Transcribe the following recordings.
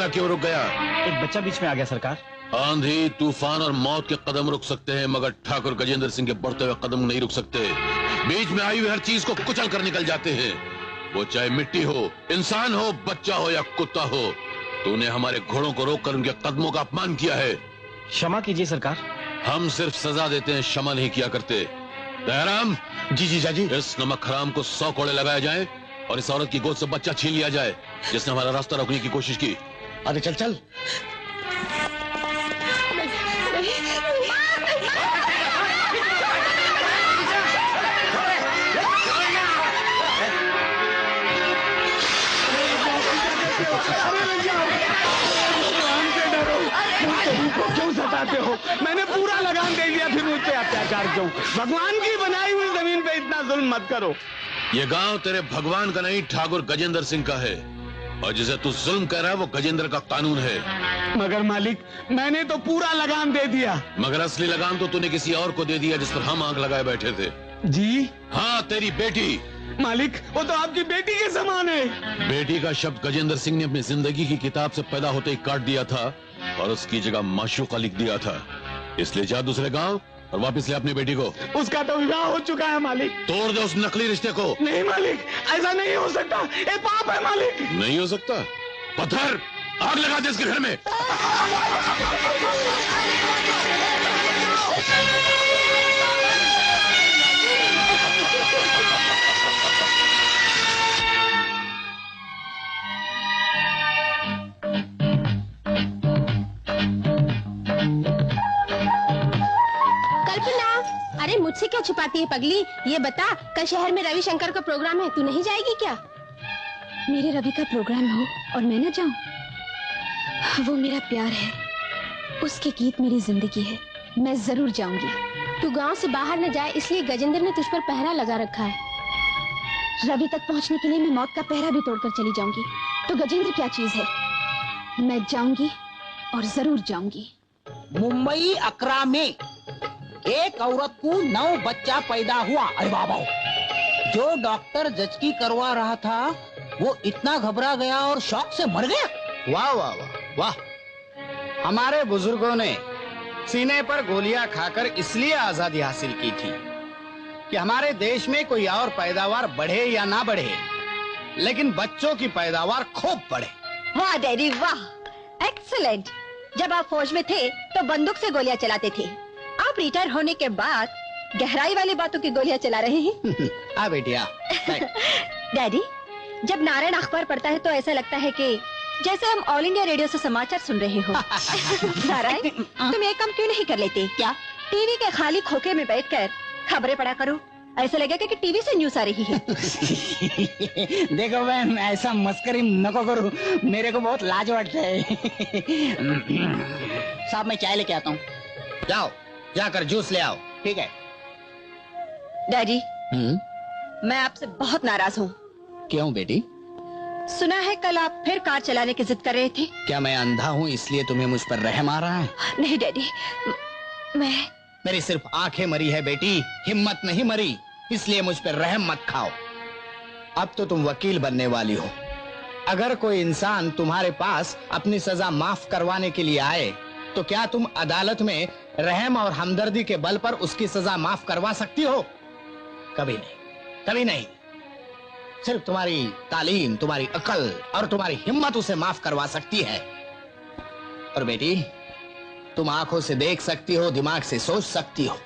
क्यों रुक गया? एक बच्चा बीच में आ गया सरकार। आंधी, तूफान और मौत के कदम रुक सकते हैं, मगर ठाकुर गजेंद्र सिंह के बढ़ते हुए कदम नहीं रुक सकते। बीच में आई हुई हर चीज को कुचल कर निकल जाते हैं, वो चाहे मिट्टी हो, इंसान हो, बच्चा हो या कुत्ता हो। तूने हमारे घोड़ों को रोककर उनके कदमों का अपमान किया है। क्षमा कीजिए सरकार। हम सिर्फ सजा देते हैं, क्षमा नहीं किया करते। दयाराम। जी जीजा जी। इस नमक हराम को 100 कोड़े लगाए जाए और इस औरत की गोद से बच्चा छीन लिया जाए जिसने हमारा रास्ता रोकने की कोशिश की। अरे चल चल। क्यों सताते हो? मैंने पूरा लगान दे दिया, फिर मुझ पे अत्याचार क्यों? भगवान की बनाई हुई जमीन पे इतना जुल्म मत करो। ये गांव तेरे भगवान का नहीं, ठाकुर गजेंद्र सिंह का है, और जिसे तू जुल्म कह रहा है वो गजेंद्र का कानून है। मगर मालिक, मैंने तो पूरा लगान दे दिया। मगर असली लगान तो तूने किसी और को दे दिया जिस पर हम आंख लगाए बैठे थे। जी हाँ, तेरी बेटी। मालिक, वो तो आपकी बेटी के समान है। बेटी का शब्द गजेंद्र सिंह ने अपनी जिंदगी की किताब से पैदा होते ही काट दिया था और उसकी जगह माशूका लिख दिया था। इसलिए जा दूसरे गांव और वापस ले अपनी बेटी को। उसका तो विवाह हो चुका है मालिक। तोड़ दे उस नकली रिश्ते को। नहीं मालिक, ऐसा नहीं हो सकता, ये पाप है मालिक। नहीं हो सकता? पत्थर, आग लगा दे इसके घर में। अरे मुझसे क्या छुपाती है पगली? ये बता, कल शहर में रविशंकर का प्रोग्राम है, तू नहीं जाएगी क्या? मेरे रवि का प्रोग्राम हो और मैं न जाऊं? वो मेरा प्यार है, उसके गीत मेरी जिंदगी है, मैं जरूर जाऊंगी। तू गांव से बाहर न जाए इसलिए गजेंद्र ने तुझ पर पहरा लगा रखा है। रवि तक पहुंचने के लिए मैं मौत का पहरा भी तोड़कर चली जाऊंगी, तो गजेंद्र क्या चीज है? मैं जाऊंगी और जरूर जाऊंगी। मुंबई अकरा में एक औरत को 9 बच्चा पैदा हुआ। अरे बाबा, जो डॉक्टर जचकी करवा रहा था वो इतना घबरा गया और शौक से मर गया। वाह वाह वाह वाह। हमारे बुजुर्गों ने सीने पर गोलियां खाकर इसलिए आजादी हासिल की थी कि हमारे देश में कोई और पैदावार बढ़े या ना बढ़े, लेकिन बच्चों की पैदावार खूब बढ़े। वाह डैडी वाह, एक्सीलेंट। जब आप फौज में थे तो बंदूक से गोलियां चलाते थे, आप रिटायर होने के बाद गहराई वाली बातों की गोलियां चला रहे हैं। आ बेटिया। डैडी, जब नारायण अखबार पढ़ता है तो ऐसा लगता है कि जैसे हम ऑल इंडिया रेडियो से समाचार सुन रहे हो। नारायण, तुम एक काम क्यों नहीं कर लेते? क्या? टीवी के खाली खोखे में बैठकर खबरें पढ़ा करो, ऐसा लगेगा कि टीवी से न्यूज आ रही है। देखो बहन, ऐसा मस्करी नको करो, मेरे को बहुत लाज लगता है। साहब, मैं चाय लेके आता हूँ। जाओ, जाकर जूस ले आओ। ठीक है। डैडी, मैं आपसे बहुत नाराज हूँ। क्यों बेटी? सुना है कल आप फिर कार चलाने की जिद कर रहे थे। क्या मैं अंधा हूँ इसलिए तुम्हें मुझ पर रहम आ रहा है? नहीं डैडी, मेरी सिर्फ आंखें मरी है बेटी, हिम्मत नहीं मरी, इसलिए मुझ पर रहम मत खाओ। अब तो तुम वकील बनने वाली हो। अगर कोई इंसान तुम्हारे पास अपनी सजा माफ करवाने के लिए आए तो क्या तुम अदालत में रहम और हमदर्दी के बल पर उसकी सजा माफ करवा सकती हो? कभी नहीं, कभी नहीं। सिर्फ तुम्हारी तालीम, तुम्हारी अकल और तुम्हारी हिम्मत उसे माफ करवा सकती है। और बेटी, तुम आंखों से देख सकती हो, दिमाग से सोच सकती हो,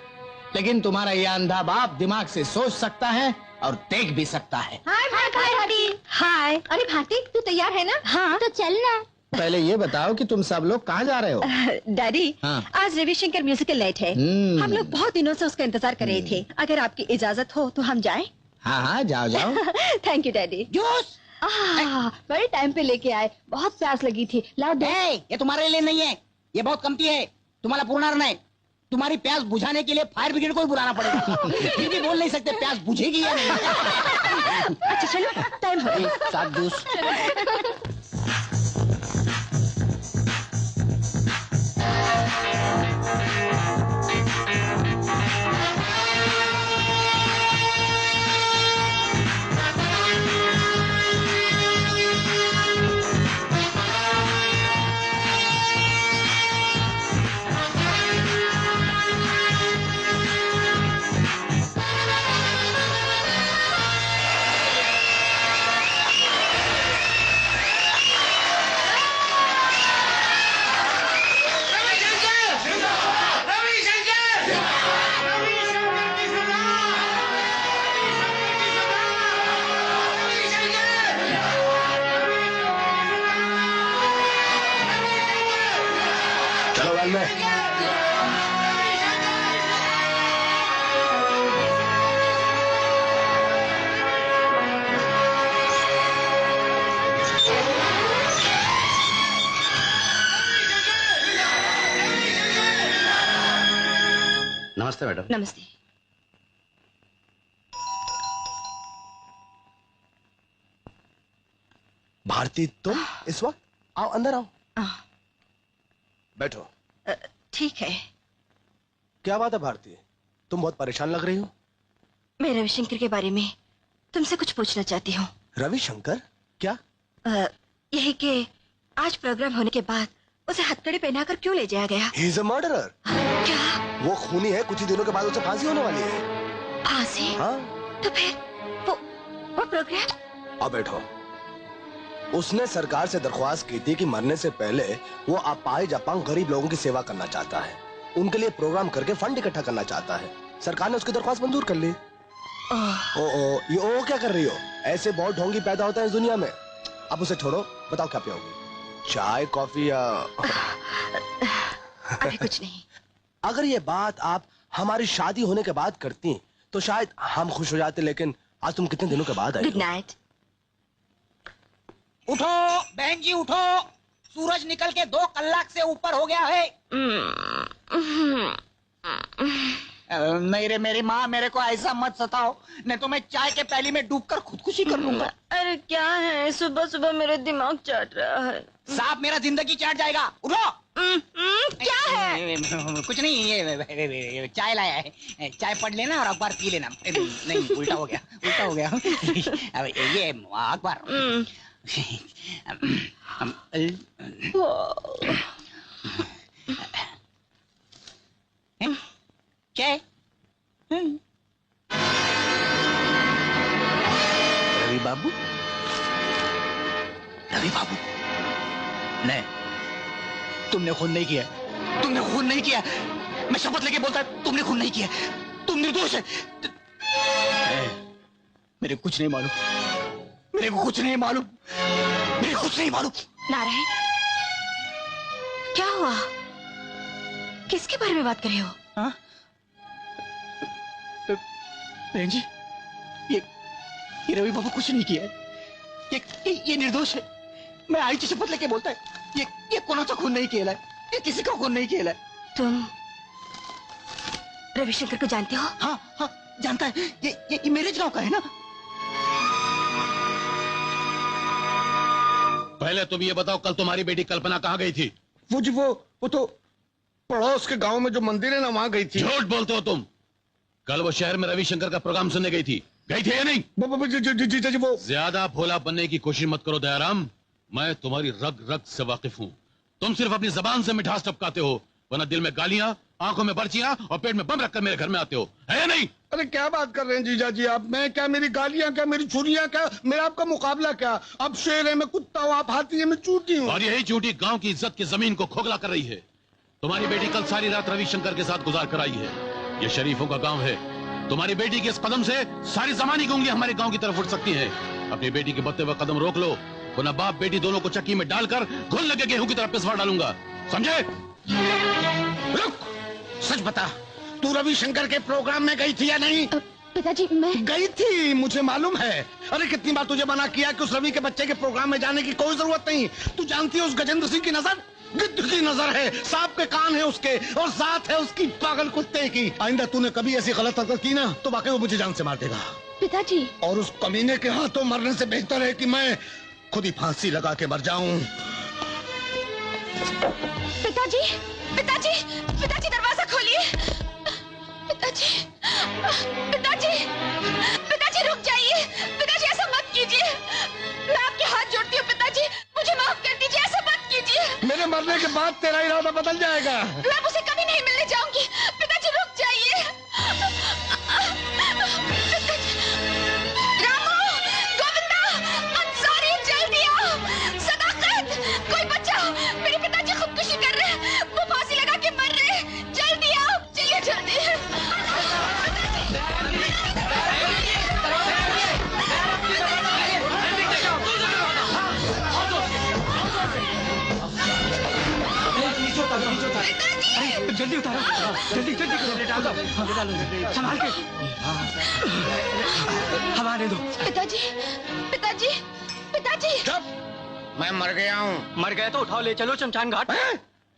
लेकिन तुम्हारा यह अंधा बाप दिमाग से सोच सकता है और देख भी सकता है। हाय भारती। हाय। अरे भारती, तू तैयार है ना? हाँ। तो चलना। पहले ये बताओ कि तुम सब लोग कहाँ जा रहे हो? डैडी, हाँ। आज रविशंकर म्यूजिकल नाइट है। हम लोग बहुत दिनों से उसका इंतजार कर रहे थे। अगर आपकी इजाजत हो तो हम जाएं? हाँ हाँ, जाओ जाओ। Thank you daddy. जूस बड़े टाइम पे लेके आए, बहुत प्यास लगी थी। लाओ दो। ये तुम्हारे लिए नहीं है, ये बहुत कमती है, तुम्हारा पूर्ण रहना है। तुम्हारी प्यास बुझाने के लिए फायर ब्रिगेड को ही बुलाना पड़ेगा। फिर भी बोल नहीं सकते प्यास बुझेगी या नहीं। अच्छा चलो, टाइम हो गया। साथ जूस। नमस्ते मैडम। नमस्ते। भारती तुम इस वक्त? आओ अंदर आओ। बैठो। ठीक है। क्या बात है भारती, तुम बहुत परेशान लग रही हो। मैं रविशंकर के बारे में तुमसे कुछ पूछना चाहती हूँ। रविशंकर? क्या? यही कि आज प्रोग्राम होने के बाद उसे हथकड़ी पहनाकर क्यों ले जाया गया? He is a murderer। क्या? वो खूनी है, कुछ ही दिनों के बाद उसे फांसी होने वाली है। फांसी? हाँ। तो फिर वो प्रोग्राम? अब बैठो। उसने सरकार से दरख्वास्त की थी कि मरने से पहले वो अपाहिज अपंग गरीब लोगों की सेवा करना चाहता है, उनके लिए प्रोग्राम करके फंड इकट्ठा करना चाहता है। सरकार ने उसकी दरख्वास्त मंजूर कर ली। ये ओ क्या कर रही हो? ऐसे बहुत ढोंगी पैदा होता है इस दुनिया में। अब उसे छोड़ो, बताओ क्या पियोगी? चाय, कॉफी या? अभी कुछ नहीं। अगर ये बात आप हमारी शादी होने के बाद करती तो शायद हम खुश हो जाते, लेकिन आज तुम कितने दिनों के बाद आई। Good night. उठो बहन जी उठो, सूरज निकल के 2 कलाक से ऊपर हो गया है। नहीं रे मेरी माँ, मेरे को ऐसा मत सताओ, नहीं तो मैं चाय के प्याली में डूबकर खुदकुशी कर लूंगा। अरे क्या है, सुबह सुबह मेरा दिमाग चाट रहा है। साहब मेरा जिंदगी चाट जाएगा, उठो। क्या है? कुछ नहीं, ये चाय लाया है, चाय पढ़ लेना और अखबार पी लेना। नहीं उल्टा हो गया, उल्टा हो गया। अब ये अखबार। चाय। रवि बाबू, रवि बाबू, नहीं, तुमने खून नहीं किया, तुमने खून नहीं किया। मैं शपथ लेके बोलता है, तुमने खून नहीं किया, तुम निर्दोष है। मेरे कुछ नहीं मालूम, मेरे को कुछ नहीं मालूम, मेरे कुछ नहीं मालूम। नारायण, क्या हुआ? किसके बारे में बात कर रहे हो? हाँ? बहन जी, ये रवि बाबू कुछ नहीं किया है, ये निर्दोष है। मैं आई की शपथ लेके बोलता है, ये कोणाचा खून नहीं किया है, ये किसी का खून नहीं किया है। तुम रविशंकर को जानते हो? हाँ हाँ जानता है, ये मेरे गांव का है ना। पहले तुम ये बताओ, कल तुम्हारी बेटी कल्पना कहाँ गई थी? वो तो पड़ोस के गांव में जो मंदिर है ना, वहां गई थी। झूठ बोलते हो तुम। कल वो शहर में रविशंकर का प्रोग्राम सुनने गई थी या नहीं? वो ज्यादा भोला बनने की कोशिश मत करो दयाराम, मैं तुम्हारी रग रग से वाकिफ हूँ। तुम सिर्फ अपनी जबान से मिठास टपकाते हो, वरना दिल में गालियां, आंखों में बर्चियां और पेट में बम रखकर मेरे घर में आते हो, है या नहीं? अरे क्या बात कर रहे हैं जीजा जी आप? मैं क्या, मेरी गालियां क्या, मेरी छुरियां क्या, मेरा आपका मुकाबला क्या? अब शेर है, मैं कुत्ता हूँ, आप हाथी है, मैं चूटी हूँ। और यही चूटी गांव की इज्जत की जमीन को खोखला कर रही है। तुम्हारी बेटी कल सारी रात रविशंकर के साथ गुजार कर आई है। ये शरीफों का गांव है। तुम्हारी बेटी के इस कदम से सारी जमाने की उंगलियां हमारे गांव की तरफ उठ सकती हैं। अपनी बेटी के बढ़ते हुए कदम रोक लो, वरना बाप बेटी दोनों को चक्की में डालकर घुल लगे गेहूं की तरफ पिसवा डालूंगा, समझे? रुक, सच बता, तू रविशंकर के प्रोग्राम में गई थी या नहीं? पिताजी मैं गई थी, मुझे मालूम है। अरे कितनी बार तुझे मना किया कि उस रवि के बच्चे के प्रोग्राम में जाने की कोई जरूरत नहीं। तू जानती है उस गजेंद्र सिंह की नजर गिद्ध की नजर है, सांप के कान है उसके, और साथ है उसकी पागल कुत्ते की। आइंदा तूने कभी ऐसी गलत हरकत की ना तो वाकई वो मुझे जान से मार देगा। पिताजी, और उस कमीने के हाथों मरने से बेहतर है कि मैं खुद ही फांसी लगा के मर जाऊं। पिताजी, पिताजी, पिताजी दरवाजा खोलिए। पिताजी, पिताजी, पिताजी रुक जाइए। पिताजी ऐसा मत कीजिए, मैं आपके हाथ जोड़ती हूँ। पिताजी मुझे माफ कर दीजिए, ऐसा मत कीजिए। मेरे मरने के बाद तेरा इरादा बदल जाएगा। मैं उसे कभी नहीं मिलने जाऊंगी। पिताजी रुक जाइए। रामू, गोविंदा, अंसारी, जल्दी आओ। सदाकत, कोई बचाओ, मेरे पिताजी खुदकुशी कर रहे हैं, वो फांसी लगा के मर रहे हैं। जल्दी आओ, चलिए जल्दी। जल्दी उतारो, जल्दी जल्दी डालो, संभाल के हवा दे दो। पिताजी, पिताजी, पिताजी। चुप, मैं मर गया हूँ। मर गए तो उठाओ, ले चलो शमशान घाट।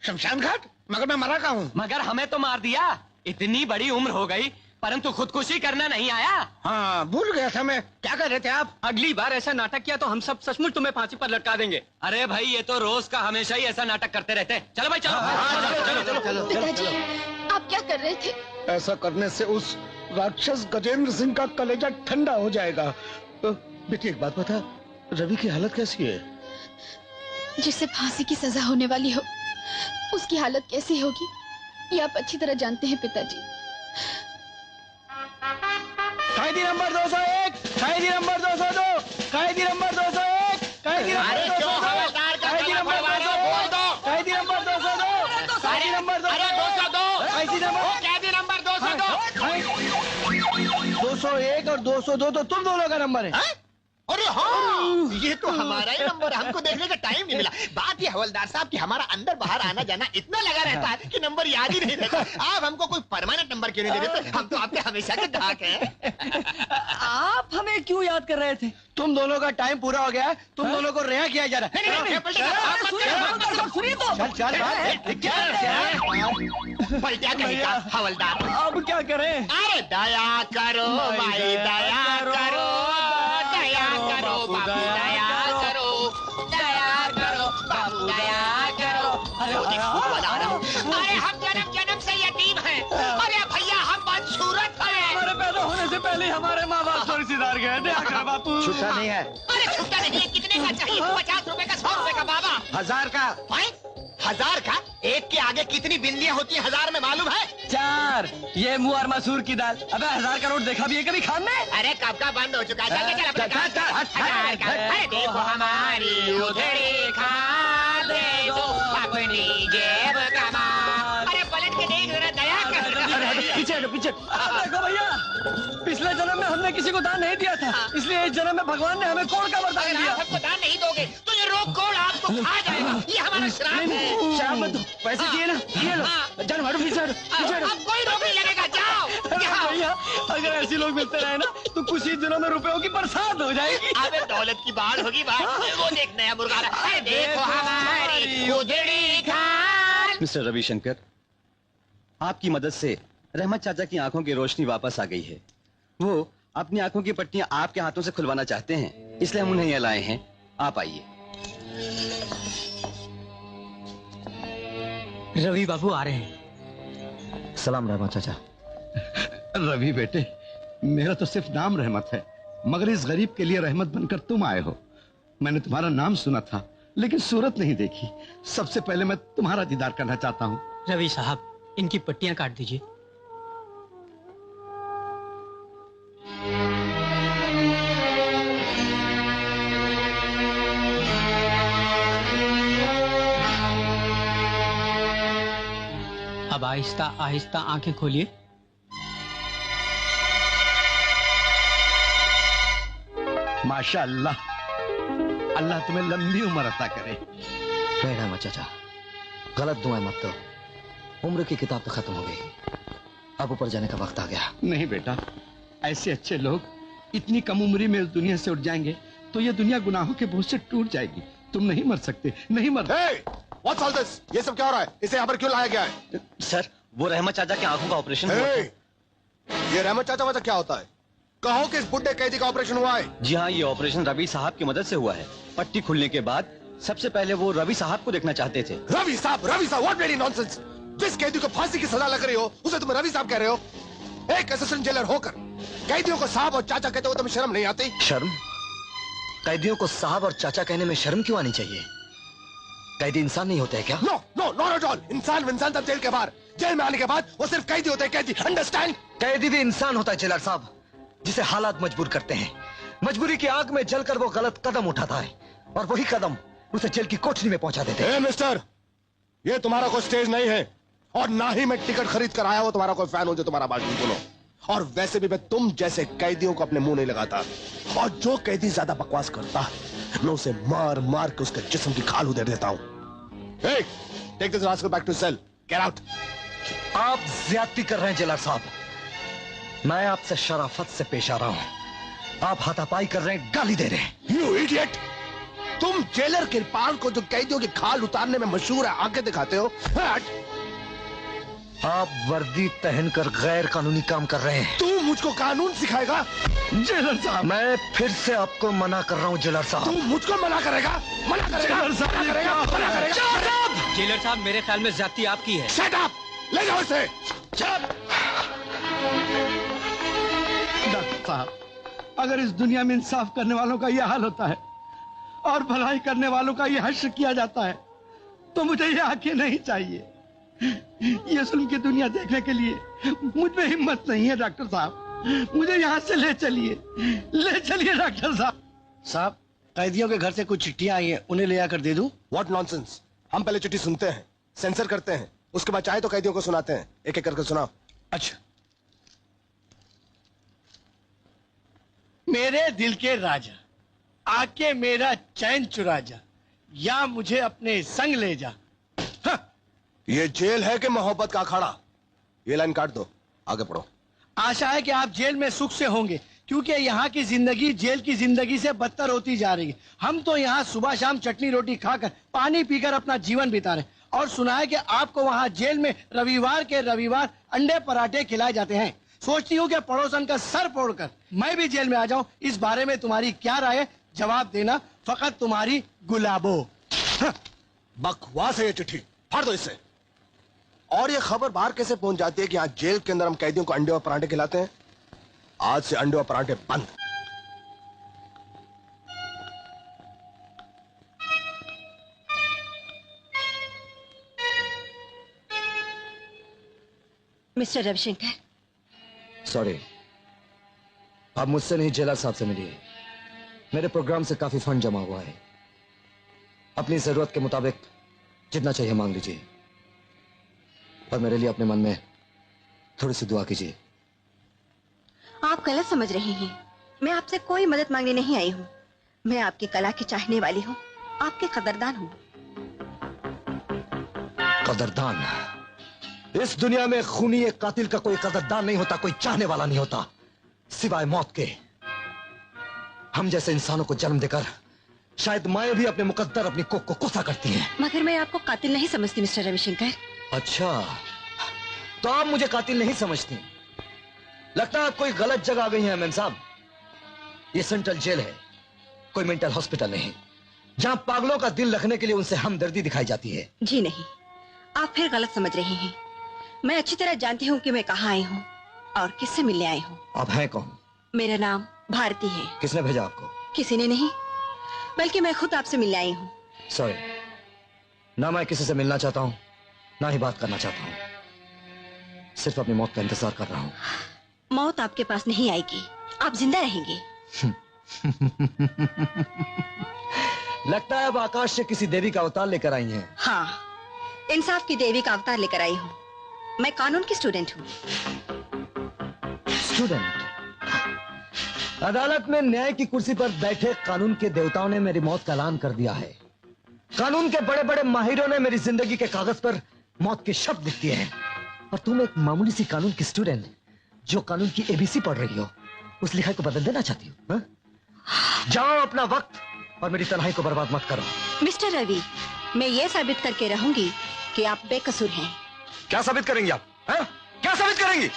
शमशान घाट? मगर मैं मरा कहाँ हूँ? मगर हमें तो मार दिया। इतनी बड़ी उम्र हो गई परंतु खुदकुशी करना नहीं आया। हाँ, भूल गया था मैं। क्या कर रहे थे आप? अगली बार ऐसा नाटक किया तो हम सब सचमुच तुम्हें फांसी पर लटका देंगे। अरे भाई ये तो रोज का हमेशा ही ऐसा नाटक करते रहते हैं। चलो भाई चलो। पिताजी आप क्या कर रहे थे? ऐसा करने से उस राक्षस गजेंद्र सिंह का कलेजा ठंडा हो जाएगा। बेटी एक बात बता, रवि की हालत कैसी है? जिससे फांसी की सजा होने वाली हो उसकी हालत कैसी होगी ये आप अच्छी तरह जानते हैं पिताजी। कैदी नंबर 201, कैदी नंबर 202, कैदी नंबर 201, कैदी नंबर 202, कैदी नंबर 202, कैदी नंबर 202, कैदी नंबर 202, कैदी नंबर 201 और 202 तो तुम दोनों का नंबर है। अरे हाँ, ये तो हमारा ही नंबर, हमको देखने का टाइम नहीं मिला। बात ये हवलदार साहब कि हमारा अंदर बाहर आना जाना इतना लगा रहता है कि नंबर याद ही नहीं रहता। आप हमको कोई परमानेंट नंबर क्यों नहीं दे देते? हम तो आपके हमेशा के ग्राहक हैं। आप हमें क्यों याद कर रहे थे? तुम दोनों का टाइम पूरा हो गया है, तुम दोनों को रिहा किया जा रहा है। पलटा कहेगा हवलदार। अब क्या करें? अरे दया करो भाई, दया करो, दया करो बाबू, दया करो, दया करो बाबू, दया करो। अरे हम जन्म जन्म से यतीम हैं। अरे भैया हम बदसूरत हैं। हमारे पैदा होने से पहले हमारे माँ बाप चोरी सिधार गए। दया करो बापू। छुट्टा नहीं है। अरे छुट्टा नहीं है, कितने का चाहिए? 50 रुपए का, 100 रुपए का बाबा? 1000 का। 1000 का? एक के आगे कितनी बिंदियां होती हैं 1000 में, मालूम है? 4। ये मुँह और मसूर की दाल। अबे 1000 का नोट देखा भी है कभी खान में? अरे कब का बंद हो चुका है। अरे देखो हमारी उधड़ी खान, देखो अपनी जेब कमा। अरे पलट के देख जरा, दया कर। पीछे पीछे देखो भैया, पिछले जन्म में हमने किसी को दान नहीं दिया था, इसलिए इस जन्म में भगवान ने हमें कोड़ का वरदान दिया। हमको दान नहीं दोगे तो ये रोग कोड़ आपको खा जाएगा। ये हमारा श्राप है। श्राप मत दो, पैसे दिए ना, ये लो। जाओ हटो, पीछे हटो। अब कोई रोक नहीं लगेगा, जाओ। भैया अगर ऐसे लोग मिलते रहे ना तो कुछ ही दिनों में रुपयों की बरसात हो जाएगी। अबे दौलत की बाढ़ होगी भाई। वो देख नया मुर्गा रहा है, देखो हमारी उधड़ी खान। मिस्टर रविशंकर, आपकी मदद से रहमत चाचा की आंखों की रोशनी वापस आ गई है। वो अपनी आंखों की पट्टियां आपके हाथों से खुलवाना चाहते हैं, इसलिए हम उन्हें यहाँ लाए हैं। आप आइए। रवि बाबू आ रहे हैं। सलाम रहमत चाचा। रवि बेटे, मेरा तो सिर्फ नाम रहमत है, मगर इस गरीब के लिए रहमत बनकर तुम आए हो। मैंने तुम्हारा नाम सुना था लेकिन सूरत नहीं देखी। सबसे पहले मैं तुम्हारा दीदार करना चाहता हूँ। रवि साहब, इनकी पट्टियां काट दीजिए। अब आहिस्ता आहिस्ता आंखें खोलिए। माशाअल्लाह, अल्लाह तुम्हें लंबी उम्र अता करे। नहीं रहमत चाचा, गलत दुआएं मत दो। उम्र की किताब तो खत्म हो गई, अब ऊपर जाने का वक्त आ गया। नहीं बेटा, ऐसे अच्छे लोग इतनी कम उम्र में इस दुनिया से उठ जाएंगे तो ये दुनिया गुनाहों के बोझ से टूट जाएगी। तुम नहीं मर सकते, नहीं मर। What's all this? ये सब क्या हो रहा है? इसे यहाँ पर क्यों लाया गया है? सर, वो रहमत चाचा की आंखों का ऑपरेशन हुआ है। ये रहमत चाचा वाचा क्या होता है? कहो कि इस बुड्ढे कैदी का ऑपरेशन हुआ है। जी हाँ, ये ऑपरेशन रवि साहब की मदद से हुआ है। पट्टी खुलने के बाद सबसे पहले वो रवि साहब को देखना चाहते थे। रवि साहब, व्हाट ब्लडी नॉनसेंस! जिस कैदी को फांसी की सजा लग रही हो उसे तुम रवि साहब कह रहे हो? एक असिस्टेंट जेलर होकर कैदियों को साहब और चाचा कहते हो, तुम्हें शर्म नहीं आती? शर्म? कैदियों को साहब और चाचा कहने में शर्म क्यों आनी चाहिए? कैदी इंसान नहीं होते हैं क्या? No no not at all. इंसान विंसान तब जेल के बाहर, जेल में आने के बाद वो सिर्फ कैदी होते हैं, कैदी। अंडरस्टैंड? कैदी भी इंसान होता है जेलर साहब, जिसे हालात मजबूर करते हैं। मजबूरी की आग में जलकर वो गलत कदम उठाता है और वही कदम उसे जेल की कोठरी में पहुंचा देते हैं। मिस्टर, ये तुम्हारा कोई स्टेज नहीं है और ना ही मैं टिकट खरीद कर आया हूं तुम्हारा कोई फैन हो जो तुम्हारा भाषण सुनो। और वैसे भी मैं तुम जैसे कैदियों को अपने मुंह नहीं लगाता, और जो कैदी ज्यादा बकवास करता है मैं उसे मार मार के उसके जिस्म की खाल उधेड़ देता हूं। Take this rascal back to cell, get out. आप ज्यादती कर रहे हैं जेलर साहब, मैं आपसे शराफत से पेश आ रहा हूं, आप हाथापाई कर रहे हैं, गाली दे रहे हैं। You idiot! तुम जेलर किरपाल को जो कैदियों की खाल उतारने में मशहूर है आंखें दिखाते हो। आप वर्दी पहनकर गैर कानूनी काम कर रहे हैं। तू मुझको कानून सिखाएगा? जेलर साहब, मैं फिर से आपको मना कर रहा हूँ जेलर साहब। तू मुझको मना करेगा? मना करेगा? जेलर साहब, मना करेगा? मना करेगा? जेलर साहब, मेरे ख्याल में ज्यादती आपकी है। Shut up! ले जाओ इसे। डॉक्टर साहब, अगर इस दुनिया में इंसाफ करने वालों का यह हाल होता है और भलाई करने वालों का यह हश्र किया जाता है, तो मुझे ये आंखें नहीं चाहिए। ये जुल्म की दुनिया देखने के लिए मुझ में हिम्मत नहीं है। डॉक्टर साहब, मुझे यहाँ से ले चलिए, ले चलिए डॉक्टर साहब। साहब, कैदियों के घर से कुछ चिट्ठियां आई हैं, उन्हें ले आकर दे दूं? What nonsense! हम पहले चिट्ठी सुनते हैं, सेंसर करते हैं, उसके बाद चाहे तो कैदियों को सुनाते हैं। एक एक करके सुनाओ। अच्छा। मेरे दिल के राजा, आके मेरा चैन चुरा जा, या मुझे अपने संग ले जा। ये जेल है कि मोहब्बत का अखाड़ा? ये लाइन काट दो, आगे पढ़ो। आशा है कि आप जेल में सुख से होंगे, क्योंकि यहाँ की जिंदगी जेल की जिंदगी से बदतर होती जा रही है। हम तो यहाँ सुबह शाम चटनी रोटी खाकर, पानी पीकर अपना जीवन बिता रहे, और सुना है कि आपको वहाँ जेल में रविवार के रविवार अंडे पराठे खिलाए जाते हैं। सोचती हूँ कि पड़ोसन का सर फोड़कर मैं भी जेल में आ जाऊं। इस बारे में तुम्हारी क्या राय है? जवाब देना, फकत तुम्हारी गुलाबो। बकवास है ये चिट्ठी, फाड़ दो इससे। और ये खबर बाहर कैसे पहुंच जाती है कि यहाँ जेल के अंदर हम कैदियों को अंडे और पराठे खिलाते हैं? आज से अंडे और पराठे बंद। मिस्टर रविशंकर, सॉरी, आप मुझसे नहीं जेलर साहब से मिलिए। मेरे प्रोग्राम से काफी फंड जमा हुआ है, अपनी जरूरत के मुताबिक जितना चाहिए मांग लीजिए, और मेरे लिए अपने मन में थोड़ी सी दुआ कीजिए। आप गलत समझ रहे हैं। मैं आपसे कोई मदद मांगने नहीं आई हूँ। मैं आपकी कला की चाहने वाली हूँ, आपके कदरदान हूँ। कदरदान? इस दुनिया में खूनी एक कातिल का कोई कदरदान नहीं होता, कोई चाहने वाला नहीं होता, सिवाय मौत के। हम जैसे इंसानों को जन्म देकर शायद माएं भी अपने मुकद्दर, अपनी कोख को कोसा करती हैं। मगर मैं आपको कातिल नहीं समझती मिस्टर रविशंकर। अच्छा, तो आप मुझे कातिल नहीं समझती? लगता है आप कोई गलत जगह आ गई हैं मैम साहब। ये सेंट्रल जेल है, कोई मेंटल हॉस्पिटल नहीं, जहां पागलों का दिल रखने के लिए उनसे हमदर्दी दिखाई जाती है। जी नहीं, आप फिर गलत समझ रहे हैं। मैं अच्छी तरह जानती हूँ कि मैं कहाँ आई हूँ और किससे मिलने आई हूँ। आप हैं कौन? मेरा नाम भारती है। किसने भेजा आपको? किसी ने नहीं, बल्कि मैं खुद आपसे मिलने आई हूँ। सॉरी, ना मैं किसी से मिलना चाहता हूँ, ना ही बात करना चाहता हूँ। सिर्फ अपनी मौत का इंतजार कर रहा हूँ। मौत आपके पास नहीं आएगी, आप जिंदा रहेंगे। लगता है अब आकाश से किसी देवी का अवतार लेकर आई हैं। हाँ, इंसाफ की देवी का अवतार लेकर आई हूँ। मैं कानून की स्टूडेंट हूँ। स्टूडेंट? अदालत में न्याय की कुर्सी पर बैठे कानून के देवताओं ने मेरी मौत का ऐलान कर दिया है। कानून के बड़े बड़े माहिरों ने मेरी जिंदगी के कागज पर मौत के शब्द लिख दिए हैं, और तुम एक मामूली सी कानून की स्टूडेंट जो कानून की एबीसी पढ़ रही हो, उस लिखाई को बदल देना चाहती हो? जाओ, अपना वक्त और मेरी तन्हाई को बर्बाद मत करो। मिस्टर रवि, मैं ये साबित करके रहूंगी कि आप बेकसूर हैं। क्या साबित करेंगी आप? क्या साबित करेंगी?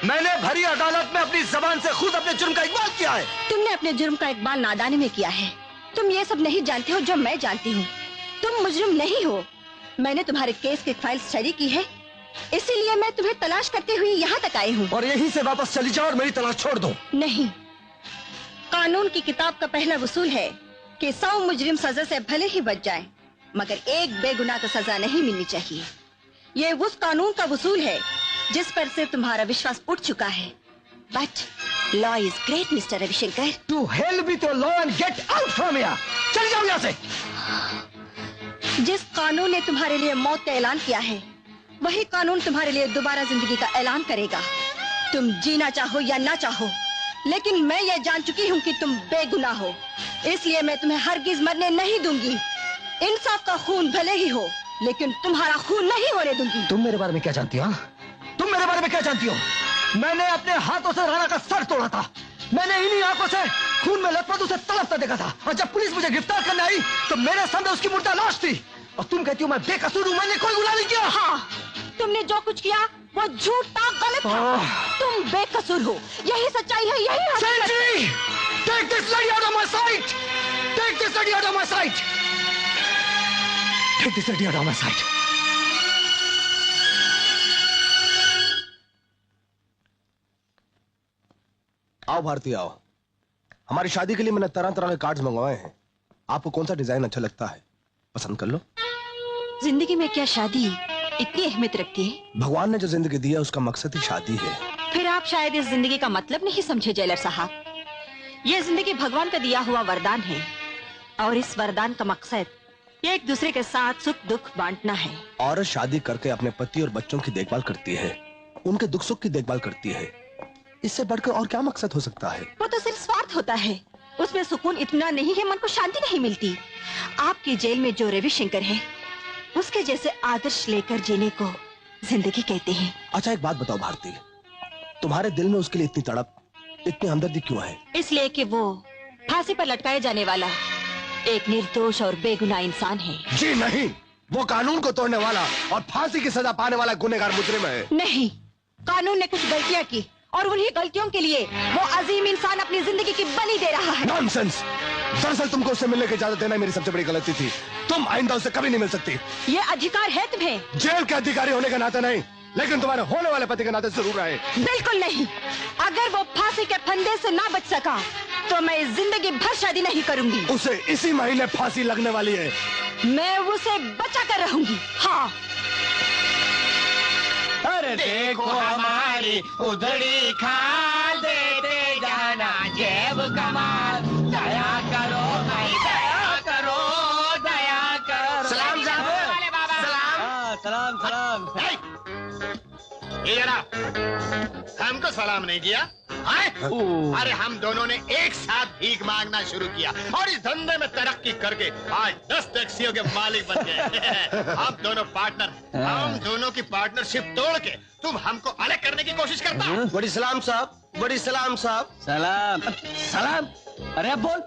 मैंने भरी अदालत में अपनी जबान से खुद अपने जुर्म का इकबाल किया है। तुमने अपने जुर्म का इकबाल नादानी में किया है। तुम ये सब नहीं जानते हो जो मैं जानती हूँ। तुम मुजरिम नहीं हो। मैंने तुम्हारे केस की फाइल स्टडी की है, इसीलिए मैं तुम्हें तलाश करते हुए यहाँ तक आई हूँ। और यहीं से वापस चली जाओ और मेरी तलाश छोड़ दो। नहीं, कानून की किताब का पहला वसूल है कि 100 मुजरिम सजा से भले ही बच जाएं, मगर एक बेगुनाह को सजा नहीं मिलनी चाहिए। ये उस कानून का वसूल है जिस पर से तुम्हारा विश्वास उठ चुका है। But law is great mister Ravishankar. To hell with your law and get out from here. चली जाओ यहाँ से। जिस कानून ने तुम्हारे लिए मौत का ऐलान किया है, वही कानून तुम्हारे लिए दोबारा जिंदगी का ऐलान करेगा। तुम जीना चाहो या ना चाहो, लेकिन मैं ये जान चुकी हूँ कि तुम बेगुनाह हो, इसलिए मैं तुम्हें हरगिज मरने नहीं दूंगी। इंसाफ का खून भले ही हो, लेकिन तुम्हारा खून नहीं होने दूंगी। तुम मेरे बारे में क्या जानती हो? तुम मेरे बारे में क्या जानती हो? मैंने अपने हाथों से राणा का सर तोड़ा था। मैंने इन्हीं आंखों से खून में लथपथ उसे तड़पता देखा था, और जब पुलिस मुझे गिरफ्तार करने आई तो मेरे सामने उसकी मुर्दा लाश थी, और तुम कहती हो मैं बेकसूर हूँ, मैंने कोई गुनाह नहीं किया। हाँ, तुमने जो कुछ किया वो झूठा गलत था। तुम बेकसूर हो, यही सच्चाई है, यही हकीकत है। Take this lady out of my sight! Take this lady out of my sight! Take this lady out of my sight! आओ भारती आओ। हमारी शादी के लिए मैंने तरह तरह के कार्ड्स मंगवाए हैं। आपको कौन सा डिजाइन अच्छा लगता है, पसंद कर लो। जिंदगी में क्या शादी इतनी अहमियत रखती है? भगवान ने जो जिंदगी दी है उसका मकसद ही शादी है। फिर आप शायद इस जिंदगी का मतलब नहीं समझे जेलर साहब। ये जिंदगी भगवान का दिया हुआ वरदान है और इस वरदान का मकसद एक दूसरे के साथ सुख दुख बांटना है। औरत शादी करके अपने पति और बच्चों की देखभाल करती है, उनके दुख सुख की देखभाल करती है। इससे बढ़कर और क्या मकसद हो सकता है? वो तो सिर्फ स्वार्थ होता है, उसमें सुकून इतना नहीं है, मन को शांति नहीं मिलती। आपकी जेल में जो रविशंकर है उसके जैसे आदर्श लेकर जीने को जिंदगी कहते हैं। अच्छा एक बात बताओ भारती, तुम्हारे दिल में उसके लिए इतनी तड़प, इतनी हमदर्दी क्यों है? इसलिए कि वो फांसी पर लटकाए जाने वाला एक निर्दोष और बेगुनाह इंसान है। जी नहीं, वो कानून को तोड़ने वाला और फांसी की सजा पाने वाला गुनहगार मुजरिम है। नहीं, कानून ने कुछ गलतियां की और उन्हीं गलतियों के लिए वो अजीम इंसान अपनी जिंदगी की बलि दे रहा है। नॉनसेंस! दरअसल तुमको उससे मिलने की इजाजत देना मेरी सबसे बड़ी गलती थी। तुम आइंदा उससे कभी नहीं मिल सकती। ये अधिकार है तुम्हें। जेल के अधिकारी होने के नाते नहीं, लेकिन तुम्हारे होने वाले पति के नाते जरूर रहे। बिल्कुल नहीं। अगर वो फांसी के फंदे से ना बच सका तो मैं जिंदगी भर शादी नहीं करूंगी। उसे इसी महीने फांसी लगने वाली है। मैं उसे बचा कर रहूंगी। हाँ। अरे देखो हमारी उधड़ी खाल देते जाना जेब कमाल। दया करो भाई, दया करो, दया करो। सलाम साहब। सलाम सलाम। ये जरा हमको सलाम नहीं किया? अरे हम दोनों ने एक साथ भीख मांगना शुरू किया और इस धंधे में तरक्की करके आज 10 टैक्सियों के मालिक बन गए। हम दोनों पार्टनर, हम दोनों की पार्टनरशिप तोड़ के तुम हमको अलग करने की कोशिश करता हो। बड़ी सलाम साहब, बड़ी सलाम साहब। सलाम सलाम। अरे अब बोल,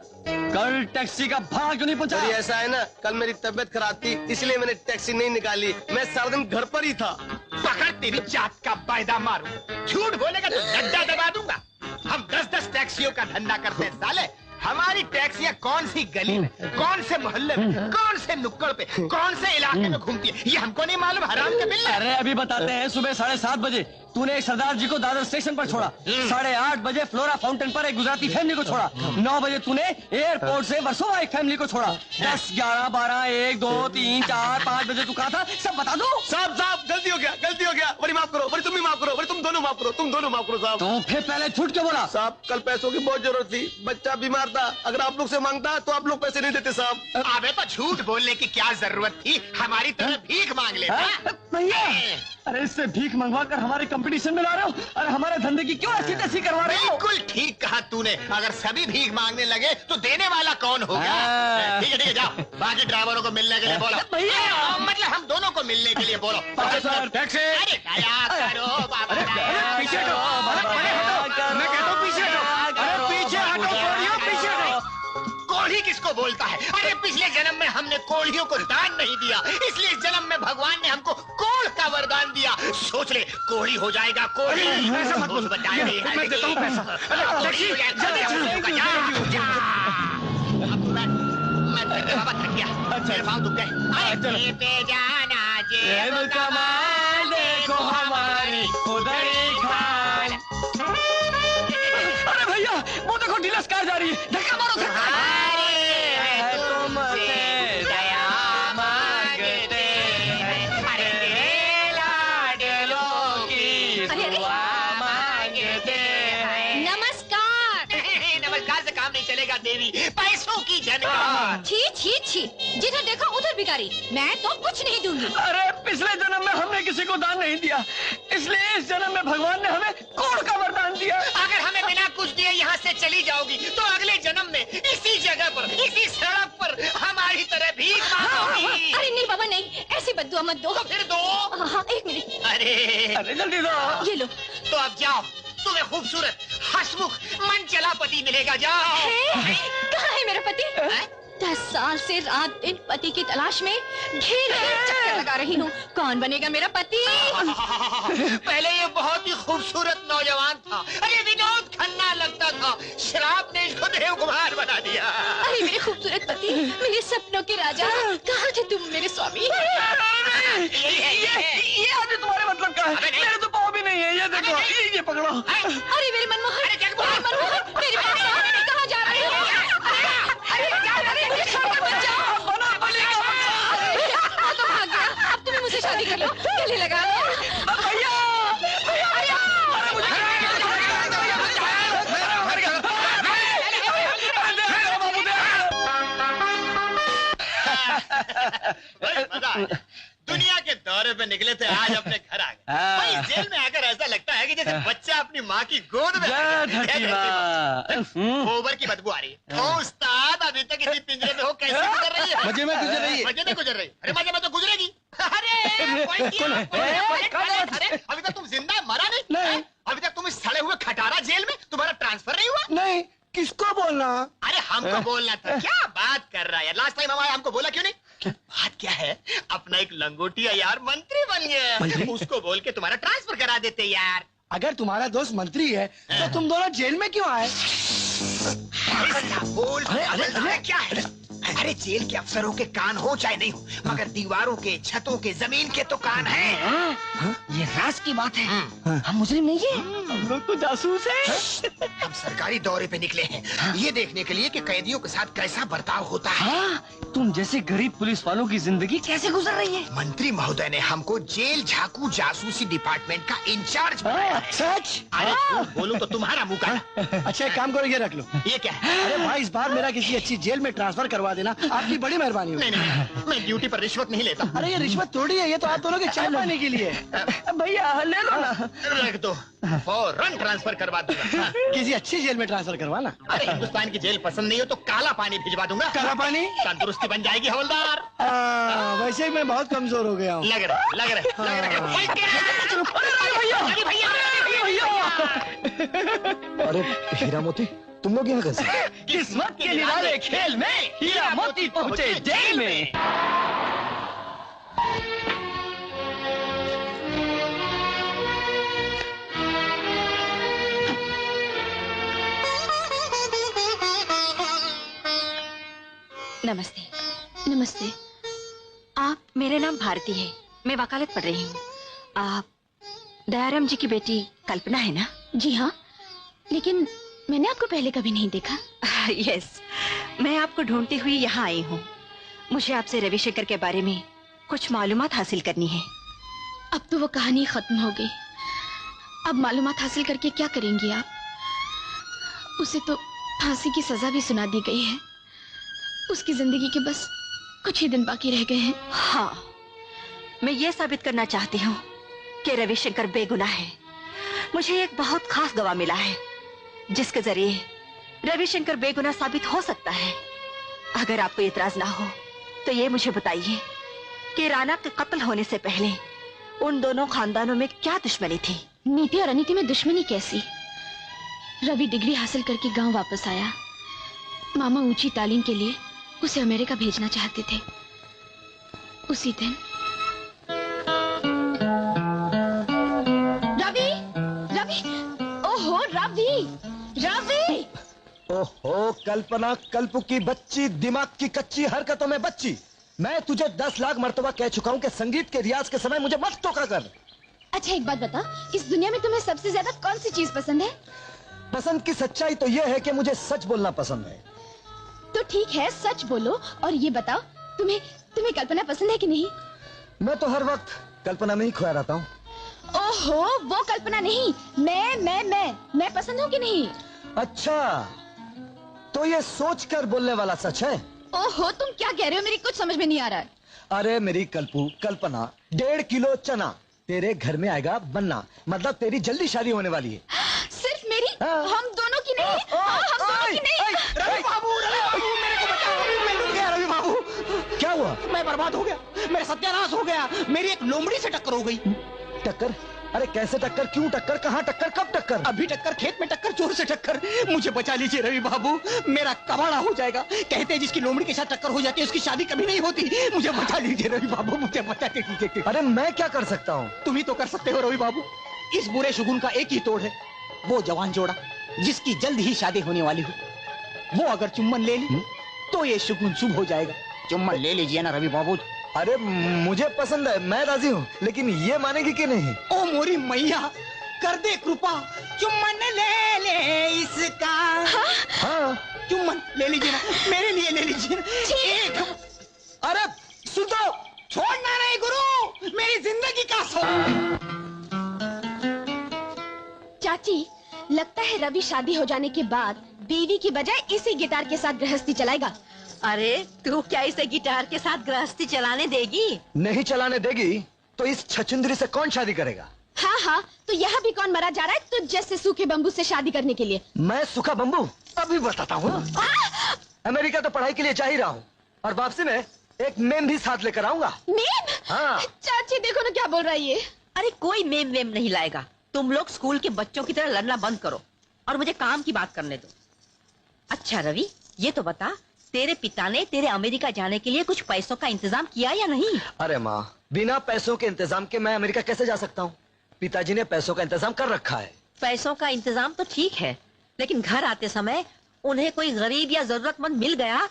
कल टैक्सी का भाड़ा क्यों नहीं पहुंचा? अरे ऐसा है ना, कल मेरी तबीयत खराब थी इसलिए मैंने टैक्सी नहीं निकाली। मैं सारा दिन घर पर ही था। पकड़ तेरी जात का पैदा मारूं, झूठ बोलेगा तो डंडा दबा दूंगा। हम 10-10 टैक्सियों का धंधा करते हैं साले। हमारी टैक्सियां कौन सी गली में, कौन से मोहल्ले में, कौन से नुक्कड़ पे, कौन से इलाके में घूमती है ये हमको नहीं मालूम। हराम के बिल्ले। अरे अभी बताते हैं। सुबह 7:30 बजे तूने एक सरदार जी को दादर स्टेशन पर छोड़ा। 8:30 बजे फ्लोरा फाउंटेन पर एक गुजराती फैमिली को छोड़ा। 9 बजे तूने एयरपोर्ट से वर्सोवा एक फैमिली को छोड़ा। 10, 11, 12, 1, 2, 3, 4, 5 बजे तू कहा था सब बता दो। साहब साहब गलती हो गया, गलती हो गया। बड़ी माफ करो, बड़ी तुम भी माफ करो, बड़ी तुम दोनों माफ करो, तुम दोनों माफ करो साहब। तो फिर पहले झूठ क्यों बोला? साहब कल पैसों की बहुत जरूरत थी, बच्चा बीमार था। अगर आप लोग से मांगता तो आप लोग पैसे नहीं देते साहब। अबे तो झूठ बोलने की क्या जरूरत थी, हमारी तरह भीख मांग लेता। भैया, अरे इससे भीख मंगवा कर हमारे कंपटीशन में ला रहे हो। अरे हमारे धंधे की क्यों ऐसी तैसी करवा रहे हो? बिल्कुल ठीक कहा तूने। अगर सभी भीख मांगने लगे तो देने वाला कौन होगा? ठीक है जाओ, बाकी ड्राइवरों को मिलने के लिए बोलो। भैया मतलब हम दोनों को मिलने के लिए बोलो। टैक्सी। अरे दया करो बाबा, पीछे हटो। मैं कहता हूँ पीछे हटो। अरे पीछे हटो, कोढ़ियों पीछे हटो। कोढ़ी किसको बोलता है? अरे पिछले जन्म में हमने कोढ़ियों को दान नहीं दिया, इसलिए इस जन्म में भगवान ने हमको कोढ़ का वरदान दिया। सोच ले, कोढ़ी हो जाएगा कोढ़ी। ऐसा मत बोलो। मैं देता हूँ पैसा। बाबा थक गया, मेरे पाँव दुख गए। जाना जेब कमाल देखो हमारी उधड़ी खाल। अरे भैया वो देखो डीलक्स कार जा रही है, धक्का मारो धक्का। चलेगा देवी, पैसों की झनकार। छी छी छी, जिधर देखो उधर भिखारी। मैं तो कुछ नहीं दूंगी। अरे पिछले जन्म में हमने किसी को दान नहीं दिया, इसलिए इस जन्म में भगवान ने हमें कोढ़ का वरदान दिया। अगर हमें बिना कुछ दिए यहाँ से चली जाओगी तो अगले जन्म में इसी जगह पर, इसी सड़क पर हमारी तरह भीख मांगोगी। अरे नहीं बाबा नहीं, ऐसी बद्दुआ मत दो। तो फिर दो। हाँ 1 मिनट। अरे जल्दी दो। ये लो। तो अब जाओ, तुम्हें खूबसूरत हंसमुख मन चला पति मिलेगा। जाओ। कहाँ है मेरा पति? 10 साल से रात दिन पति की तलाश में ढेर चक्कर लगा रही हूँ। कौन बनेगा मेरा पति? पहले ये बहुत ही खूबसूरत नौजवान था, अरे विनोद खन्ना लगता था, शराब ने इसको देवकुमार बना दिया। अरे मेरे खूबसूरत पति, मेरे सपनों के राजा, कहाँ थे तुम मेरे स्वामी? ये आदमी तुम्हारे मतलब का है। मेरे तो पाँव भी नहीं है, ये देखो, ये पकड़ो। अरे मेरे मनमोहन, मेरी बात सुनो, कहाँ जा रहे हो? तो भाग गया। अब तुम्हें मुझसे शादी कर लो, गले लगा लो। भैया, दुनिया के दौरे पे निकले थे, आज अपने घर आ गए। भाई जेल में आकर ऐसा लगता है कि जैसे बच्चा अपनी माँ की गोद में। गोबर की बदबू आ रही है। ओ उस्ताद, अभी तक इसी पिंजरे में हो, कैसे गुजर रही है? मजे में गुजर रही है। मजे में गुजर रही है। अरे मजे में तो गुजरेगी। अरे अभी तक तुम जिंदा मरा नहीं? अभी तक तुम इस सड़े हुए खटारा जेल में, तुम्हारा ट्रांसफर नहीं हुआ? नहीं, किसको बोलना? अरे हमको बोलना था। क्या बात कर रहा है? लास्ट टाइम हम आए, हमको बोला क्यों नहीं? बात क्या है, अपना एक लंगोटिया यार मंत्री बन गया, उसको बोल के तुम्हारा ट्रांसफर करा देते यार। अगर तुम्हारा दोस्त मंत्री है तो तुम दोनों जेल में क्यों आए? बोल। अरे क्या है? अरे जेल के अफसरों के कान हो चाहे नहीं हो, मगर दीवारों के, छतों के, जमीन के तो कान हैं। ये राज की बात है। हम मुजरिम नहीं है, हम लोग तो जासूस हैं। हम सरकारी दौरे पे निकले हैं, ये देखने के लिए कि कैदियों के साथ कैसा बर्ताव होता है। तुम जैसे गरीब पुलिस वालों की जिंदगी कैसे गुजर रही है? मंत्री महोदय ने हमको जेल झाकू जासूसी डिपार्टमेंट का इंचार्ज बनाया है। सच? अरे बोलूं तो तुम्हारा मुंह का। अच्छा एक काम करो, ये रख लो। ये क्या है? अरे भाई, इस बार मेरा किसी अच्छी जेल में ट्रांसफर करवा देना, आपकी बड़ी मेहरबानी होगी। नहीं, मैं ड्यूटी पर रिश्वत नहीं लेता। अरे ये रिश्वत थोड़ी है, ये तो आप दोनों के चाय पाने के लिए। भैया ले लो ना। रख दो, फौरन ट्रांसफर करवा दूंगा। किसी अच्छी जेल में ट्रांसफर करवाना। अरे हिंदुस्तान की जेल पसंद नहीं हो तो काला पानी भिजवा दूंगा। काला पानी? तंदुरुस्ती बन जाएगी हवलदार। वैसे ही मैं बहुत कमजोर हो गया हूँ। लग रहा अरे हीरा मोती, तुम लोग यहाँ कैसे? किस्मत के निराले खेल में हीरा मोती पहुँचे जेल में। नमस्ते। नमस्ते। आप? मेरा नाम भारती है, मैं वकालत पढ़ रही हूँ। आप दयाराम जी की बेटी कल्पना है ना? जी हाँ, लेकिन मैंने आपको पहले कभी नहीं देखा। यस, मैं आपको ढूंढती हुई यहाँ आई हूँ। मुझे आपसे रविशंकर के बारे में कुछ मालूमात हासिल करनी है। अब तो वो कहानी खत्म हो गई। अब मालूमात हासिल करके क्या करेंगी आप? उसे तो फांसी की सजा भी सुना दी गई है। उसकी जिंदगी के बस कुछ ही दिन बाकी रह गए हैं। हाँ, मैं ये साबित करना चाहती हूँ कि रविशंकर बेगुनाह है। मुझे एक बहुत खास गवाह मिला है जिसके जरिए रविशंकर बेगुनाह साबित हो सकता है। अगर आपको इतराज ना हो तो ये मुझे बताइए कि राणा के कत्ल होने से पहले उन दोनों खानदानों में क्या दुश्मनी थी? नीति और अनीति में दुश्मनी कैसी? रवि डिग्री हासिल करके गांव वापस आया। मामा ऊंची तालीम के लिए उसे अमेरिका भेजना चाहते थे। उसी दिन रवि, रवि, ओहो रवि, रवि! ओहो कल्पना, कल्प की बच्ची, दिमाग की कच्ची, हरकतों में बच्ची। मैं तुझे 10 लाख मर्तबा कह चुका हूँ कि संगीत के रियाज के समय मुझे मत टोका कर। अच्छा एक बात बता, इस दुनिया में तुम्हें सबसे ज्यादा कौन सी चीज पसंद है? पसंद की सच्चाई तो यह है कि मुझे सच बोलना पसंद है। तो ठीक है, सच बोलो और ये बताओ, तुम्हें कल्पना पसंद है कि नहीं? मैं तो हर वक्त कल्पना में ही खोया रहता हूँ। ओहो, वो कल्पना नहीं, मैं पसंद हूँ कि नहीं? अच्छा, तो ये सोच कर बोलने वाला सच है? ओहो, तुम क्या कह रहे हो? मेरी कुछ समझ में नहीं आ रहा है। अरे मेरी कल्पू, कल्पना, 1.5 किलो चना तेरे घर में आएगा बनना, मतलब तेरी जल्दी शादी होने वाली है। सिर्फ मेरी? हम दोनों की नहीं? हम दोनों की नहीं? रवि बाबू, मेरे को बचाओ, मैं डूब गया। रवि बाबू, क्या हुआ? मैं बर्बाद हो गया, मेरा सत्यानाश हो गया। मेरी एक लोमड़ी से टक्कर हो गई। टक्कर? अरे कैसे टक्कर, क्यों टक्कर, कहाँ टक्कर, कब टक्कर? अभी टक्कर, खेत में टक्कर, जोर से टक्कर। मुझे बचा लीजिए रवि बाबू, मेरा कबाड़ा हो जाएगा। कहते हैं जिसकी लोमड़ी के साथ टक्कर हो जाती है उसकी शादी कभी नहीं होती। मुझे बचा लीजिए रवि बाबू, मुझे बचा के लीजिए। अरे मैं क्या कर सकता हूँ? तुम ही तो कर सकते हो रवि बाबू। इस बुरे शुगुन का एक ही तोड़ है, वो जवान जोड़ा जिसकी जल्द ही शादी होने वाली हो, वो अगर चुम्बन ले ली तो ये शुगुन शुभ हो जाएगा। चुम्बन ले लीजिए ना रवि बाबू। अरे मुझे पसंद है, मैं राजी हूँ, लेकिन ये मानेगी कि नहीं? ओ मोरी मैया, कर दे कृपा, चुम्बन ले ले इसका। हाँ चुम्बन ले लीजिए ना, मेरे लिए ले लीजिए ना। एक अरे सुन दो, छोड़ना नहीं गुरु, मेरी जिंदगी का चाची, लगता है रवि शादी हो जाने के बाद बीवी की बजाय इसी गिटार के साथ गृहस्थी चलाएगा। अरे तू क्या इसे गिटार के साथ गृहस्थी चलाने देगी? नहीं चलाने देगी तो इस छछुंदरी से कौन शादी करेगा? हाँ हाँ, तो यहाँ भी कौन मरा जा रहा है तुझ जैसे सूखे बम्बू से शादी करने के लिए? मैं सूखा बम्बू? अभी बताता हूँ। अमेरिका तो पढ़ाई के लिए जा ही रहा हूँ, और वापसी में एक मेम भी साथ लेकर आऊंगा। मेम? हाँ। चाची देखो ना क्या बोल रही है। अरे कोई मेम वेम नहीं लाएगा। तुम लोग स्कूल के बच्चों की तरह लड़ना बंद करो और मुझे काम की बात करने दो। अच्छा रवि, ये तो बता, तेरे पिता ने तेरे अमेरिका जाने के लिए कुछ पैसों का इंतजाम किया या नहीं? अरे माँ, बिना पैसों के इंतजाम के मैं अमेरिका कैसे जा सकता हूँ? पिताजी ने पैसों का इंतजाम कर रखा है। पैसों का इंतजाम तो ठीक है, लेकिन घर आते समय उन्हें कोई गरीब या जरूरतमंद मिल गया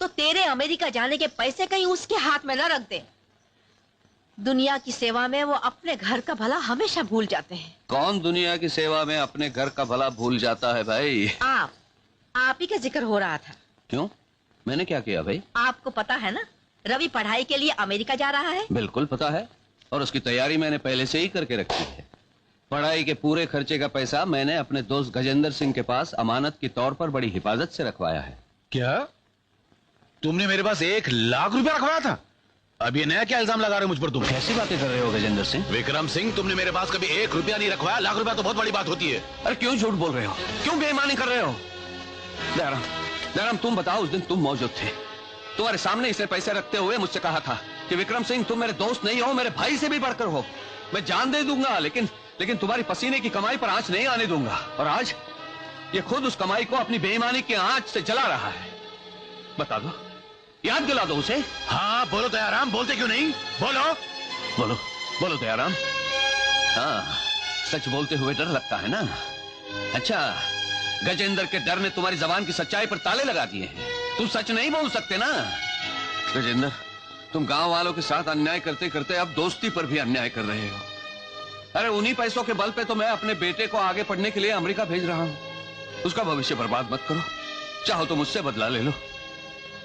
तो तेरे अमेरिका जाने के पैसे कहीं उसके हाथ में न रख दे। दुनिया की सेवा में वो अपने घर का भला हमेशा भूल जाते हैं। कौन दुनिया की सेवा में अपने घर का भला भूल जाता है भाई? आप ही का जिक्र हो रहा था। क्यों, मैंने क्या किया भाई? आपको पता है ना, रवि पढ़ाई के लिए अमेरिका जा रहा है। बिल्कुल पता है, और उसकी तैयारी मैंने पहले से ही करके रखी है। पढ़ाई के पूरे खर्चे का पैसा मैंने अपने दोस्त गजेंद्र सिंह के पास अमानत के तौर पर बड़ी हिफाजत से रखवाया है। क्या तुमने मेरे पास 1 लाख रुपया रखवाया था? अब ये नया क्या इल्जाम लगा रहे हो मुझ पर? तुम कैसी बातें कर रहे हो गजेंद्र सिंह? विक्रम सिंह, तुमने मेरे पास कभी 1 रुपया नहीं रखवाया। 1 लाख रुपया तो बहुत बड़ी बात होती है। अरे क्यों झूठ बोल रहे हो, क्यों बेईमानी कर रहे हो? दयाराम, तुम बताओ, उस दिन तुम मौजूद थे, तुम्हारे सामने इसे पैसे रखते हुए मुझसे कहा था कि विक्रम सिंह तुम मेरे दोस्त नहीं हो, मेरे भाई से भी बढ़कर हो। मैं जान दे दूंगा, लेकिन तुम्हारी पसीने की कमाई पर आंच नहीं आने दूंगा। और आज ये खुद उस कमाई को अपनी बेईमानी की आंच से जला रहा है। बता दो, याद दिला दो उसे। हाँ बोलो दयाराम, बोलते क्यों नहीं? बोलो दयाराम। हाँ, सच बोलते हुए डर लगता है ना? अच्छा, गजेंद्र के डर ने तुम्हारी जबान की सच्चाई पर ताले लगा दिए हैं। तुम सच नहीं बोल सकते ना? गजेंद्र, तुम गांव वालों के साथ अन्याय करते करते अब दोस्ती पर भी अन्याय कर रहे हो। अरे उन्हीं पैसों के बल पे तो मैं अपने बेटे को आगे पढ़ने के लिए अमेरिका भेज रहा हूं। उसका भविष्य बर्बाद मत करो। चाहो तो मुझसे बदला ले लो,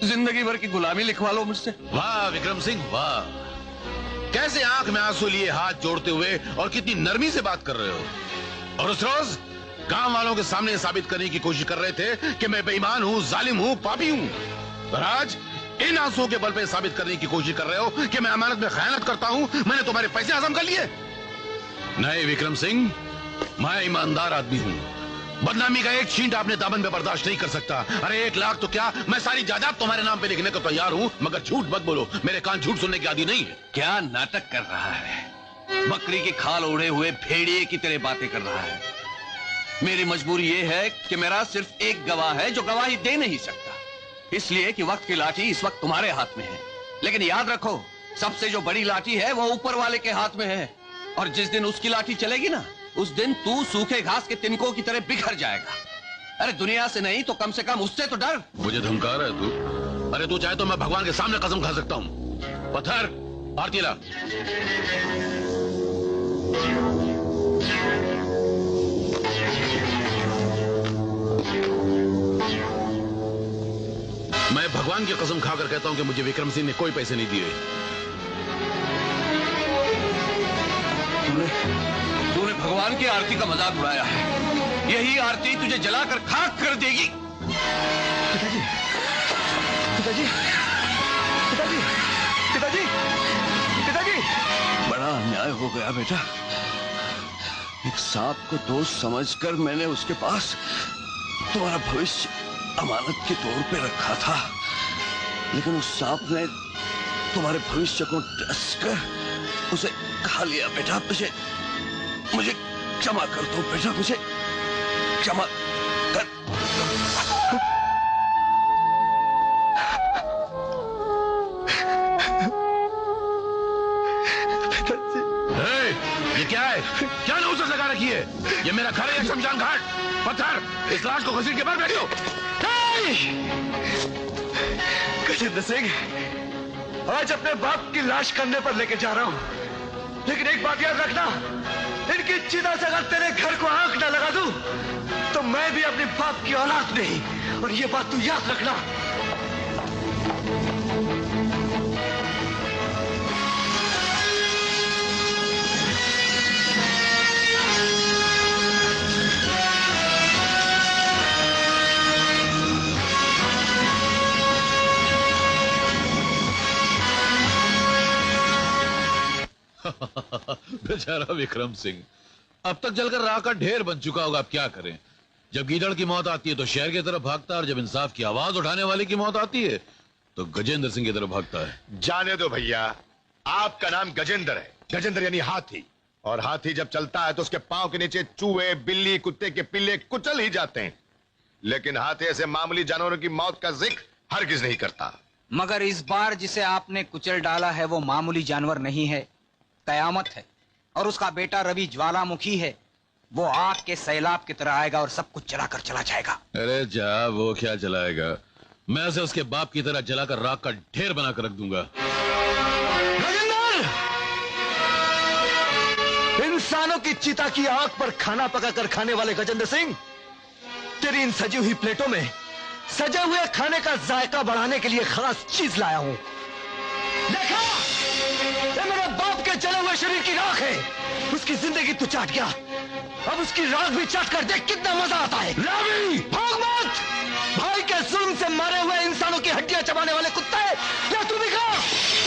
जिंदगी भर की गुलामी लिखवा लो मुझसे। वाह विक्रम सिंह, वाह, कैसे आंख में आंसू लिए हाथ जोड़ते हुए और कितनी नरमी से बात कर रहे हो। और उस रोज गांव वालों के सामने साबित करने की कोशिश कर रहे थे कि मैं बेईमान हूं, जालिम हूं, पापी हूं। और आज इन आंसुओं के बल पे साबित करने की कोशिश कर रहे हो कि मैं अमानत में खयानत करता हूं, मैंने तुम्हारे पैसे हजम कर लिए। नहीं विक्रम सिंह, मैं ईमानदार आदमी हूं। बदनामी का एक छींट आपने दामन में बर्दाश्त नहीं कर सकता। अरे 1 लाख तो क्या, मैं सारी जायदाद तुम्हारे नाम पे लिखने को तैयार हूं, मगर झूठ मत बोलो, मेरे कान झूठ सुनने की आदी नहीं है। क्या नाटक कर रहा है? बकरी की खाल ओढ़े हुए भेड़िए की तरह बातें कर रहा है। मेरी मजबूरी ये है कि मेरा सिर्फ एक गवाह है जो गवाही दे नहीं सकता, इसलिए कि वक्त की लाठी इस वक्त तुम्हारे हाथ में है। लेकिन याद रखो, सबसे जो बड़ी लाठी है वो ऊपर वाले के हाथ में है, और जिस दिन उसकी लाठी चलेगी ना, उस दिन तू सूखे घास के तिनकों की तरह बिखर जाएगा। अरे दुनिया से नहीं तो कम से कम उससे तो डर। मुझे धमका रहा है तू? अरे तू चाहे तो मैं भगवान के सामने कसम खा सकता हूँ। पत्थर, आरती ला। मैं भगवान की कसम खाकर कहता हूं कि मुझे विक्रम सिंह ने कोई पैसे नहीं दिए। तूने भगवान की आरती का मजाक उड़ाया है। यही आरती तुझे जलाकर खाक कर देगी। पिताजी, पिताजी, पिताजी, पिताजी, पिताजी। बड़ा अन्याय हो गया बेटा। एक सांप को दोस्त समझकर मैंने उसके पास तुम्हारा भविष्य अमानत के तौर पे रखा था, लेकिन उस सांप ने तुम्हारे भविष्य को डसकर उसे खा लिया बेटा। मुझे क्षमा कर दो बेटा, मुझे क्षमा कर। ये क्या है? क्या नौसत लगा रखी है? ये मेरा घर है या शमशान घाट? पत्थर, इस लाश को घसीट के बाहर बैठो। गजेंद्र सिंह, आज अपने बाप की लाश कंधे पर लेके जा रहा हूं, लेकिन एक बात याद रखना, इनकी चिता से अगर तेरे घर को आंख न लगा दूं, तो मैं भी अपने बाप की औलाद नहीं। और ये बात तू याद रखना। बेचारा विक्रम सिंह अब तक जलकर राख का ढेर बन चुका होगा। अब क्या करें? जब गीदड़ की मौत आती है तो शहर की तरफ भागता है, और जब इंसाफ की आवाज उठाने वाले की मौत आती है तो गजेंद्र सिंह की तरफ भागता है। जाने दो भैया, आपका नाम गजेंद्र है। गजेंद्र यानी हाथी, और हाथी जब चलता है तो उसके पांव के नीचे चूहे, बिल्ली, कुत्ते के पिल्ले कुचल ही जाते हैं, लेकिन हाथी ऐसे मामूली जानवरों की मौत का जिक्र हरगिज नहीं करता। मगर इस बार जिसे आपने कुचल डाला है वो मामूली जानवर नहीं है, कयामत है। और उसका बेटा रवि ज्वालामुखी है, वो आग के सैलाब की तरह आएगा और सब कुछ जलाकर चला जाएगा। अरे जा, वो क्या जलाएगा? मैं उसे उसके बाप की तरह जलाकर राख का ढेर बनाकर रख दूंगा। इंसानों की चिता की आग पर खाना पकाकर खाने वाले गजेंद्र सिंह, तेरी इन सजी हुई प्लेटों में सजे हुए खाने का जायका बढ़ाने के लिए खास चीज लाया हूं। देखा, ये मेरे बाप के जले हुए शरीर की राख है। उसकी जिंदगी तू चाट गया, अब उसकी राख भी चाट कर देख कितना मजा आता है। रवि, भाग मत! भाई के जुल्म से मारे हुए इंसानों की हड्डियां चबाने वाले कुत्ते, या तू भी खा,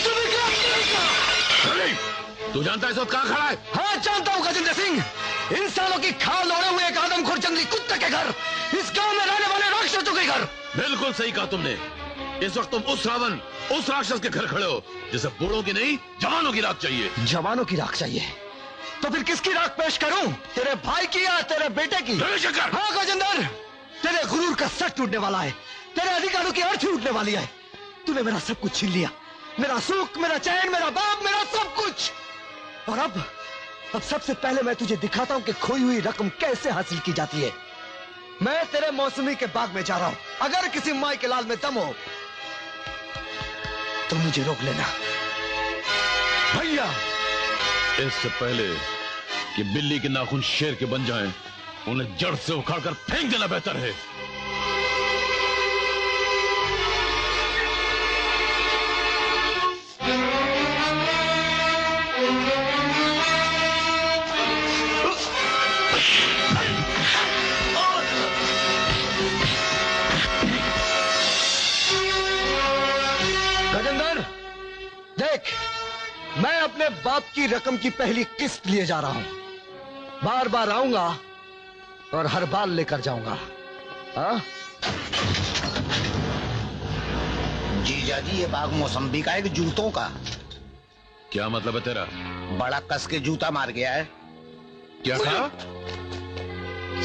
तू भी खा, तू भी खा। तू जानता है इस वक्त कहां खड़ा है? हाँ जानता हूँ गजेंद्र सिंह, इंसानों की खाल ओढ़े हुए एक आदमखोर जंगली कुत्ते के घर, इस गांव में रहने वाले राक्षसों के घर। बिल्कुल सही कहा तुमने। इस वक्त तुम उस रावण, उस राक्षस के घर खड़े हो जिसे बूढ़ों की नहीं जवानों की राख चाहिए। जवानों की राख चाहिए? तो फिर किसकी राख पेश करूं? तेरे भाई की या तेरे बेटे की? रविशंकर! हाँ गजेंद्र, तेरे गुरूर का सर टूटने वाला है, तेरे अधिकारों की अर्थी उठने वाली है। तूने मेरा सब कुछ छीन लिया, मेरा सुख, मेरा चैन, मेरा बाप, मेरा सब कुछ। और अब सबसे पहले मैं तुझे दिखाता हूं कि खोई हुई रकम कैसे हासिल की जाती है। मैं तेरे मौसमी के बाग में जा रहा हूं, अगर किसी माई के लाल में दम हो तो मुझे रोक लेना। भैया, इससे पहले कि बिल्ली के नाखून शेर के बन जाएं, उन्हें जड़ से उखाड़कर फेंक देना बेहतर है। गजेंद्र, देख, मैं अपने बाप की रकम की पहली किस्त लिए जा रहा हूं। बार बार आऊंगा और हर बार लेकर जाऊंगा। हाँ? जीजा जी, ये बाग मौसम्बी का है कि जूतों का? क्या मतलब है तेरा? बड़ा कस के जूता मार गया है। क्या कहा?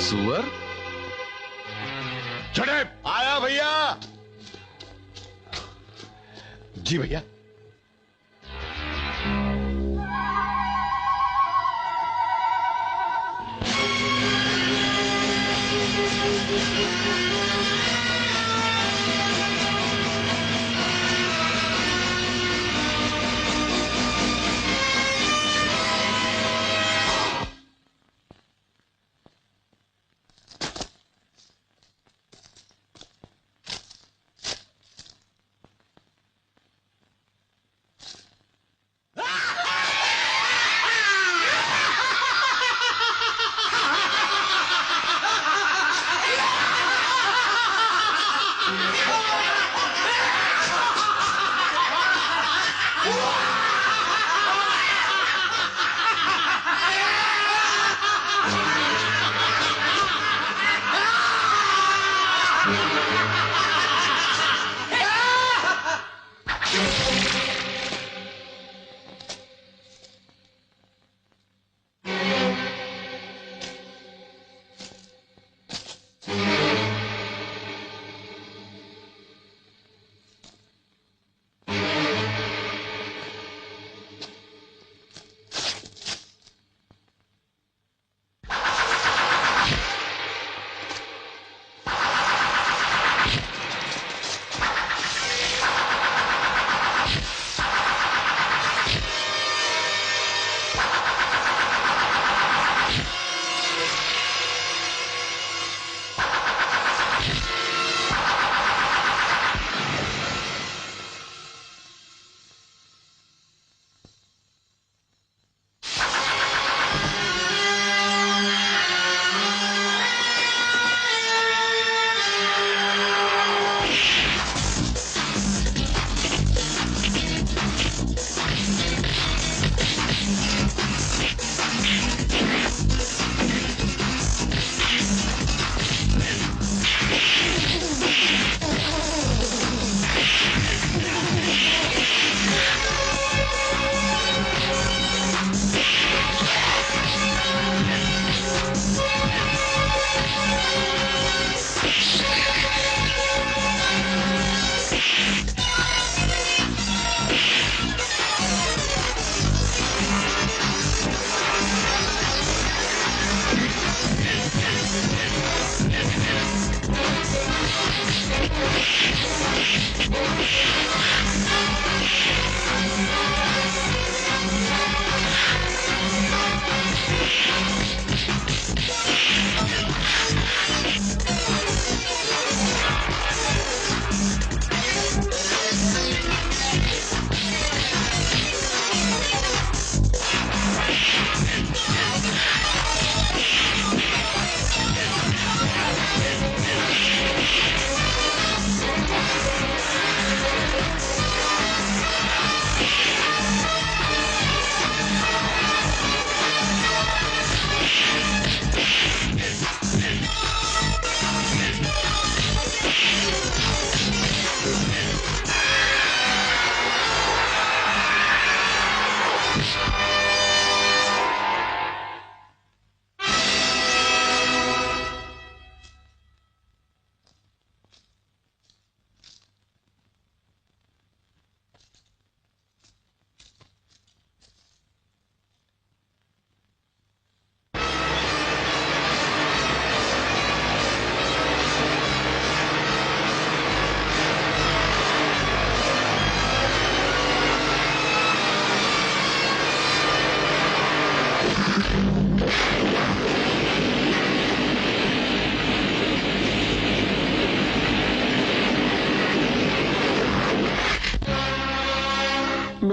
सुअर? चढ़े! आया भैया। जी भैया।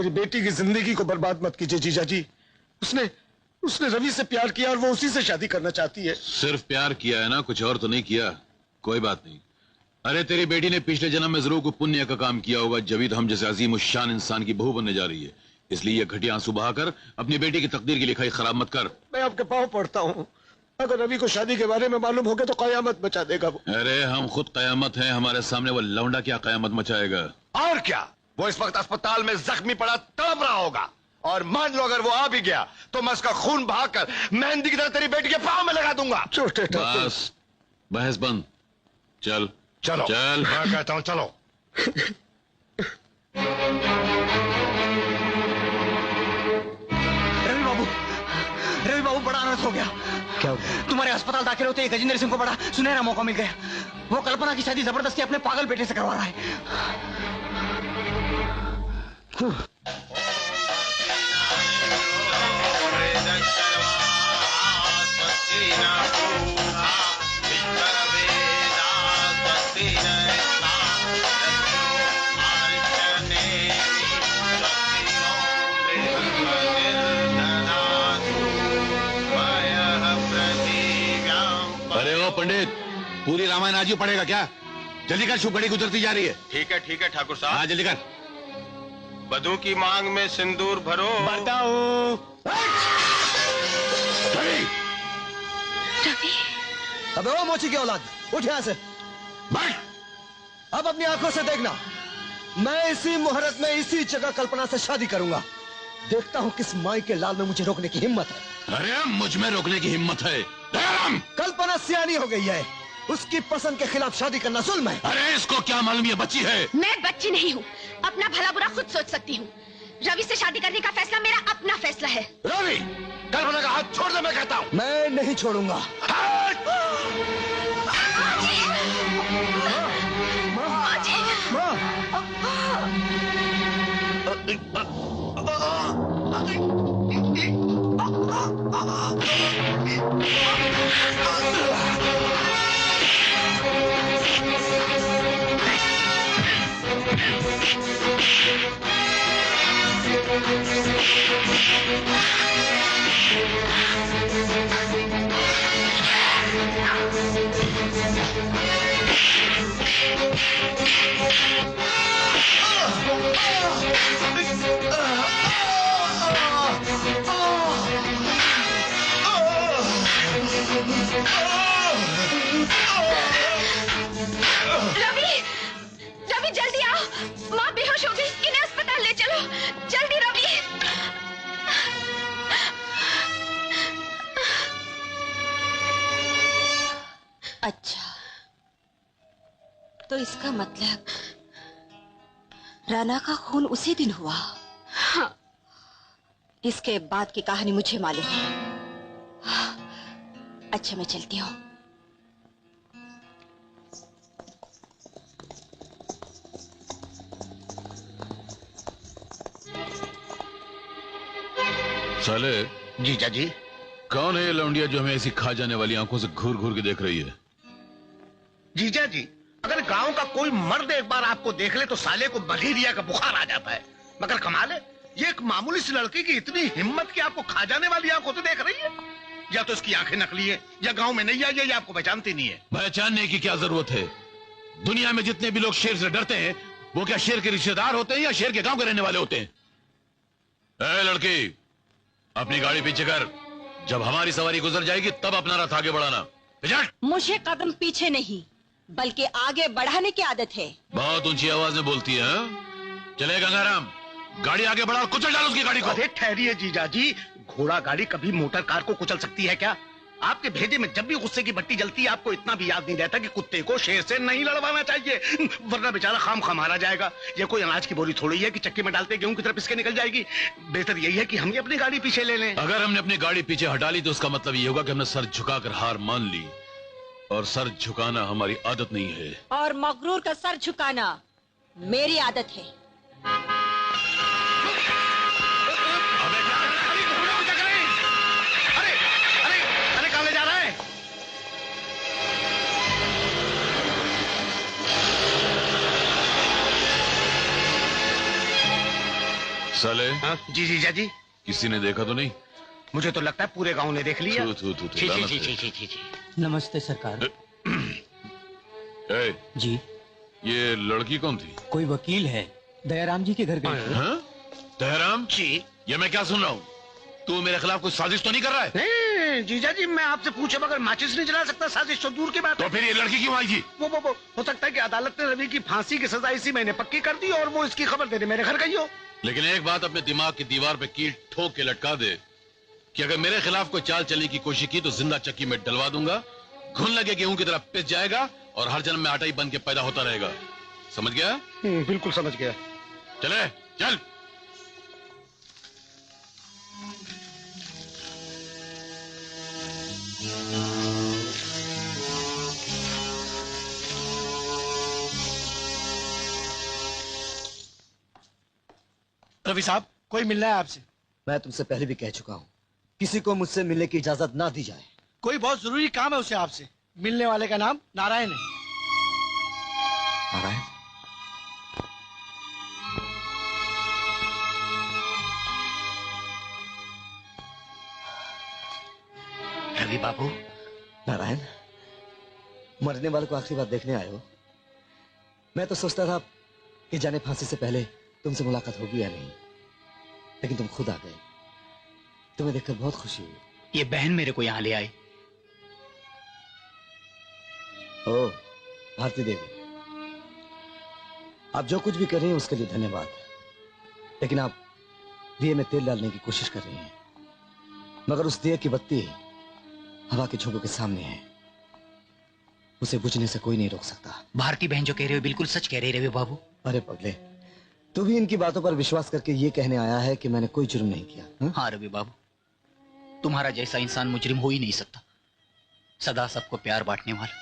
मेरी बेटी की जिंदगी को बर्बाद मत कीजिए जीजा जी। उसने रवि से प्यार किया और वो उसी से शादी करना चाहती है। सिर्फ प्यार किया है ना, कुछ और तो नहीं किया। कोई बात नहीं। अरे तेरी बेटी ने पिछले जन्म में जरूर कोई पुण्य का काम किया होगा, जब तो हम जैसे अजीम शान इंसान की बहू बनने जा रही है। इसलिए ये घटिया आंसू बहाकर अपनी बेटी की तकदीर की लिखाई खराब मत कर। मैं आपके पाँव पड़ता हूँ, अगर रवि को शादी के बारे में मालूम हो गया तो कयामत मचा देगा वो। अरे हम खुद कयामत हैं, हमारे सामने वो लौंडा क्या कयामत मचाएगा। और क्या, वो इस वक्त अस्पताल में जख्मी पड़ा तड़प रहा होगा, और मान लो अगर वो आ भी गया तो मैं उसका खून बहाकर मेहंदी की तरह तेरी बेटी के पाँव में लगा दूंगा। बस बहस बंद, चल चलो चल। मैं कहता हूँ चलो। रवि बाबू बड़ा अनर्थ हो गया। क्या हुआ? तुम्हारे अस्पताल दाखिल होते ही गजेंद्र सिंह को बड़ा सुनहरा मौका मिल गया। वो कल्पना की शादी जबरदस्ती अपने पागल बेटे से करवा रहा है। अरे ओ पंडित, पूरी रामायण आज ही पढ़ेगा क्या? जल्दी कर, शुभ घड़ी गुजरती जा रही है। ठीक है ठाकुर साहब। हाँ जल्दी कर। बधू की मांग में सिंदूर भरो। बताओ। रवि, अबे ओ मोची की औलाद, उठ यहां से। अब अपनी आंखों से देखना, मैं इसी मुहूर्त में इसी जगह कल्पना से शादी करूंगा। देखता हूं किस माई के लाल में मुझे रोकने की हिम्मत है। अरे मुझ में रोकने की हिम्मत है? कल्पना सियानी हो गई है, उसकी पसंद के खिलाफ शादी करना जुल्म है। अरे इसको क्या मालूम ये बच्ची है? मैं बच्ची नहीं हूँ, अपना भला बुरा खुद सोच सकती हूँ। रवि से शादी करने का फैसला मेरा अपना फैसला है। रवि, कल्पना का हाथ छोड़ दे, मैं कहता हूँ। मैं नहीं छोड़ूंगा। रवि जल्दी आओ, माँ बेहोश हो गई, इन्हें अस्पताल ले चलो, जल्दी रवि। अच्छा, तो इसका मतलब राना का खून उसी दिन हुआ। हाँ। इसके बाद की कहानी मुझे मालूम है। अच्छा मैं चलती हूँ। साले, जीजा जी, कौन है ये लौंडिया जो हमें ऐसी खा जाने वाली आंखों से घूर घूर के देख रही है? जीजा जी, अगर गांव का कोई मर्द एक बार आपको देख ले तो साले को मलेरिया का बुखार आ जाता है। मगर कमाल है, ये एक मामूली सी लड़की की इतनी हिम्मत कि आपको खा जाने वाली आंखों से देख रही है। या तो इसकी आंखें नकली है, या गांव में नहीं आई है, या आपको पहचानती नहीं है। पहचानने की क्या जरूरत है? दुनिया में जितने भी लोग शेर से डरते हैं, वो क्या शेर के रिश्तेदार होते हैं या शेर के गांव के रहने वाले होते हैं? ए लड़की, अपनी गाड़ी पीछे कर। जब हमारी सवारी गुजर जाएगी तब अपना रथ आगे बढ़ाना। मुझे कदम पीछे नहीं बल्कि आगे बढ़ाने की आदत है। बहुत ऊंची आवाज में बोलती है। चले गंगाराम, गाड़ी आगे बढ़ा और कुचल डाल उसकी गाड़ी को। अरे ठहरिए जीजा जी, घोड़ा गाड़ी कभी मोटर कार को कुचल सकती है क्या? आपके भेजे में जब भी गुस्से की बत्ती जलती है आपको इतना भी याद नहीं रहता कि कुत्ते को शेर से नहीं लड़वाना चाहिए, वरना बेचारा खाम मारा जाएगा। ये कोई अनाज की बोरी थोड़ी है कि चक्की में डालते गेहूं की तरफ इसके निकल जाएगी। बेहतर यही है कि हम ही अपनी गाड़ी पीछे ले लें। अगर हमने अपनी गाड़ी पीछे हटा ली तो उसका मतलब ये होगा कि हमने सर झुकाकर हार मान ली, और सर झुकाना हमारी आदत नहीं है। और मगरूर का सर झुकाना मेरी आदत है। साले जी जीजा जी। किसी ने देखा तो नहीं? मुझे तो लगता है पूरे गांव ने देख लिया। नमस्ते सरकार। ए, जी ये लड़की कौन थी? कोई वकील है, दयाराम जी के घर गए थे। हाँ? दयाराम जी? ये मैं क्या सुन रहा हूँ? तू मेरे खिलाफ कोई साजिश तो नहीं कर रहा है? नहीं जीजा जी, मैं आपसे पूछे बगैर माचिस नहीं जला सकता, साजिश तो दूर की बात है। तो फिर ये लड़की क्यों आई थी? वो हो सकता है कि अदालत ने रवि की फांसी की सजा इसी महीने पक्की कर दी और वो इसकी खबर देने मेरे घर गई हो। लेकिन एक बात अपने दिमाग की दीवार पे कील ठोक के लटका दे कि अगर मेरे खिलाफ कोई चाल चलने की कोशिश की तो जिंदा चक्की में डलवा दूंगा, घुन लगे गेहूं की तरह पिस जाएगा और हर जन्म में आटा ही बन के पैदा होता रहेगा। समझ गया? बिल्कुल समझ गया। चले चल। रवि साहब, कोई मिलना है आपसे। मैं तुमसे पहले भी कह चुका हूँ, किसी को मुझसे मिलने की इजाजत ना दी जाए। कोई बहुत जरूरी काम है उसे आपसे। मिलने वाले का नाम नारायण है। नारायण? रवि बाबू। नारायण, मरने वाले को आखिरी बार देखने आए हो? मैं तो सोचता था कि जाने फांसी से पहले तुमसे मुलाकात होगी या नहीं, लेकिन तुम खुद आ गए। तुम्हें देखकर बहुत खुशी हुई। ये बहन मेरे को यहाँ ले आई। ओ भारती देवी, आप जो कुछ भी कर रही हैं उसके लिए धन्यवाद, लेकिन आप दिए में तेल डालने की कोशिश कर रही हैं, मगर उस दिए की बत्ती हवा के झोंकों के सामने है, उसे बुझने से कोई नहीं रोक सकता। भारती बहन जो कह रहे हो बिल्कुल सच कह रही रवि बाबू। अरे पगले, तू भी इनकी बातों पर विश्वास करके ये कहने आया है कि मैंने कोई जुर्म नहीं किया? हाँ रवि बाबू, तुम्हारा जैसा इंसान मुजरिम हो ही नहीं सकता। सदा सबको प्यार बांटने वाला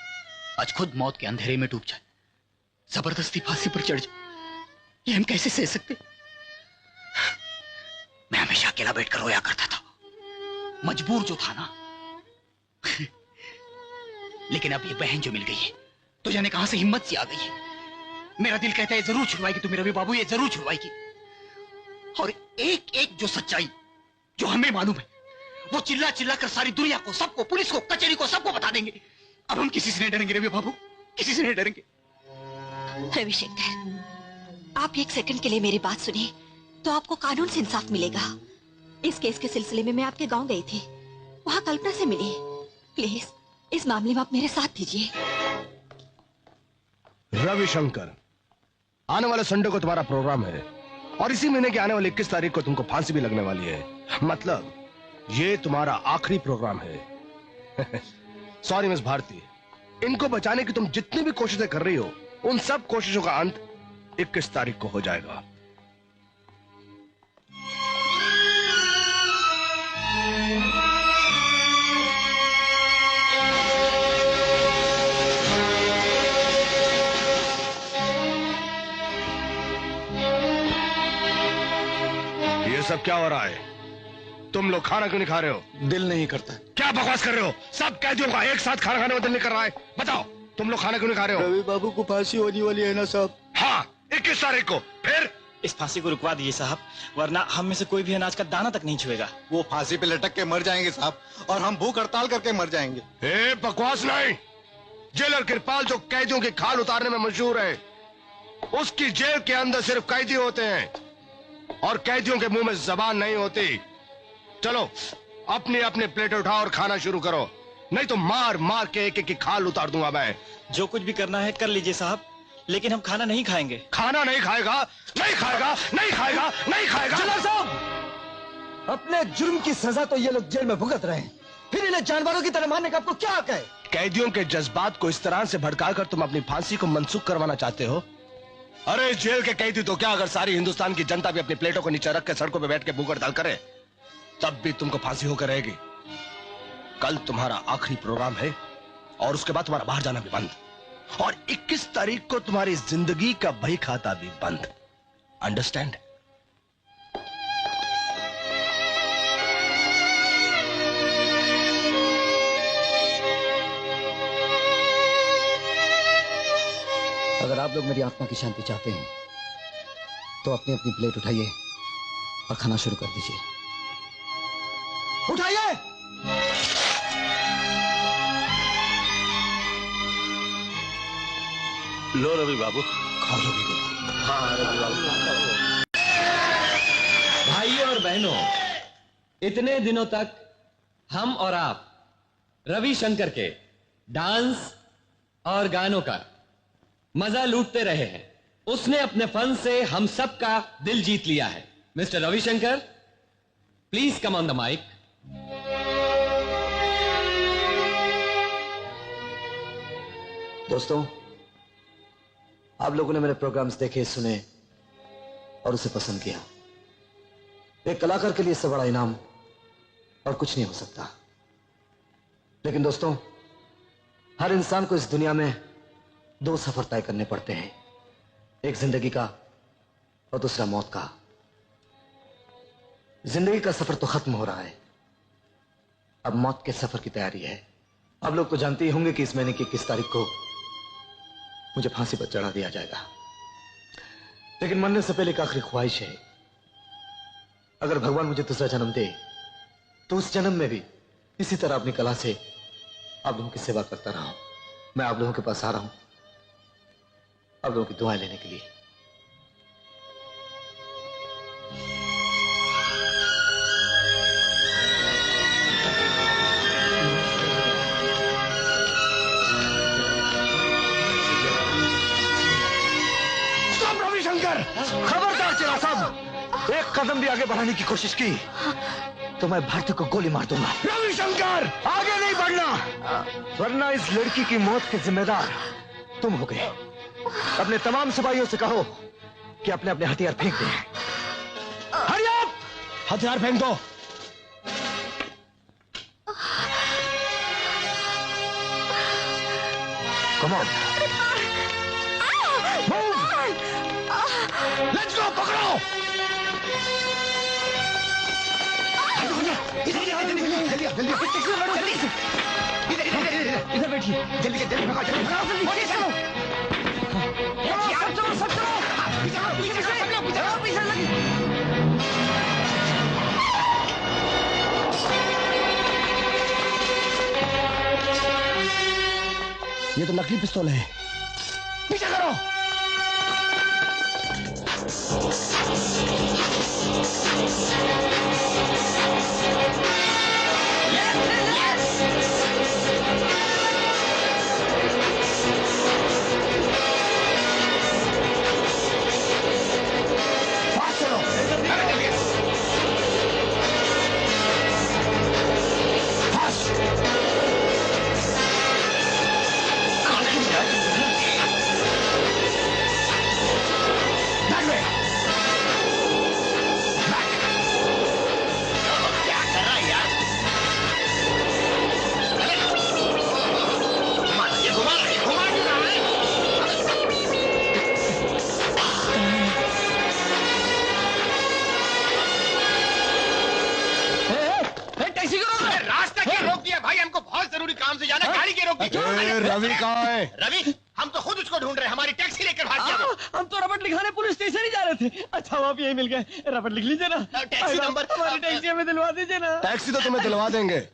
आज खुद मौत के अंधेरे में डूब जाए, जबरदस्ती फांसी पर चढ़ जाए, ये हम कैसे सह सकते? मैं हमेशा अकेला बैठकर रोया करता था, मजबूर जो था ना। लेकिन अब ये बहन जो मिल गई है तो जाने कहां से हिम्मत सी आ गई है। मेरा दिल कहता है जरूर छुड़वाएगी तुम्हें रवि बाबू, ये जरूर छुड़वाएगी। और एक एक जो सच्चाई जो हमें मालूम है वो चिल्ला चिल्ला कर सारी दुनिया को, सबको, पुलिस को, कचहरी को, सबको बता देंगे। अब हम किसी से नहीं डरेंगे रवि बाबू, किसी से नहीं डरेंगे। रविशंकर, आप एक सेकंड के लिए मेरी बात सुनिए तो आपको कानून से इंसाफ मिलेगा। इस केस के सिलसिले में मैं आपके गांव गई थी, वहां कल्पना से मिली। प्लीज इस मामले में आप मेरे साथ दीजिए। रविशंकर, आने वाले संडे को तुम्हारा प्रोग्राम है और इसी महीने की आने वाली 21 तारीख को तुमको फांसी भी लगने वाली है। मतलब ये तुम्हारा आखिरी प्रोग्राम है। सॉरी मिस भारती, इनको बचाने की तुम जितनी भी कोशिशें कर रही हो, उन सब कोशिशों का अंत 21 तारीख को हो जाएगा। ये सब क्या हो रहा है? तुम लोग खाना क्यों नहीं खा रहे हो? दिल नहीं करता। क्या बकवास कर रहे हो? सब कैदियों का एक साथ खाना खाने में दिल नहीं कर रहा है। बताओ, तुम लोग खाना क्यों नहीं खा रहे हो? रवि बाबू को फांसी होने वाली है ना साहब? हाँ, 21 तारीख को। फिर इस फांसी को रुकवा दीजिए साहब, वरना हम में से कोई भी अनाज का दाना तक नहीं छुएगा। वो फांसी पे लटक के मर जाएंगे साहब, और हम भूख हड़ताल करके मर जाएंगे। बकवास नहीं। जेलर कृपाल जो कैदियों की खाल उतारने में मशहूर है, उसकी जेल के अंदर सिर्फ कैदी होते हैं और कैदियों के मुंह में जबान नहीं होती। चलो अपनी अपनी प्लेट उठाओ और खाना शुरू करो, नहीं तो मार मार के एक एक की खाल उतार दूंगा मैं। जो कुछ भी करना है कर लीजिए साहब, लेकिन हम खाना नहीं खाएंगे। खाना नहीं खाएगा? नहीं खाएगा, नहीं खाएगा, नहीं खाएगा। जेलर साहब, अपने जुर्म की सजा तो ये लोग जेल में भुगत रहे हैं, फिर इन्हें जानवरों की तरह मारने का आपको क्या हक है? कैदियों के जज्बात को इस तरह से भड़काकर तुम अपनी फांसी को मनसूख करवाना चाहते हो? अरे जेल के कैदी तो क्या, अगर सारी हिंदुस्तान की जनता भी अपनी प्लेटों को नीचे रख के सड़कों पे बैठ के भूख हड़ताल करे, तब भी तुमको फांसी होकर रहेगी। कल तुम्हारा आखिरी प्रोग्राम है और उसके बाद तुम्हारा बाहर जाना भी बंद, और 21 तारीख को तुम्हारी जिंदगी का बही खाता भी बंद। अंडरस्टैंड? अगर आप लोग मेरी आत्मा की शांति चाहते हैं तो अपनी अपनी प्लेट उठाइए और खाना शुरू कर दीजिए। उठाइए। लो रवि बाबू, खाओ रवि बाबू। हाँ रवि बाबू। भाइयों और बहनों, इतने दिनों तक हम और आप रविशंकर के डांस और गानों का मजा लूटते रहे हैं। उसने अपने फन से हम सबका दिल जीत लिया है। Mister Ravishankar, please come on the mike. दोस्तों, आप लोगों ने मेरे प्रोग्राम्स देखे, सुने और उसे पसंद किया। एक कलाकार के लिए इससे बड़ा इनाम और कुछ नहीं हो सकता। लेकिन दोस्तों, हर इंसान को इस दुनिया में दो सफर तय करने पड़ते हैं, एक जिंदगी का और दूसरा मौत का। जिंदगी का सफर तो खत्म हो रहा है, अब मौत के सफर की तैयारी है। आप लोग तो जानते ही होंगे कि इस महीने की 21 तारीख को मुझे फांसी पर चढ़ा दिया जाएगा। लेकिन मरने से पहले एक आखिरी ख्वाहिश है, अगर भगवान मुझे दूसरा जन्म दे तो उस जन्म में भी इसी तरह अपनी कला से आप लोगों की सेवा करता रहा हूं। मैं आप लोगों के पास आ रहा हूं आप लोगों की दुआएं लेने के लिए। स्टॉप रविशंकर! खबरदार चिरा साहब, एक कदम भी आगे बढ़ाने की कोशिश की तो मैं भारती को गोली मार दूंगा। रविशंकर, आगे नहीं बढ़ना, वरना इस लड़की की मौत के जिम्मेदार तुम हो गए। अपने तमाम सिपाहियों से कहो कि अपने अपने हथियार फेंक दें। Hurry up! हथियार फेंक दो। Come on, move, let's go, पकड़ो। इधर बैठिए, जल्दी से जल्दी भगाओ, जल्दी भगाओ, जल्दी चलो। सब चलो, सब चलो। पीछे सब लोग पीछे लगे। ये तो नकली पिस्तौल है। पीछे करो। रवि कहाँ है? रवि, हम तो खुद उसको ढूंढ रहे हैं। हमारी टैक्सी लेकर भाग गया। हम तो रबड़ लिखाने पुलिस स्टेशन ही जा रहे थे। अच्छा, वो आप यही मिल गए। रबड़ लिख लीजिए ना। टैक्सी नंबर हमारी टैक्सी हमें दिलवा दीजिए ना। टैक्सी तो तुम्हें दिलवा देंगे,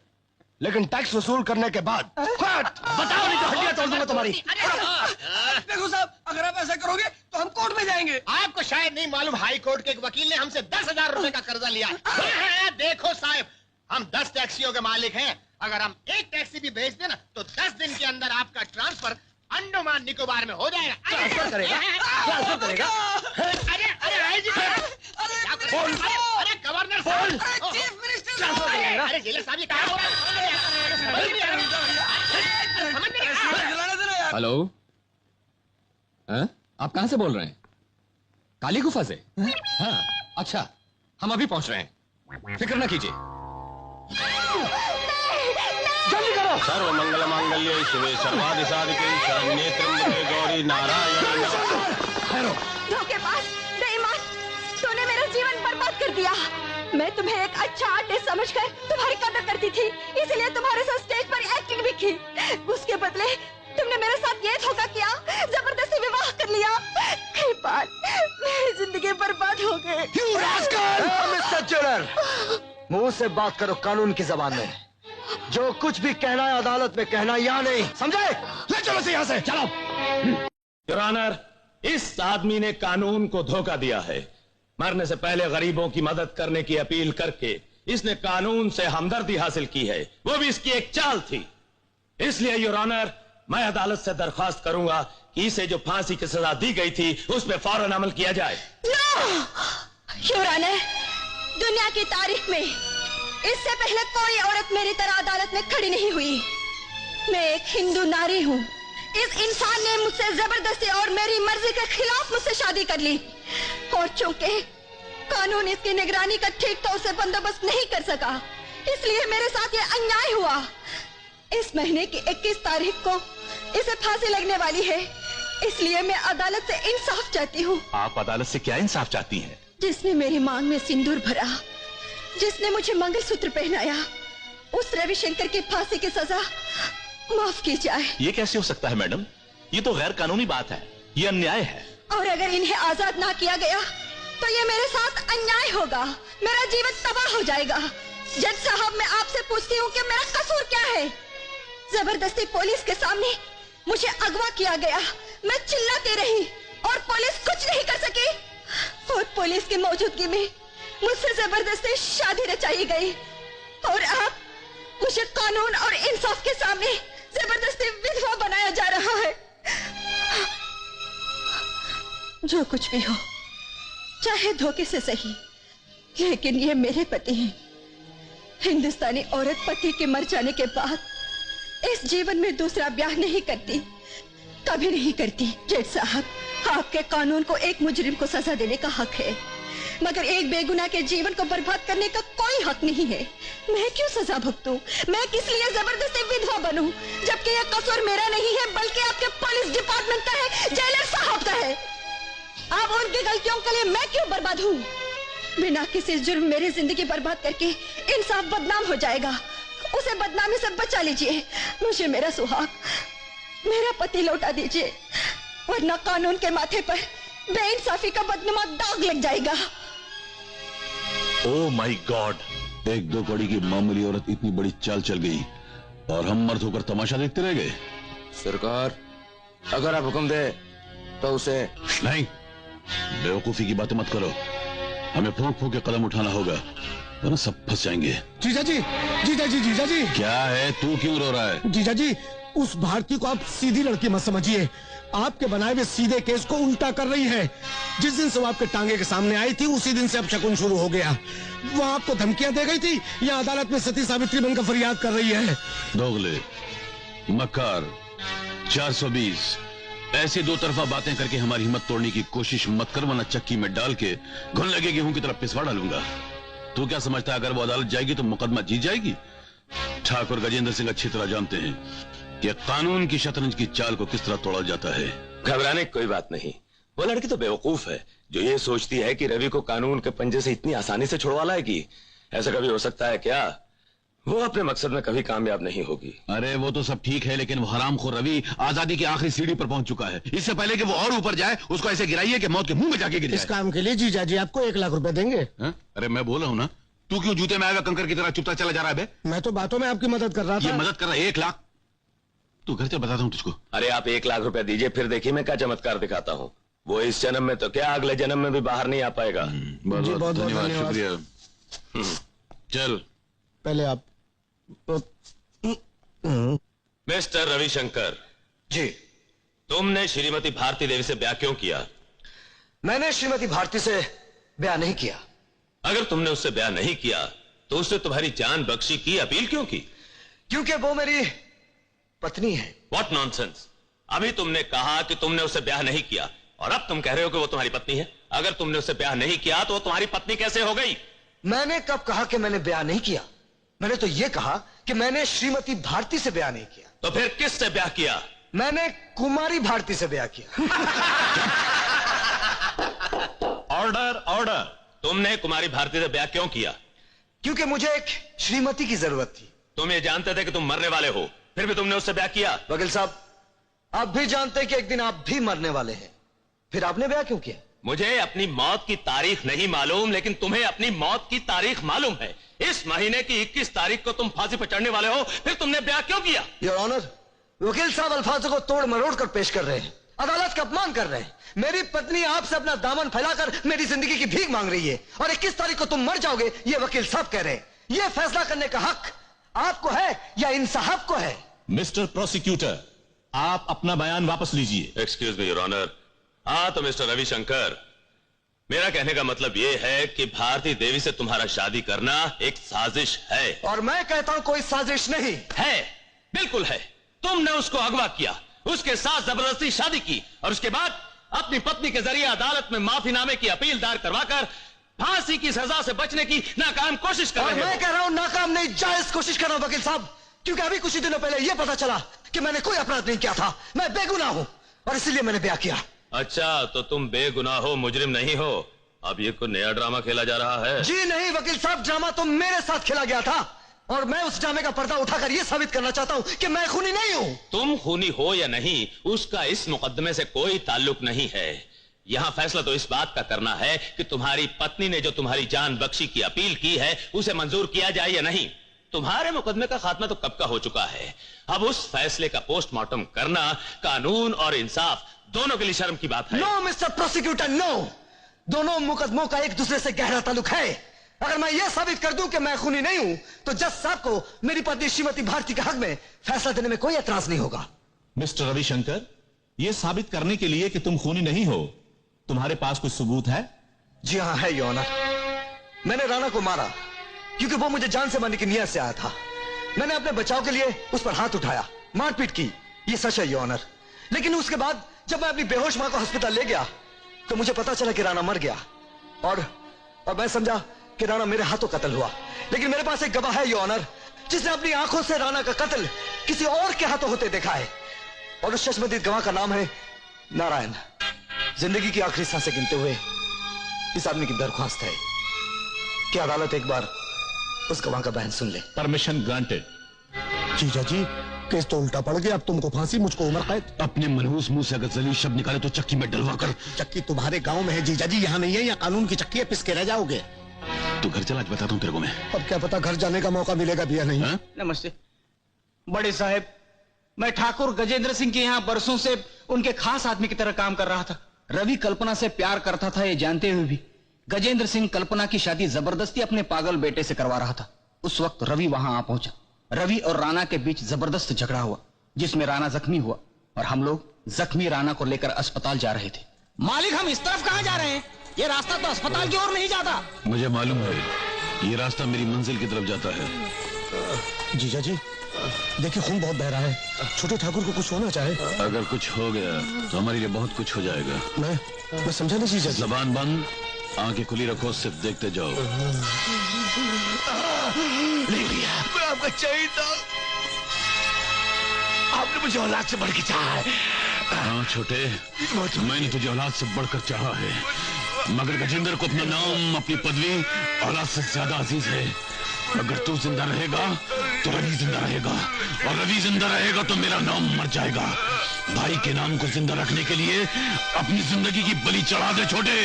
लेकिन टैक्स वसूल करने के बाद बताओ, नहीं तो हड्डियां तोड़ दूंगा तुम्हारी। देखो साहब, अगर आप ऐसा करोगे तो हम कोर्ट में जाएंगे। आपको शायद नहीं मालूम, हाई कोर्ट के एक वकील ने हमसे 10,000 रुपए का कर्जा लिया है। देखो साहब, हम 10 टैक्सियों के मालिक हैं। अगर हम एक टैक्सी भी भेज देना तो 10 दिन के अंदर आपका ट्रांसफर अंडमान निकोबार में हो जाएगा। ट्रांसफर करेगा? ट्रांसफर करेगा? अरे आई जी, अरे गवर्नर साहब, चीफ मिनिस्टर, अरे जेलर साहब, ये क्या हो रहा है? हेलो, आप कहां से बोल रहे हैं? काली गुफा से? हाँ, अच्छा, हम अभी पहुंच रहे हैं, फिक्र न कीजिए। जल्दी करो। सर्व मंगल मांगल्ये शिवे सर्वादि साधिके शरण्ये त्र्यंबके गौरी नारायण नमोस्तुते। धोखेबाज, बेईमान, तूने मेरा जीवन बर्बाद कर दिया। मैं तुम्हें एक अच्छा आर्टिस्ट समझकर तुम्हारी कदर करती थी, इसलिए तुम्हारे साथ स्टेज पर एक्टिंग भी की। उसके बदले तुमने मेरे साथ ये धोखा किया, जबरदस्ती विवाह कर लिया। मेरी जिंदगी बर्बाद हो गई। You rascal! से बात करो कानून की जबान में। जो कुछ भी कहना है अदालत में कहना, या नहीं, समझे? ले चलो से यहाँ से, चलो। योर ऑनर, इस आदमी ने कानून को धोखा दिया है। मरने से पहले गरीबों की मदद करने की अपील करके इसने कानून से हमदर्दी हासिल की है, वो भी इसकी एक चाल थी। इसलिए योर ऑनर, मैं अदालत से दरख्वास्त करूंगा कि इसे जो फांसी की सजा दी गई थी उस पर फौरन अमल किया जाए। योर ऑनर, दुनिया की तारीख में इससे पहले कोई औरत मेरी तरह अदालत में खड़ी नहीं हुई। मैं एक हिंदू नारी हूँ। इस इंसान ने मुझसे जबरदस्ती और मेरी मर्जी के खिलाफ मुझसे शादी कर ली, और चूंकि कानून इसकी निगरानी का ठीक तौर से बंदोबस्त नहीं कर सका, इसलिए मेरे साथ ये अन्याय हुआ। इस महीने की 21 तारीख को इसे फांसी लगने वाली है, इसलिए मैं अदालत से इंसाफ चाहती हूँ। आप अदालत से क्या इंसाफ चाहती हैं? जिसने मेरी मांग में सिंदूर भरा, जिसने मुझे मंगलसूत्र पहनाया, उस रविशंकर की फांसी की सजा माफ की जाए। ये कैसे हो सकता है मैडम? ये तो गैर कानूनी बात है, ये अन्याय है। और अगर इन्हें आजाद ना किया गया तो ये मेरे साथ अन्याय होगा, मेरा जीवन तबाह हो जाएगा। जज साहब, मैं आपसे पूछती हूँ कि मेरा कसूर क्या है? जबरदस्ती पुलिस के सामने मुझे अगवा किया गया, मैं चिल्लाती रही और पुलिस कुछ नहीं कर सकी, और पुलिस की मौजूदगी में मुझसे जबरदस्ती शादी रचाई गई, और अब मुझे कानून और इंसाफ के सामने जबरदस्ती विधवा बनाया जा रहा है। जो कुछ भी हो, चाहे धोखे से सही, लेकिन ये मेरे पति हैं। हिंदुस्तानी औरत पति के मर जाने के बाद इस जीवन में दूसरा ब्याह नहीं करती, कभी नहीं करती। जज साहब, आपके कानून को एक मुजरिम को सजा देने का हक है, मगर एक बेगुनाह के जीवन को बर्बाद करने का कोई हक नहीं है। मैं क्यों सजा भुगतूं? मैं किस लिए जबरदस्ती विधवा बनूं? जबकि यह कसूर मेरा नहीं है, बल्कि आपके पुलिस डिपार्टमेंट का है, जेलर साहब का है। अब उनकी गलतियों के लिए मैं क्यों बर्बाद हूँ? बिना किसी जुर्म मेरी जिंदगी बर्बाद करके इंसाफ बदनाम हो जाएगा। उसे बदनामी से बचा लीजिए, मुझे मेरा सुहाग, मेरा पति लौटा दीजिए, वरना कानून के माथे पर बेइंसाफी का बदनुमा दाग लग जाएगा। ओह माय गॉड, एक दो कड़ी की मामूली औरत इतनी बड़ी चाल चल गई और हम मर्द होकर तमाशा देखते रह गए। सरकार, अगर आप हुक्म दे तो उसे नहीं, बेवकूफी की बातें मत करो। हमें फूंक फूंक के कदम उठाना होगा, वरना सब फंस जाएंगे। जीजा जी, जीजा जी, जीजा जी। क्या है, तू क्यों रो रहा है? जीजा जी, उस भारतीय को आप सीधी लड़की मत समझिए, आपके बनाए हुए सीधे केस को उल्टा कर रही है। जिस दिन से वो आपके टांगे के सामने आई थी, उसी दिन से अब शकुन शुरू हो गया। वो आपको धमकियां दे गई थी, या अदालत में सती सावित्री बनकर फरियाद कर रही है। दोगले, मक्कार, 420 ऐसी दो तरफा बातें करके हमारी हिम्मत तोड़ने की कोशिश मत कर, वरना चक्की में डाल के घुन लगे गेहूं की तरफ पिसवा डालूंगा। तू क्या समझता है, अगर वो अदालत जाएगी तो मुकदमा जीत जाएगी? ठाकुर गजेंद्र सिंह अच्छी तरह जानते हैं कि कानून की शतरंज की चाल को किस तरह तोड़ा जाता है। घबराने की कोई बात नहीं। वो लड़की तो बेवकूफ है जो ये सोचती है कि रवि को कानून के पंजे से इतनी आसानी से छुड़वा लाएगी। ऐसा कभी हो सकता है क्या? वो अपने मकसद में कभी कामयाब नहीं होगी। अरे वो तो सब ठीक है, लेकिन वो हरामखोर रवि आजादी की आखिरी सीढ़ी पर पहुंच चुका है। इससे पहले कि वो और ऊपर जाए, उसको ऐसे गिराइए कि मौत के मुंह में जाके गिर जाए। इस काम के लिए जीजा जी आपको 1 लाख रुपए देंगे। अरे मैं बोल रहा हूँ ना, तू क्यों जूते में आया कंकर की तरह चुपचाप चला जा रहा है बे? मैं तो बातों में आपकी मदद कर रहा था। ये मदद कर रहा है 1 लाख? तू घर चल, बताता हूँ तुझको। अरे आप 1 लाख रुपए दीजिए, फिर देखिए मैं क्या चमत्कार दिखाता हूँ। वो इस जन्म में तो क्या, अगले जन्म में भी बाहर नहीं आ पाएगा। बहुत बहुत धन्यवाद, शुक्रिया। चल पहले आप। मिस्टर रविशंकर जी, तुमने श्रीमती भारती देवी से ब्याह क्यों किया? मैंने श्रीमती भारती से ब्याह नहीं किया। अगर तुमने उससे ब्याह नहीं किया तो उससे तुम्हारी जान बख्शी की अपील क्यों की? क्योंकि वो मेरी पत्नी है। What nonsense! अभी तुमने कहा कि तुमने उससे ब्याह नहीं किया और अब तुम कह रहे हो कि वो तुम्हारी पत्नी है। अगर तुमने उससे ब्याह नहीं किया तो वो तुम्हारी पत्नी कैसे हो गई? मैंने कब कहा कि मैंने ब्याह नहीं किया? मैंने तो ये कहा कि मैंने श्रीमती भारती से ब्याह नहीं किया। तो फिर किससे ब्याह किया? मैंने कुमारी भारती से ब्याह किया। Order, order! तुमने कुमारी भारती से ब्याह क्यों किया? क्योंकि मुझे एक श्रीमती की जरूरत थी। तुम ये जानते थे कि तुम मरने वाले हो, फिर भी तुमने उससे ब्याह किया? वकील साहब, आप भी जानते हैं कि एक दिन आप भी मरने वाले हैं, फिर आपने ब्याह क्यों किया? मुझे अपनी मौत की तारीख नहीं मालूम, लेकिन तुम्हें अपनी मौत की तारीख मालूम है। इस महीने की 21 तारीख को तुम फांसी पर चढ़ने वाले हो, फिर तुमने ब्याह क्यों किया? योर ऑनर, वकील साहब अल्फाजों को तोड़ मरोड़ कर पेश कर रहे हैं, अदालत का अपमान कर रहे हैं। मेरी पत्नी आपसे अपना दामन फैलाकर मेरी जिंदगी की भीख मांग रही है, और 21 तारीख को तुम मर जाओगे, ये वकील साहब कह रहे हैं। ये फैसला करने का हक आपको है या इन साहब को है? मिस्टर प्रोसिक्यूटर, आप अपना बयान वापस लीजिए। Excuse me your honour. हाँ तो मिस्टर रविशंकर, मेरा कहने का मतलब यह है कि भारती देवी से तुम्हारा शादी करना एक साजिश है। और मैं कहता हूं कोई साजिश नहीं है। बिल्कुल है। तुमने उसको अगवा किया, उसके साथ जबरदस्ती शादी की, और उसके बाद अपनी पत्नी के जरिए अदालत में माफीनामे की अपील दायर करवाकर फांसी की सजा से बचने की नाकाम कोशिश कर रहे हो। मैं कह रहा हूं नाकाम नहीं, जायज कोशिश कर रहा हूं वकील साहब, क्योंकि अभी कुछ ही दिनों पहले यह पता चला कि मैंने कोई अपराध नहीं किया था, मैं बेगुनाह हूं, और इसीलिए मैंने ब्याह किया। अच्छा, तो तुम बेगुनाह हो, मुजरिम नहीं हो। अब ये कोई नया ड्रामा खेला जा रहा है? जी नहीं वकील साहब, ड्रामा तो मेरे साथ खेला गया था, और मैं उस ड्रामे का पर्दा उठाकर यह साबित करना चाहता हूं कि मैं खूनी नहीं हूं। तुम खूनी हो या नहीं, उसका इस मुकदमे से कोई ताल्लुक नहीं है। यहां फैसला तो इस बात का करना है कि तुम्हारी पत्नी ने जो तुम्हारी जान बख्शी की अपील की है, उसे मंजूर किया जाए या नहीं। तुम्हारे मुकदमे का खात्मा तो कब का हो चुका है। अब उस फैसले का पोस्टमार्टम करना कानून और इंसाफ दोनों के लिए शर्म की बात है। No mister prosecutor, no. दोनों मुकदमों का एक दूसरे से गहरा ताल्लुक है। अगर मैं यह साबित कर दूं कि मैं खूनी नहीं हूं, तो जज साहब को मेरी पत्नी श्रीमती भारती के हक में फैसला देने में कोई एतराज नहीं होगा। मिस्टर रविशंकर, यह साबित करने के लिए कि तुम खूनी नहीं हो, तुम्हारे पास कोई सबूत है? जी हाँ है योर ऑनर। मैंने राणा को मारा क्योंकि वो मुझे जान से मारने की नियत से आया था। मैंने अपने बचाव के लिए उस पर हाथ उठाया, मारपीट की, ये सच है योर ऑनर। लेकिन उसके बाद जब मैं अपनी बेहोश मां को अस्पताल ले गया तो मुझे पता चला कि राणा मर गया, और मैं समझा कि राणा मेरे हाथों कत्ल हुआ। लेकिन मेरे पास एक गवाह है योर ऑनर, जिसने अपनी आंखों से राणा का कत्ल किसी और के हाथों होते देखा है, और उस चश्मदीद गवाह का नाम है नारायण। जिंदगी की आखिरी सांसें गिनते हुए इस आदमी की दरख्वास्त है कि अदालत एक बार उस गवाह का बयान सुन ले। Permission granted. जीजा जी, केस तो उल्टा पड़ गया, अब तुमको फांसी, मुझको उम्र कैद। अपने मनहूस मुंह से अगर जलील शब्द निकाले तो चक्की में डलवा कर। चक्की तुम्हारे गांव में है जीजा जी, यहाँ नहीं है। यहाँ कानून की चक्की है, पिस के रह जाओगे। तू घर चला, आज बताता हूँ तेरे को मैं। अब क्या पता घर जाने का मौका मिलेगा भी या नहीं। नमस्ते बड़े साहब, मैं ठाकुर गजेंद्र सिंह के यहाँ बरसों से उनके खास आदमी की तरह काम कर रहा था। रवि कल्पना से प्यार करता था, ये जानते हुए भी गजेंद्र सिंह कल्पना की शादी जबरदस्ती अपने पागल बेटे से करवा रहा था। उस वक्त रवि वहां आ पहुंचा। रवि और राणा के बीच जबरदस्त झगड़ा हुआ, जिसमें राणा जख्मी हुआ, और हम लोग जख्मी राणा को लेकर अस्पताल जा रहे थे। मालिक, हम इस तरफ कहाँ जा रहे हैं? ये रास्ता तो अस्पताल की ओर नहीं जाता। मुझे मालूम है, ये रास्ता मेरी मंजिल की तरफ जाता है। जीजा जी देखिए, खून बहुत बह रहा है, छोटे ठाकुर को कुछ होना चाहे। अगर कुछ हो गया तो हमारे लिए बहुत कुछ हो जाएगा। मैं समझा नहीं जीजा जी। जबान बंद, आंखें खुली रखो, सिर्फ देखते जाओ। मैं आपका चाहिए था, आपने मुझे औलाद से बढ़ के चाहा है। हाँ छोटे, मैंने तुझे औलाद से बढ़कर चाहा है, मगर गजेंद्र को अपना नाम, अपनी पदवी औलाद से ज्यादा अजीज है। अगर तू जिंदा रहेगा तो रवि जिंदा रहेगा, और रवि जिंदा रहेगा तो मेरा नाम मर जाएगा। भाई के नाम को जिंदा रखने के लिए अपनी जिंदगी की बलि चढ़ा दे छोटे,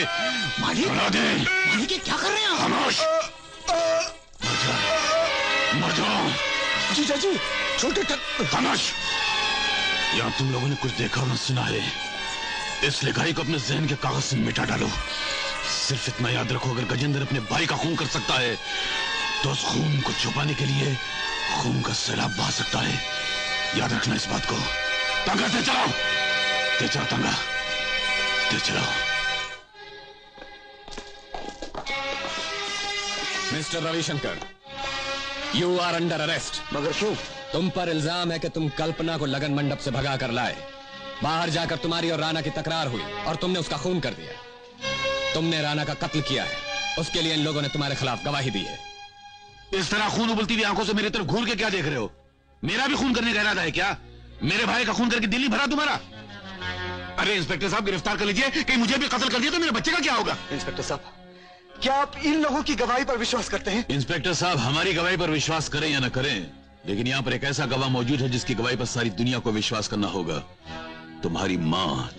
चढ़ा दे। मालिक, क्या कर रहे हैं? खामोश, मर जाओ। जीजा जी, छोटे खामोश। यहाँ तुम लोगों ने कुछ देखा और न सुना है, इस लिखाई को अपने जहन के कागज से मिटा डालो। सिर्फ इतना याद रखो, अगर गजेंद्र अपने भाई का खून कर सकता है तो उस खून को छुपाने के लिए खून का सैलाब बहा सकता है। याद रखना इस बात को। तंगा ते चलाओ, ते चलाओ, तंगा ते चलाओ। Mister Ravishankar, you are under arrest. मगर क्यों? तुम पर इल्जाम है कि तुम कल्पना को लगन मंडप से भगा कर लाए। बाहर जाकर तुम्हारी और राणा की तकरार हुई और तुमने उसका खून कर दिया। तुमने राणा का कत्ल किया है, उसके लिए इन लोगों ने तुम्हारे खिलाफ गवाही दी है। इस तरह खून उबलती हुई आंखों से मेरी तरफ घूर के क्या देख रहे हो? मेरा भी खून करने का इरादा है क्या? मेरे भाई का खून करके दिल नहीं भरा तुम्हारा? अरे इंस्पेक्टर साहब, गिरफ्तार कर लीजिए, कहीं मुझे भी कत्ल कर दिया तो मेरे बच्चे का क्या होगा? इंस्पेक्टर साहब, क्या आप इन लोगों की गवाही पर विश्वास करते हैं? इंस्पेक्टर साहब, हमारी गवाही पर विश्वास करें या न करें, लेकिन यहाँ पर एक ऐसा गवाह मौजूद है जिसकी गवाही पर सारी दुनिया को विश्वास करना होगा, तुम्हारी माँ।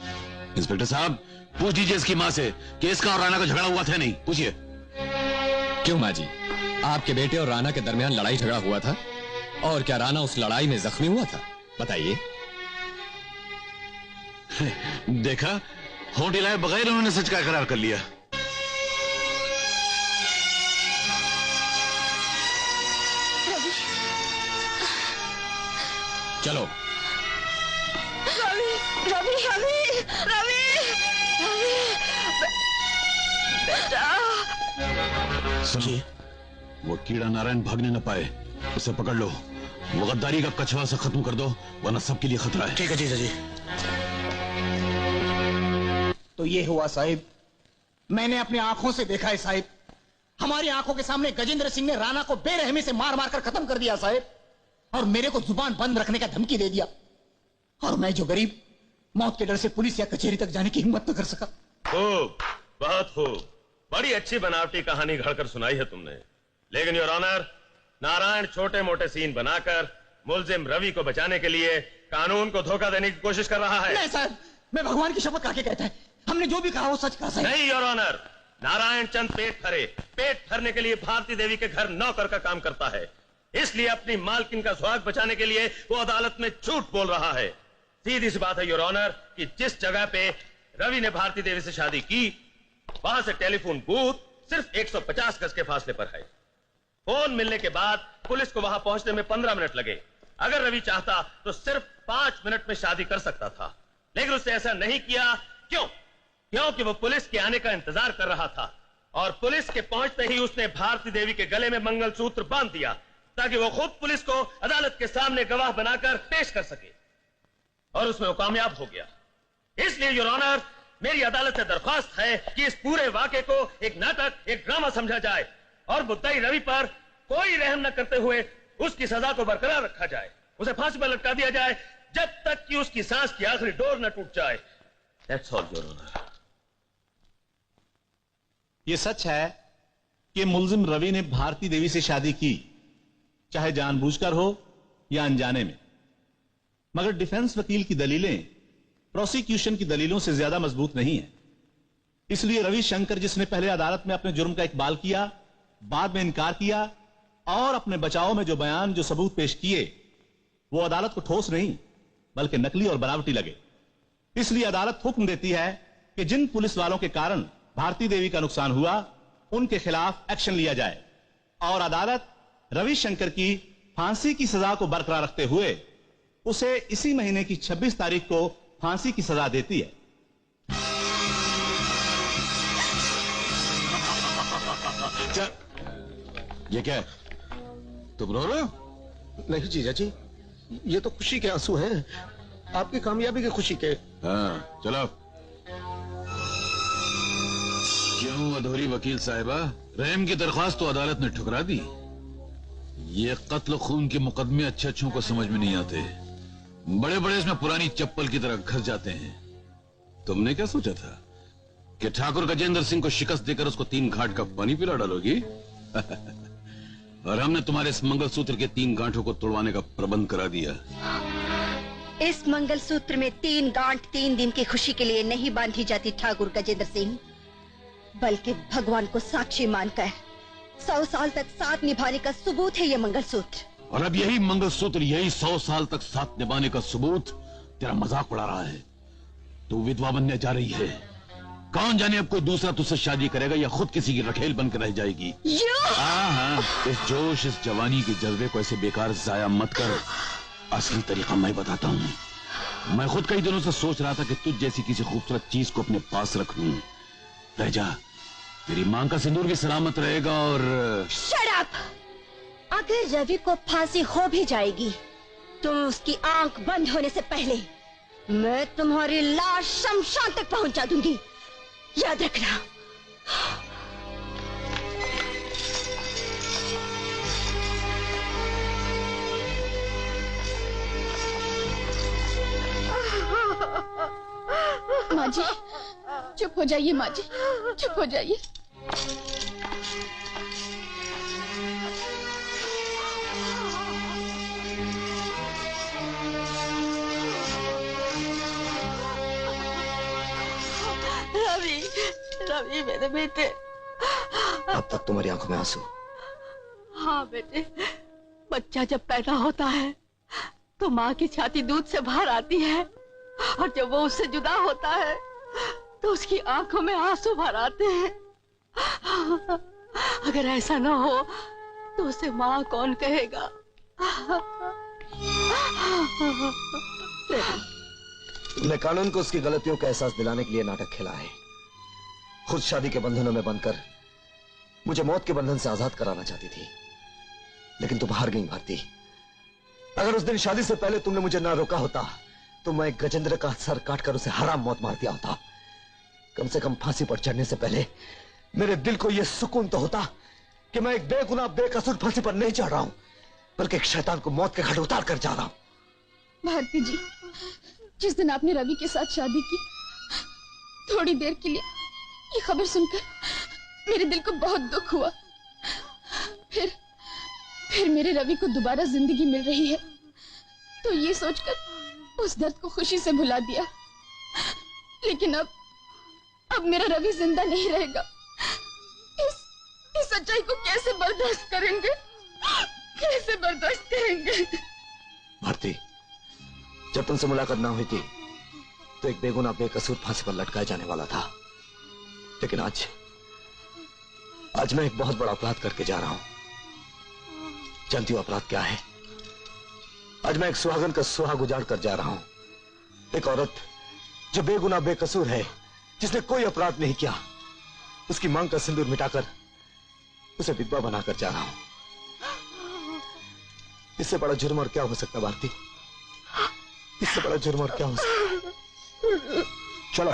इंस्पेक्टर साहब, पूछ लीजिए इसकी माँ से कि इसका और राना का झगड़ा हुआ था नहीं। पूछिए। क्यों माँ जी, आपके बेटे और राना के दरमियान लड़ाई झगड़ा हुआ था? और क्या राना उस लड़ाई में जख्मी हुआ था? बताइए। देखा, होंठ हिलाए बगैर उन्होंने सच का इकरार कर लिया। चलो। रवि, रवि, रवि, रवि, रवि, बेटा। सुनिए, वो कीड़ा नारायण भागने न पाए, उसे पकड़ लो। वो गद्दारी का कछुआ से खत्म कर दो, वरना सबके लिए खतरा है। ठीक है जीजा जी। तो ये हुआ साहिब, मैंने अपनी आंखों से देखा है साहिब। हमारी आंखों के सामने गजेंद्र सिंह ने राणा को बेरहमी से मार मार कर खत्म कर दिया साहिब, और मेरे को जुबान बंद रखने का धमकी दे दिया। और मैं जो गरीब, मौत के डर से पुलिस या कचहरी तक जाने की हिम्मत न कर सका। खूब, बहुत खूब, बड़ी अच्छी बनावटी कहानी घड़कर सुनाई है तुमने। लेकिन योर ऑनर, नारायण छोटे मोटे सीन बनाकर मुलजिम रवि को बचाने के लिए कानून को धोखा देने की कोशिश कर रहा है। नहीं साहब, मैं भगवान की शपथ खा के कहता है, हमने जो भी कहा वो सच कहा साहब। नहीं योर ऑनर, नारायण चंद पेट भरने के लिए भारती देवी के घर नौकर का काम करता है, इसलिए अपनी मालकिन का सुहाग बचाने के लिए वो अदालत में झूठ बोल रहा है। सीधी सी बात है योर ऑनर कि जिस जगह पे रवि ने भारती देवी से शादी की, वहां से टेलीफोन बूथ सिर्फ 150 गज के फासले पर है। फोन मिलने के बाद पुलिस को वहां पहुंचने में 15 मिनट लगे। अगर रवि चाहता तो सिर्फ 5 मिनट में शादी कर सकता था, लेकिन उसने ऐसा नहीं किया। क्यों? क्योंकि वो पुलिस के आने का इंतजार कर रहा था, और पुलिस के पहुंचते ही उसने भारती देवी के गले में मंगलसूत्र बांध दिया, ताकि वो खुद पुलिस को अदालत के सामने गवाह बनाकर पेश कर सके, और उसमें वो कामयाब हो गया। इसलिए योर ऑनर, मेरी अदालत से दरख्वास्त है कि इस पूरे वाकये को एक नाटक, एक ड्रामा समझा जाए, और मुद्दाई रवि पर कोई रहम न करते हुए उसकी सजा को बरकरार रखा जाए। उसे फांसी पर लटका दिया जाए जब तक कि उसकी सांस की आखिरी डोर न टूट जाए। That's all, your honour. ये सच है कि मुलजिम रवि ने भारती देवी से शादी की, चाहे जानबूझकर हो या अनजाने में, मगर डिफेंस वकील की दलीलें प्रोसिक्यूशन की दलीलों से ज्यादा मजबूत नहीं है। इसलिए रविशंकर, जिसने पहले अदालत में अपने जुर्म का इकबाल किया, बाद में इनकार किया, और अपने बचाव में जो बयान, जो सबूत पेश किए, वो अदालत को ठोस नहीं बल्कि नकली और बनावटी लगे। इसलिए अदालत हुक्म देती है कि जिन पुलिस वालों के कारण भारती देवी का नुकसान हुआ, उनके खिलाफ एक्शन लिया जाए, और अदालत रविशंकर की फांसी की सजा को बरकरार रखते हुए उसे इसी महीने की 26 तारीख को फांसी की सजा देती है। ये क्या है? तुम रो रहे हो? नहीं जीजा जी, ये तो खुशी के आंसू हैं, आपकी कामयाबी की खुशी के। हाँ, चलो। क्यों अधूरी वकील साहिबा, रहम की दरख्वास्त तो अदालत ने ठुकरा दी। ये कत्ल खून के मुकदमे अच्छे अच्छों को समझ में नहीं आते, बड़े बड़े इसमें पुरानी चप्पल की तरह घर जाते हैं। तुमने क्या सोचा था कि ठाकुर गजेंद्र सिंह को शिकस्त देकर उसको 3 घाट का पानी पिला डालोगी? और हमने तुम्हारे इस मंगलसूत्र के 3 गांठों को तोड़वाने का प्रबंध करा दिया। इस मंगलसूत्र में 3 गांठ 3 दिन की खुशी के लिए नहीं बांधी जाती ठाकुर गजेंद्र सिंह, बल्कि भगवान को साक्षी मानकर 100 साल तक साथ निभाने का सबूत है ये मंगलसूत्र। और अब यही मंगलसूत्र, यही 100 साल तक साथ निभाने का सबूत तेरा मजाक उड़ा रहा है। तू विधवा बनने जा रही है, कौन जाने अब कोई दूसरा तुझसे शादी करेगा या खुद किसी की रखेल बनकर रह जाएगी। हाँ, इस जोश, इस जवानी के जज्बे को ऐसे बेकार जाया मत कर। असली तरीका मैं बताता हूँ। मैं खुद कई दिनों से सोच रहा था कि तुझ जैसी किसी खूबसूरत चीज को अपने पास रख लूं। रह जा, तेरी मां का सिंदूर भी सलामत रहेगा। और शट अप! अगर रवि को फांसी हो भी जाएगी तो उसकी आंख बंद होने से पहले मैं तुम्हारी लाश शमशान तक पहुंचा दूंगी, याद रखना। माँ जी, चुप हो जाइए माँ जी, चुप हो जाइए। रवि मेरे बेटे। अब तक तुम्हारी आंखों में आंसू? हाँ बेटे, बच्चा जब पैदा होता है तो माँ की छाती दूध से बाहर आती है, और जब वो उससे जुदा होता है तो उसकी आंखों में आंसू भर आते हैं। अगर ऐसा ना हो तो उसे माँ कौन कहेगा? तुमने कानून को उसकी गलतियों का एहसास दिलाने के लिए नाटक खेला है। खुद शादी के बंधनों में बंधकर मुझे मौत के बंधन से आजाद कराना चाहती थी, लेकिन तुम हार गई भारती। अगर उस दिन शादी से पहले तुमने मुझे ना रोका होता तो मैं गजेंद्र का सर काटकर उसे हराम मौत मार दिया होता। कम से कम फांसी पर चढ़ने से पहले मेरे दिल को यह सुकून तो होता कि मैं एक बेगुनाह बेकसूर फांसी पर नहीं चढ़ रहा हूं, बल्कि एक शैतान को मौत के घाट उतार कर जा रहा हूं। भारती जी, जिस दिन आपने रवि के साथ शादी की, थोड़ी देर के लिए ये खबर सुनकर मेरे दिल को बहुत दुख हुआ। फिर मेरे रवि को दोबारा जिंदगी मिल रही है तो ये सोचकर उस दर्द को खुशी से भुला दिया। लेकिन अब मेरा रवि जिंदा नहीं रहेगा। इस सच्चाई को कैसे बर्दाश्त करेंगे? कैसे बर्दाश्त करेंगे? भारती, जब तुमसे मुलाकात ना हुई थी तो एक बेगुनाह बेकसूर फांसी पर लटकाया जाने वाला था, लेकिन आज मैं एक बहुत बड़ा अपराध करके जा रहा हूं। जानती हो अपराध क्या है? आज मैं एक सुहागन का सुहाग उजाड़ कर जा रहा हूं। एक औरत जो बेगुनाह बेकसूर है, जिसने कोई अपराध नहीं किया, उसकी मांग का सिंदूर मिटाकर उसे विधवा बनाकर जा रहा हूं। इससे बड़ा जुर्म और क्या हो सकता भारती? इससे बड़ा जुर्म और क्या हो सकता? चलो।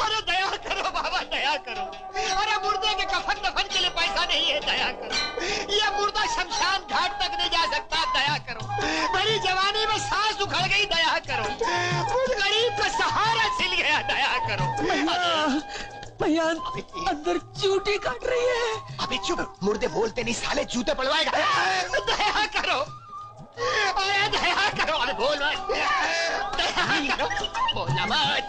अरे दया करो बाबा, दया करो। अरे मुर्दे के कफन दफन के लिए पैसा नहीं है, दया करो। ये मुर्दा शमशान घाट तक नहीं जा सकता, दया करो। मेरी जवानी में सांस उखड़ गई, दया करो। उस गरीब का सहारा छिल गया, दया करो। भैया अंदर चूटी काट रही है। अबे चुप, मुर्दे बोलते नहीं साले, जूते पड़वाएगा। दया करो, अरे दया करो। अरे बोल मत, दया करो, बोलना मत।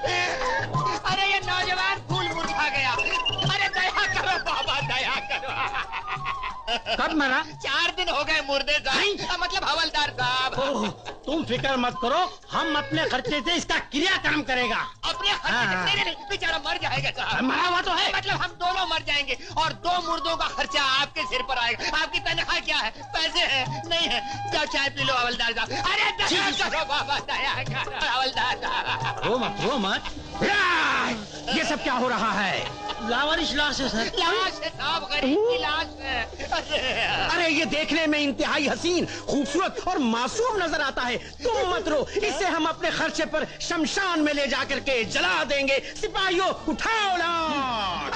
अरे ये नौजवान फूल मुरझा गया। अरे दया करो बाबा, दया करो। कब मरा? 4 दिन हो गए मुर्दे साहब, मतलब हवलदार साहब। तुम फिक्र मत करो, हम अपने खर्चे से इसका क्रियाक्रम करेगा। अपने खर्चे? नहीं, बेचारा मर जाएगा साहब। मरा हुआ तो है। मतलब हम दोनों मर जाएंगे और 2 मुर्दों का खर्चा आपके सिर पर आएगा। आपकी तनख्वाह क्या है? पैसे है? नहीं है? जाओ चाय पी लो हवलदार साहब। अरे दया करो बाबा, दया करो हवलदार साहब। रो मत। ये सब क्या हो रहा है? लावारिश लाश है सर। लाश है साहब, गरीब की लाश है। अरे ये देखने में इंतहाई हसीन, खूबसूरत और मासूम नजर आता है। तुम मत रो, इसे हम अपने खर्चे पर शमशान में ले जाकर के जला देंगे। सिपाहियों उठाओ लाश।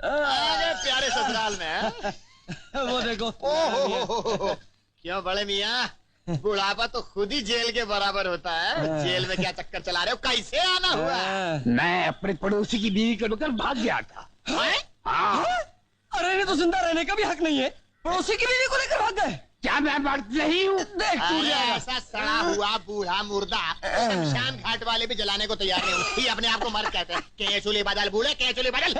अरे प्यारे ससुराल में वो देखो। ओहो, क्यों बड़े मियाँ, बुढ़ापा तो खुद ही जेल के बराबर होता है। जेल में क्या चक्कर चला रहे हो? कैसे आना हुआ? मैं अपने पड़ोसी की बीवी को लेकर भाग गया था। अरे ये तो जिंदा रहने का भी हक नहीं है, पड़ोसी की बीवी को लेकर भाग गए। क्या मैं बात नहीं हूँ? देख ऐसा सड़ा हुआ बूढ़ा मुर्दा शमशान घाट वाले भी जलाने को तैयार नहीं हुए। अपने आप को मर्द कहते हैं। केचुली बदल बूढ़े, केचुली बदल।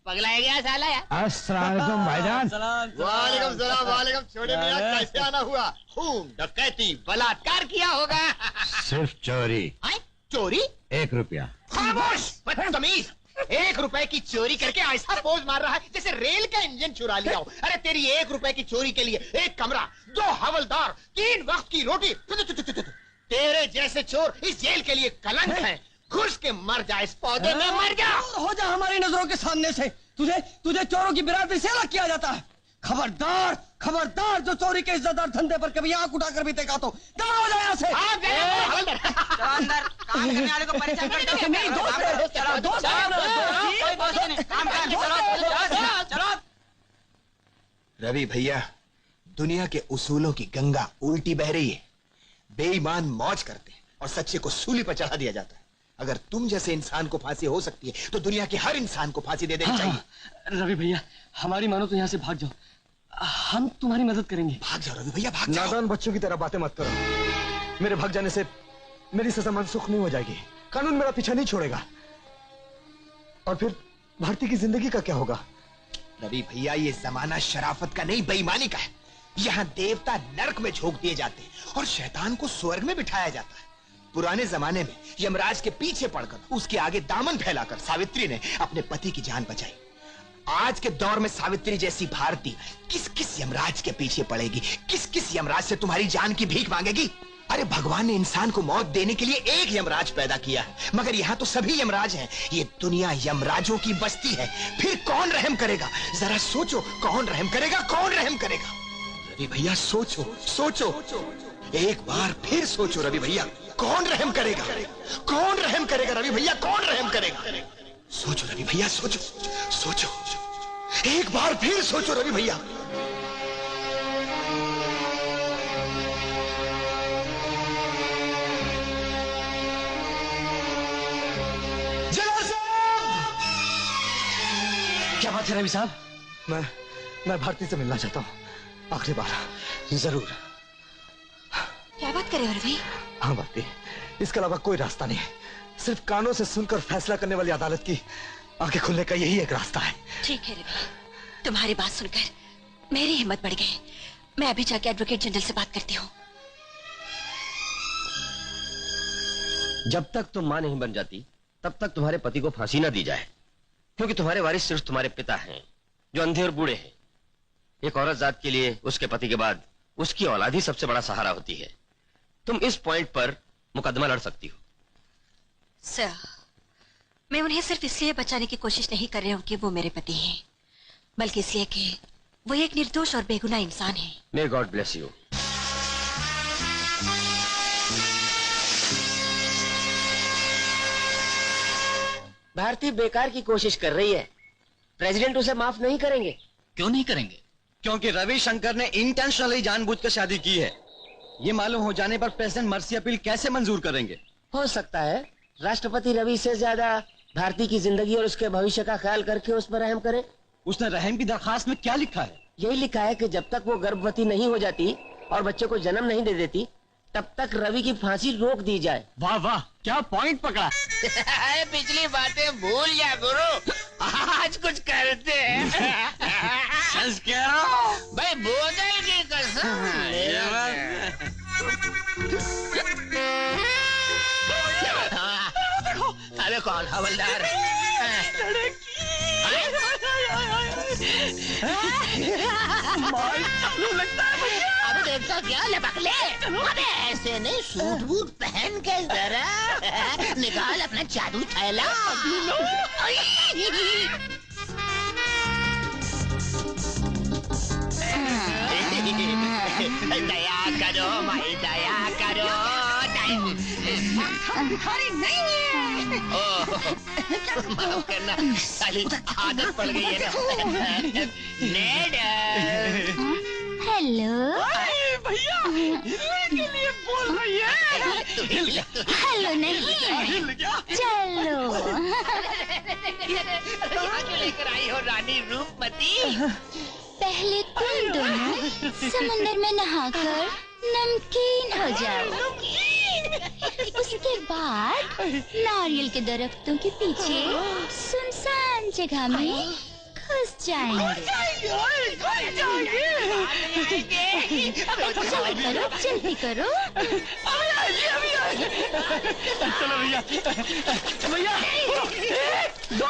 पगला है क्या साला? अस्सलाम वालेकुम भाईजान। वालेकुम सलाम। वालेकुम। छोटे मियां, कैसे आना हुआ? खून, डकैती, बलात्कार किया होगा। सिर्फ चोरी। चोरी? 1 रुपया। खामोश, बदतमीज। 1 रुपए की चोरी करके ऐसा पोज मार रहा है जैसे रेल का इंजन चुरा लिया हो। अरे तेरी 1 रुपए की चोरी के लिए 1 कमरा, 2 हवलदार, 3 वक्त की रोटी। तेरे जैसे चोर इस जेल के लिए कलंक है। घुस के मर जा, इस पौधे में मर जा। हो जा हमारी नजरों के सामने से। तुझे चोरों की बिरादरी से अलग किया जाता है। खबरदार, खबरदार, जो चोरी के इज्जतदार धंधे पर कभी आंख उठाकर भी देखा तो दफा हो जाए यहाँ से। अंदर काम करने वाले को परेशान करते हो। मेरी दोस्त है। चलो दोस्त काम करके चलो। रवि भैया, दुनिया के उसूलों की गंगा उल्टी बह रही है। बेईमान मौज करते हैं और सच्चे को सूली पर चढ़ा दिया जाता है। अगर तुम जैसे इंसान को फांसी हो सकती है तो दुनिया के हर इंसान को फांसी दे देनी चाहिए। रवि भैया, हमारी मानो तो यहाँ से भाग जाओ, हम तुम्हारी मदद करेंगे। भाग जाओ रवि भैया, भाग जाओ। नादान बच्चों की तरह बातें मत करो। मेरे भाग जाने से मेरी सजा मनसूख नहीं हो जाएगी। कानून मेरा पीछा नहीं छोड़ेगा। और फिर भारती की जिंदगी का क्या होगा? रवि भैया, ये जमाना शराफत का नहीं, बेईमानी का है। यहाँ देवता नरक में झोंक दिए जाते हैं और शैतान को स्वर्ग में बिठाया जाता है। पुराने जमाने में यमराज के पीछे पड़कर उसके आगे दामन फैलाकर सावित्री ने अपने पति की जान बचाई। आज के दौर में सावित्री जैसी भारती किस किस यमराज के पीछे पड़ेगी? किस किस यमराज से तुम्हारी जान की भीख मांगेगी? अरे भगवान ने इंसान को मौत देने के लिए एक यमराज पैदा किया है, मगर यहाँ तो सभी यमराज हैं। ये दुनिया यमराजों की बस्ती है। फिर कौन रहम करेगा? जरा सोचो, कौन रहम करेगा? कौन रहम करेगा? रवि भैया सोचो, सोचो, एक बार फिर सोचो रवि भैया, कौन रहम करेगा? कौन रहम करेगा रवि भैया? कौन रहम करेगा? सोचो रवि भैया, सोचो, सोचो, एक बार फिर सोचो रवि भैया। क्या बात है रवि साहब? मैं भारती से मिलना चाहता हूँ, आखिरी बार। जरूर। क्या बात करे रवि? हाँ भारती, इसके अलावा कोई रास्ता नहीं। सिर्फ कानों से सुनकर फैसला करने वाली अदालत की आंखें खुलने का यही एक रास्ता है। ठीक है रवि, तुम्हारी बात सुनकर मेरी हिम्मत बढ़ गई। मैं अभी जाके एडवोकेट जनरल से बात करती हूँ। जब तक तुम मां नहीं बन जाती तब तक तुम्हारे पति को फांसी ना दी जाए, क्योंकि तुम्हारे वारिस सिर्फ तुम्हारे पिता हैं, जो अंधे और बूढ़े हैं। एक औरत जात के लिए उसके पति के बाद उसकी औलाद ही सबसे बड़ा सहारा होती है। तुम इस पॉइंट पर मुकदमा लड़ सकती हो। सर, मैं उन्हें सिर्फ इसलिए बचाने की कोशिश नहीं कर रही हूँ कि वो मेरे पति हैं, बल्कि इसलिए कि वो एक निर्दोष और बेगुनाह इंसान है। May God bless you. Bharti बेकार की कोशिश कर रही है। प्रेसिडेंट उसे माफ नहीं करेंगे। क्यों नहीं करेंगे? क्योंकि रविशंकर ने इंटेंशनली जानबूझकर शादी की है। ये मालूम हो जाने पर प्रेसिडेंट मर्सी अपील कैसे मंजूर करेंगे? हो सकता है राष्ट्रपति रवि से ज्यादा भारती की जिंदगी और उसके भविष्य का ख्याल करके उस पर रहम करे। उसने रहम की दरखास्त में क्या लिखा है? यही लिखा है कि जब तक वो गर्भवती नहीं हो जाती और बच्चे को जन्म नहीं दे देती, तब तक रवि की फांसी रोक दी जाए। वाह वाह, क्या पॉइंट पकड़ा। पिछली बातें भूल जा गुरु, आज कुछ करते हैं। सच कह रहा हूँ भाई, बोतल की कसम। अरे कौन हवलदार? अब देखता क्या लपक ले। अबे ऐसे नहीं, सूट बूट पहन के जरा निकाल अपना जादू थैला। दया करो माई, दया करो। भिखारी नहीं है। माफ करना, साली आदत पड़ गई है ना। नेड। हेलो भैया, के लिए बोल रही है। हेलो नहीं, चलो। यहाँ क्यों लेकर आई हो रानी रूपमती? पहले तुम दोनों समुंदर में नहाकर नमकीन हो जाओ। उसके बाद नारियल के दरख्तों के पीछे सुनसान जगह में घुस जाएंगे। जल्दी करो। चलो भैया, भैया, दो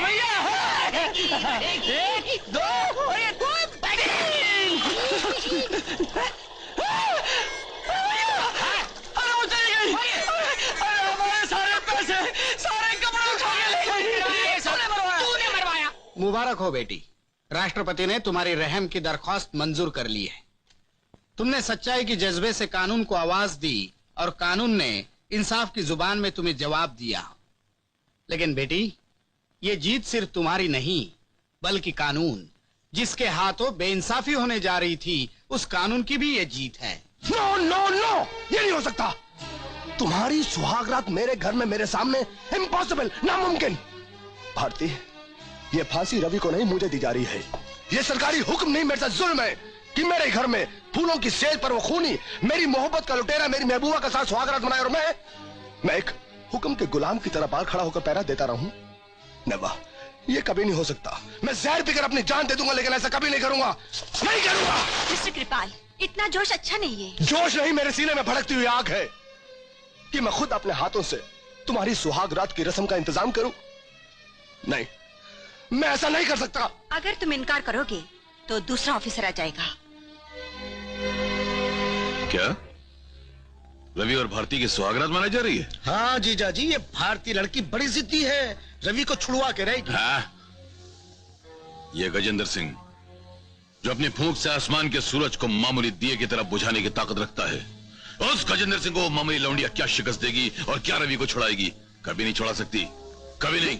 भैया, एक दो मुबारक हो बेटी, राष्ट्रपति ने तुम्हारी रहम की दरख्वास्त मंजूर कर ली है। तुमने सच्चाई की जज्बे से कानून को आवाज दी और कानून ने इंसाफ की जुबान में तुम्हें जवाब दिया। लेकिन बेटी, ये जीत सिर्फ तुम्हारी नहीं, बल्कि कानून। जिसके हाथों बेइंसाफी होने जा रही थी, उस कानून की भी ये जीत है। नो नो नो, ये नहीं हो सकता। तुम्हारी सुहागरात मेरे घर में मेरे सामने, इम्पॉसिबल, नामुमकिन। भारती, ये फांसी रवि को नहीं मुझे दी जा रही है। ये सरकारी हुक्म नहीं, मेरे साथ जुल्म है कि मेरे घर में फूलों की सेज पर वो खूनी मेरी मोहब्बत का लुटेरा मेरी महबूबा का साथ सुहागरात मनाए और मैं एक हुक्म के गुलाम की तरह बाहर खड़ा होकर पैरा देता रहूं। नेवा, ये कभी नहीं हो सकता। मैं जहर पीकर अपनी जान दे दूंगा, लेकिन ऐसा कभी नहीं करूंगा, नहीं करूंगा। मिस्टर कृपाल, इतना जोश अच्छा नहीं है। जोश नहीं, मेरे सीने में भड़कती हुई आग है कि मैं खुद अपने हाथों से तुम्हारी सुहागरात की रस्म का इंतजाम करूं। नहीं, मैं ऐसा नहीं कर सकता। अगर तुम इनकार करोगे तो दूसरा ऑफिसर आ जाएगा। क्या रवि और भारती की सुहागरात मनाई जा रही है? हाँ जीजा जी, ये भारतीय लड़की बड़ी जिद्दी है, रवि को छुड़वा के रहेगी। हाँ? ये गजेंद्र सिंह जो अपनी फूंक से आसमान के सूरज को मामूली दिए की तरफ बुझाने की ताकत रखता है, उस गजेंद्र सिंह को मामूली लौंडिया क्या शिकस्त देगी और क्या रवि को छुड़ाएगी? कभी नहीं छुड़ा सकती, कभी नहीं।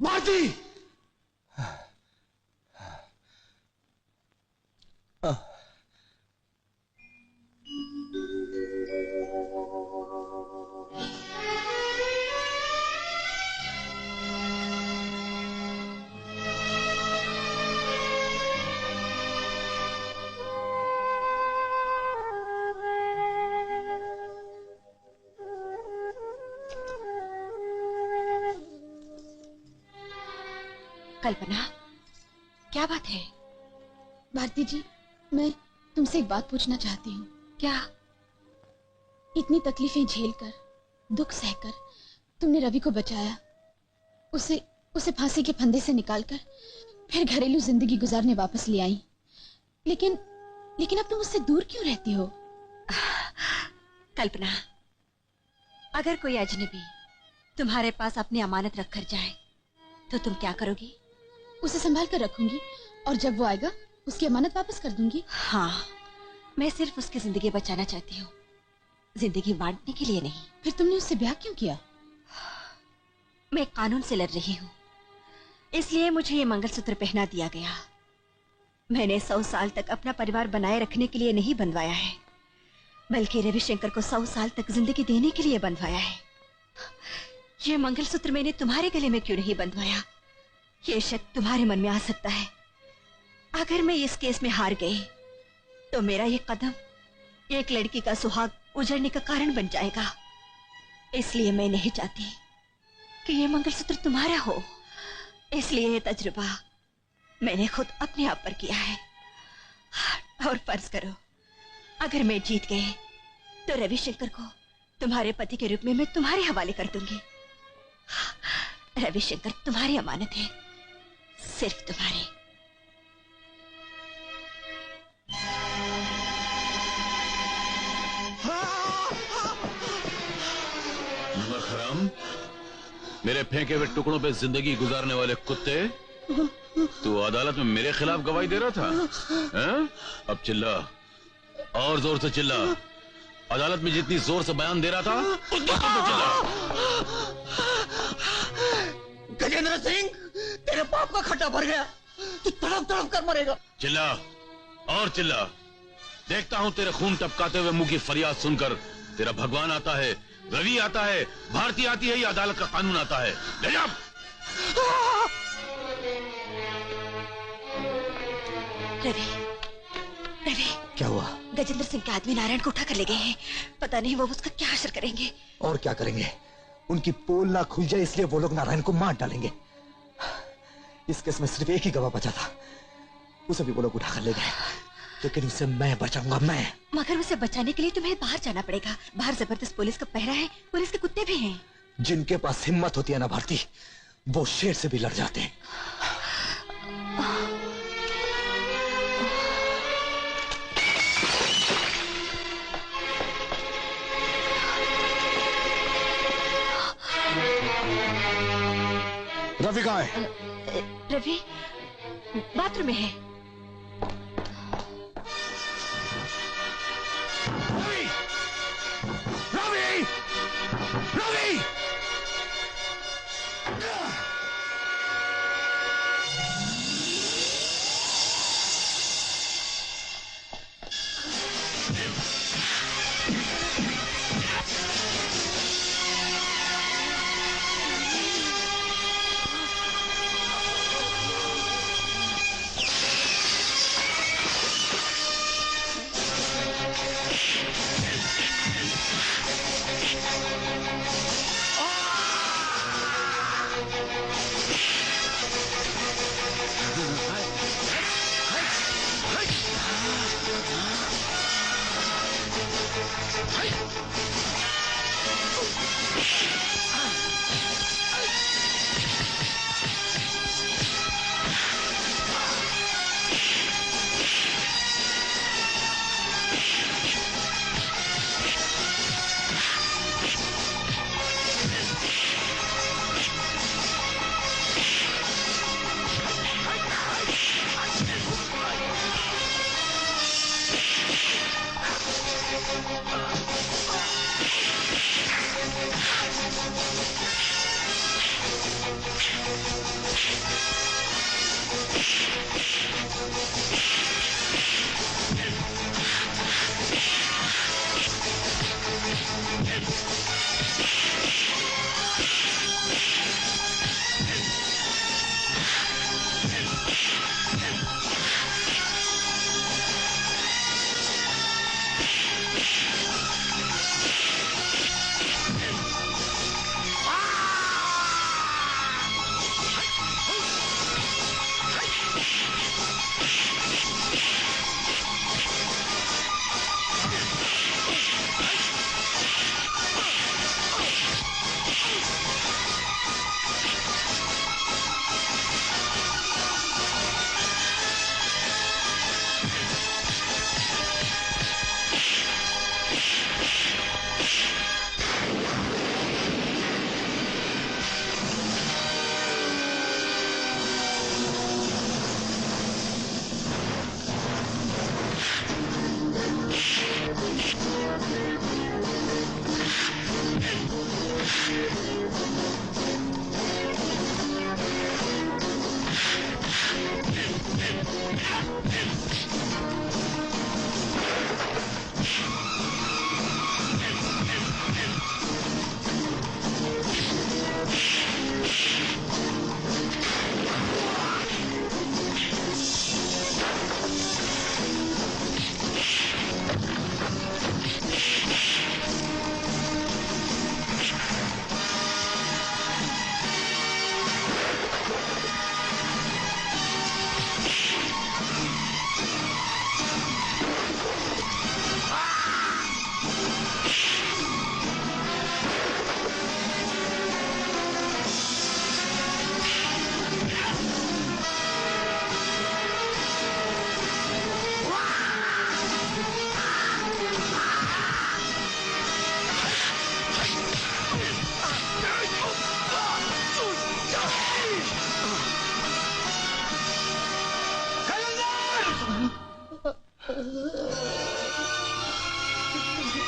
भारती! कल्पना, क्या बात है? भारती जी, मैं तुमसे एक बात पूछना चाहती हूँ। क्या? इतनी तकलीफें झेलकर, दुख सहकर तुमने रवि को बचाया, उसे फांसी के फंदे से निकालकर फिर घरेलू जिंदगी गुजारने वापस ले आई। लेकिन अब तुम उससे दूर क्यों रहती हो? कल्पना, अगर कोई अजनबी तुम्हारे पास अपनी अमानत रख कर जाए तो तुम क्या करोगी? उसे संभाल कर रखूंगी और जब वो आएगा उसकी अमानत वापस कर दूंगी। हाँ, मैं सिर्फ उसकी जिंदगी बचाना चाहती हूँ, जिंदगी बांटने के लिए नहीं। फिर तुमने उससे ब्याह क्यों किया? मैं कानून से लड़ रही हूँ, इसलिए मुझे ये मंगलसूत्र पहना दिया गया। मैंने 100 साल तक अपना परिवार बनाए रखने के लिए नहीं बंधवाया है, बल्कि रविशंकर को 100 साल तक जिंदगी देने के लिए बंधवाया है। ये मंगलसूत्र मैंने तुम्हारे गले में क्यों नहीं बंधवाया, ये शक तुम्हारे मन में आ सकता है। अगर मैं इस केस में हार गई तो मेरा ये कदम एक लड़की का सुहाग उजड़ने का कारण बन जाएगा। इसलिए मैं नहीं चाहती कि ये मंगलसूत्र तुम्हारा हो। इसलिए ये तजुर्बा मैंने खुद अपने आप पर किया है। और फर्ज करो, अगर मैं जीत गई तो रविशंकर को तुम्हारे पति के रूप में मैं तुम्हारे हवाले कर दूंगी। रविशंकर तुम्हारी अमानत है, सिर्फ तुम्हारी। हराम, मेरे फेंके हुए टुकड़ों पे जिंदगी गुजारने वाले कुत्ते, तू अदालत में मेरे खिलाफ गवाही दे रहा था? हैं? अब चिल्ला, और जोर से चिल्ला। अदालत में जितनी जोर से बयान दे रहा था उतनी जोर से चिल्ला। गजेंद्र सिंह, तेरे पाप का खड्डा भर गया, तू तड़प तड़प कर मरेगा। चिल्ला और चिल्ला, देखता हूं तेरे खून टपकाते हुए मुंह की फरियाद सुनकर तेरा भगवान आता है, रवि आता है, भारती आती है, या अदालत का कानून आता है। ले जा। रवि, रवि, क्या हुआ? गजेंद्र सिंह के आदमी नारायण को उठा कर ले गए हैं। पता नहीं वो उसका क्या असर करेंगे। और क्या करेंगे? उनकी पोल ना खुल जाए इसलिए वो लोग नारायण को मार डालेंगे। इस केस में सिर्फ एक ही गवाह बचा था, उसे भी वो लोग उठा कर ले गए, लेकिन उसे मैं बचाऊंगा, मैं। मगर उसे बचाने के लिए तुम्हें बाहर जाना पड़ेगा। बाहर जबरदस्त पुलिस का पहरा है, पुलिस के कुत्ते भी हैं। जिनके पास हिम्मत होती है ना भारती, वो शेर से भी लड़ जाते हैं। रवि कहाँ है? रवि बाथरूम में है। रवि! रवि!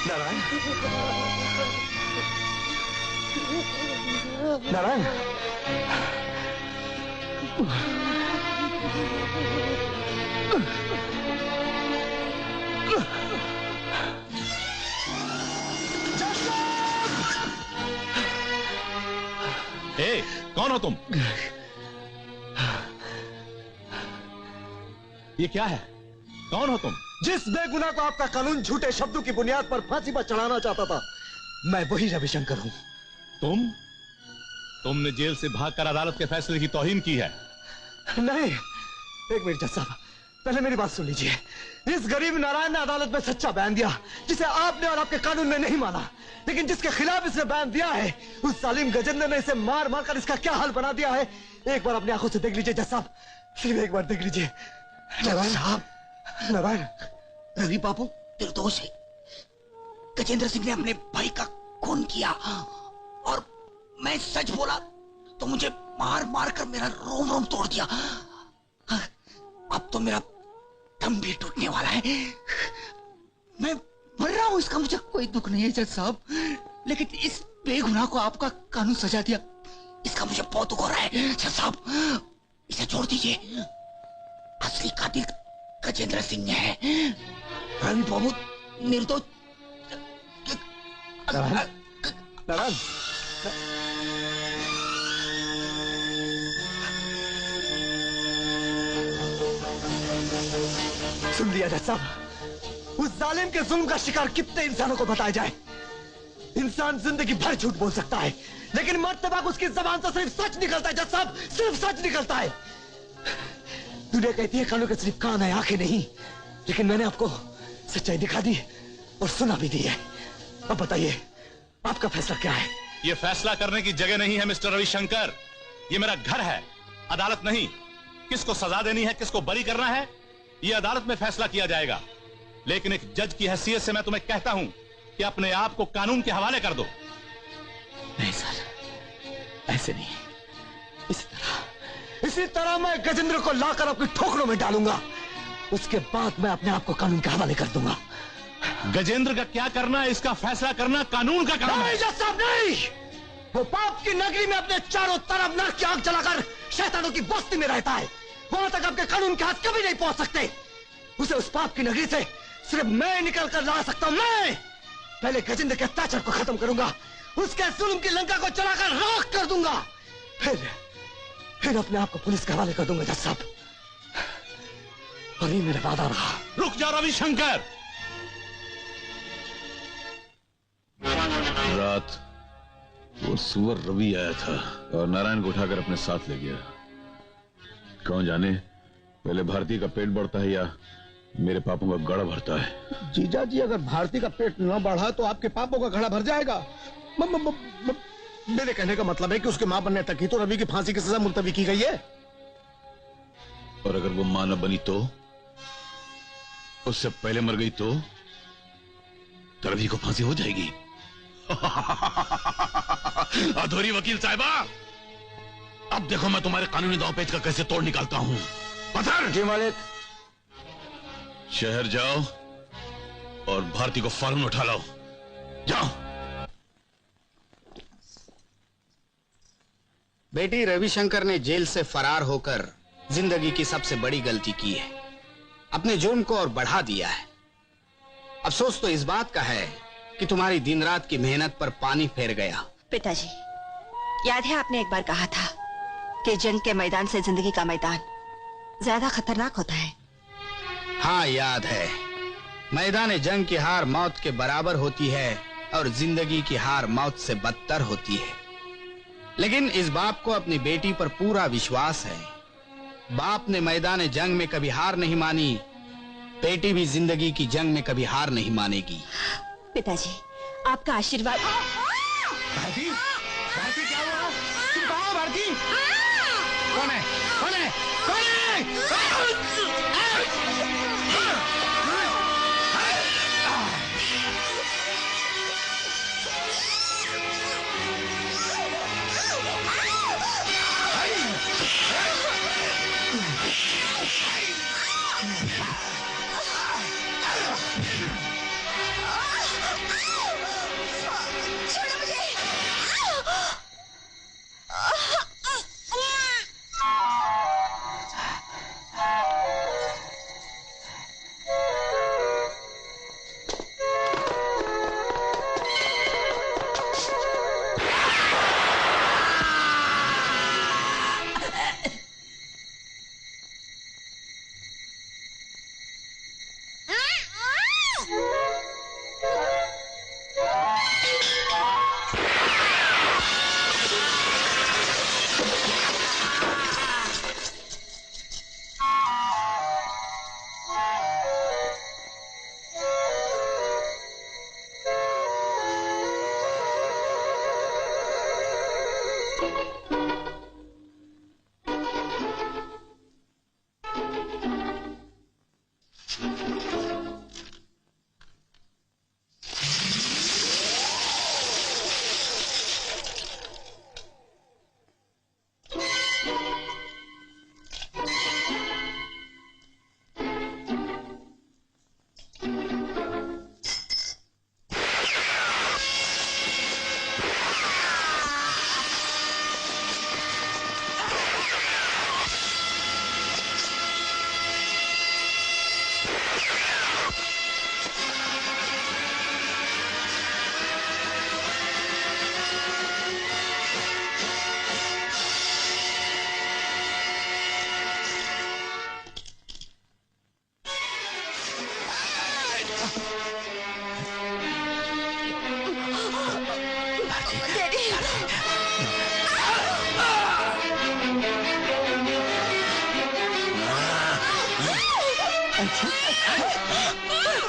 नारायण, नारायण, ए, कौन हो तुम? ये क्या है? कौन हो तुम? जिस बेगुनाह को आपका कानून झूठे शब्दों की बुनियाद पर फांसी पर चढ़ाना चाहता था, मैं वही रविशंकर हूं। तुमने जेल से भागकर अदालत के फैसले की तौहीन की है। नहीं, एक मिनट जज साहब, पहले मेरी बात सुन लीजिए। इस गरीब नारायण ने अदालत में सच्चा बयान दिया, जिसे आपने और आपके कानून ने नहीं माना। लेकिन जिसके खिलाफ इसने बयान दिया है, उस जालिम गजेंद्र ने इसे मार मार कर इसका क्या हाल बना दिया है, एक बार अपनी आंखों से देख लीजिए जज साहब, सिर्फ एक बार देख लीजिए। नारायण साहब, नारायण। रवि बाबू निर्दोष है। गजेंद्र सिंह ने अपने भाई का खून किया और मैं सच बोला तो मुझे मार मार कर मेरा रोम रोम तोड़ दिया। अब तो मेरा दम भी टूटने वाला है। मैं मर रहा हूं, इसका मुझे कोई दुख नहीं है जज साहब, लेकिन इस बेगुनाह को आपका कानून सजा दिया, इसका मुझे बहुत दुख हो रहा है। जज साहब इसे छोड़ दीजिए, असली कातिल गजेंद्र सिंह है। रवि बाबू निर्दोष। नारायण, सुन लिया जज साहब, उस जालिम के जुल्म का शिकार कितने इंसानों को बताया जाए। इंसान जिंदगी भर झूठ बोल सकता है, लेकिन मरते वक्त उसकी जबान से सिर्फ सच निकलता है जज साहब, सिर्फ सच निकलता है। दुनिया कहती है कानून के सिर्फ कान है, आंखें नहीं, लेकिन मैंने आपको सच्चाई दिखा दी और सुना भी दी है। अब बताइए आपका फैसला क्या है? ये फैसला करने की जगह नहीं है मिस्टर रविशंकर, ये मेरा घर है, अदालत नहीं। किसको सजा देनी है, किसको बरी करना है, ये अदालत में फैसला किया जाएगा। लेकिन एक जज की हैसियत से मैं तुम्हें कहता हूं कि अपने आप को कानून के हवाले कर दो। नहीं सर, ऐसे नहीं। इसी तरह मैं गजेंद्र को लाकर अपनी ठोकरों में डालूंगा, उसके बाद मैं अपने आप को कानून के हवाले कर दूंगा। गजेंद्र का क्या करना है, इसका फैसला करना कानून का काम है। नहीं जज साहब नहीं, वो पाप की नगरी में अपने चारों तरफ नरक की आग जलाकर शैतानों की बस्ती में रहता है। वहां तक आपके कानून के हाथ कभी नहीं पहुंच सकते। उसे उस पाप की नगरी से सिर्फ मैं निकल कर ला सकता हूं। मैं पहले गजेंद्र के अत्याचार को खत्म करूंगा, उसके जुल्म की लंका को चलाकर राख कर दूंगा, फिर अपने आप को पुलिस के हवाले कर दूंगा जज साहब। और ये मेरा वादा रहा। रुक जा रविशंकर। रात वो सुअर रवि आया था और नारायण को उठाकर अपने साथ ले गया। कौन जाने पहले भारती का पेट बढ़ता है या मेरे पापों का घड़ा भरता है। जीजा जी, अगर भारती का पेट न बढ़ा तो आपके पापों का घड़ा भर जाएगा। मेरे कहने का मतलब है कि उसके मां बनने तक ही तो रवि की फांसी की सजा मुलतवी की गई है। और अगर वो मां न बनी तो, उससे पहले मर गई तो रवि को फांसी हो जाएगी। अधूरी वकील साहिबा, अब देखो मैं तुम्हारे कानूनी दांवपेच का कैसे तोड़ निकालता हूं। पत्थर। जी मालिक। शहर जाओ और भारती को फौरन उठा लाओ, जाओ। बेटी, रविशंकर ने जेल से फरार होकर जिंदगी की सबसे बड़ी गलती की है, अपने जुर्म को और बढ़ा दिया है। अफसोस तो इस बात का है कि तुम्हारी दिन रात की मेहनत पर पानी फेर गया। पिताजी, याद है आपने एक बार कहा था कि जंग के मैदान से जिंदगी का मैदान ज्यादा खतरनाक होता है। हाँ याद है। मैदान जंग की हार मौत के बराबर होती है और जिंदगी की हार मौत से बदतर होती है। लेकिन इस बाप को अपनी बेटी पर पूरा विश्वास है। बाप ने मैदान जंग में कभी हार नहीं मानी, बेटी भी जिंदगी की जंग में कभी हार नहीं मानेगी। पिताजी, आपका आशीर्वाद। भारती, भारती क्या हुआ? तुम कहाँ हो भारती? कौन है? कौन है? कौन है?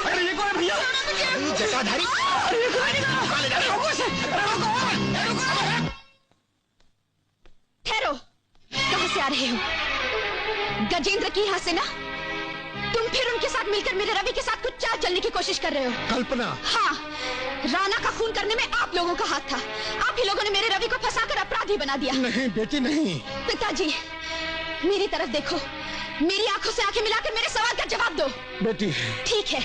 अरे ये कौन है भैया? जटाधारी ठहरो, कहां से आ रहे हो? गजेंद्र की यहाँ से ना? तुम फिर उनके साथ मिलकर मेरे रवि के साथ कुछ चाल चलने की कोशिश कर रहे हो? कल्पना। हाँ, राणा का खून करने में आप लोगों का हाथ था। आप ही लोगों ने मेरे रवि को फंसाकर अपराधी बना दिया। नहीं बेटी नहीं। पिताजी, मेरी तरफ देखो, मेरी आंखों से आंखें मिलाकर मेरे सवाल का जवाब दो। बेटी ठीक है,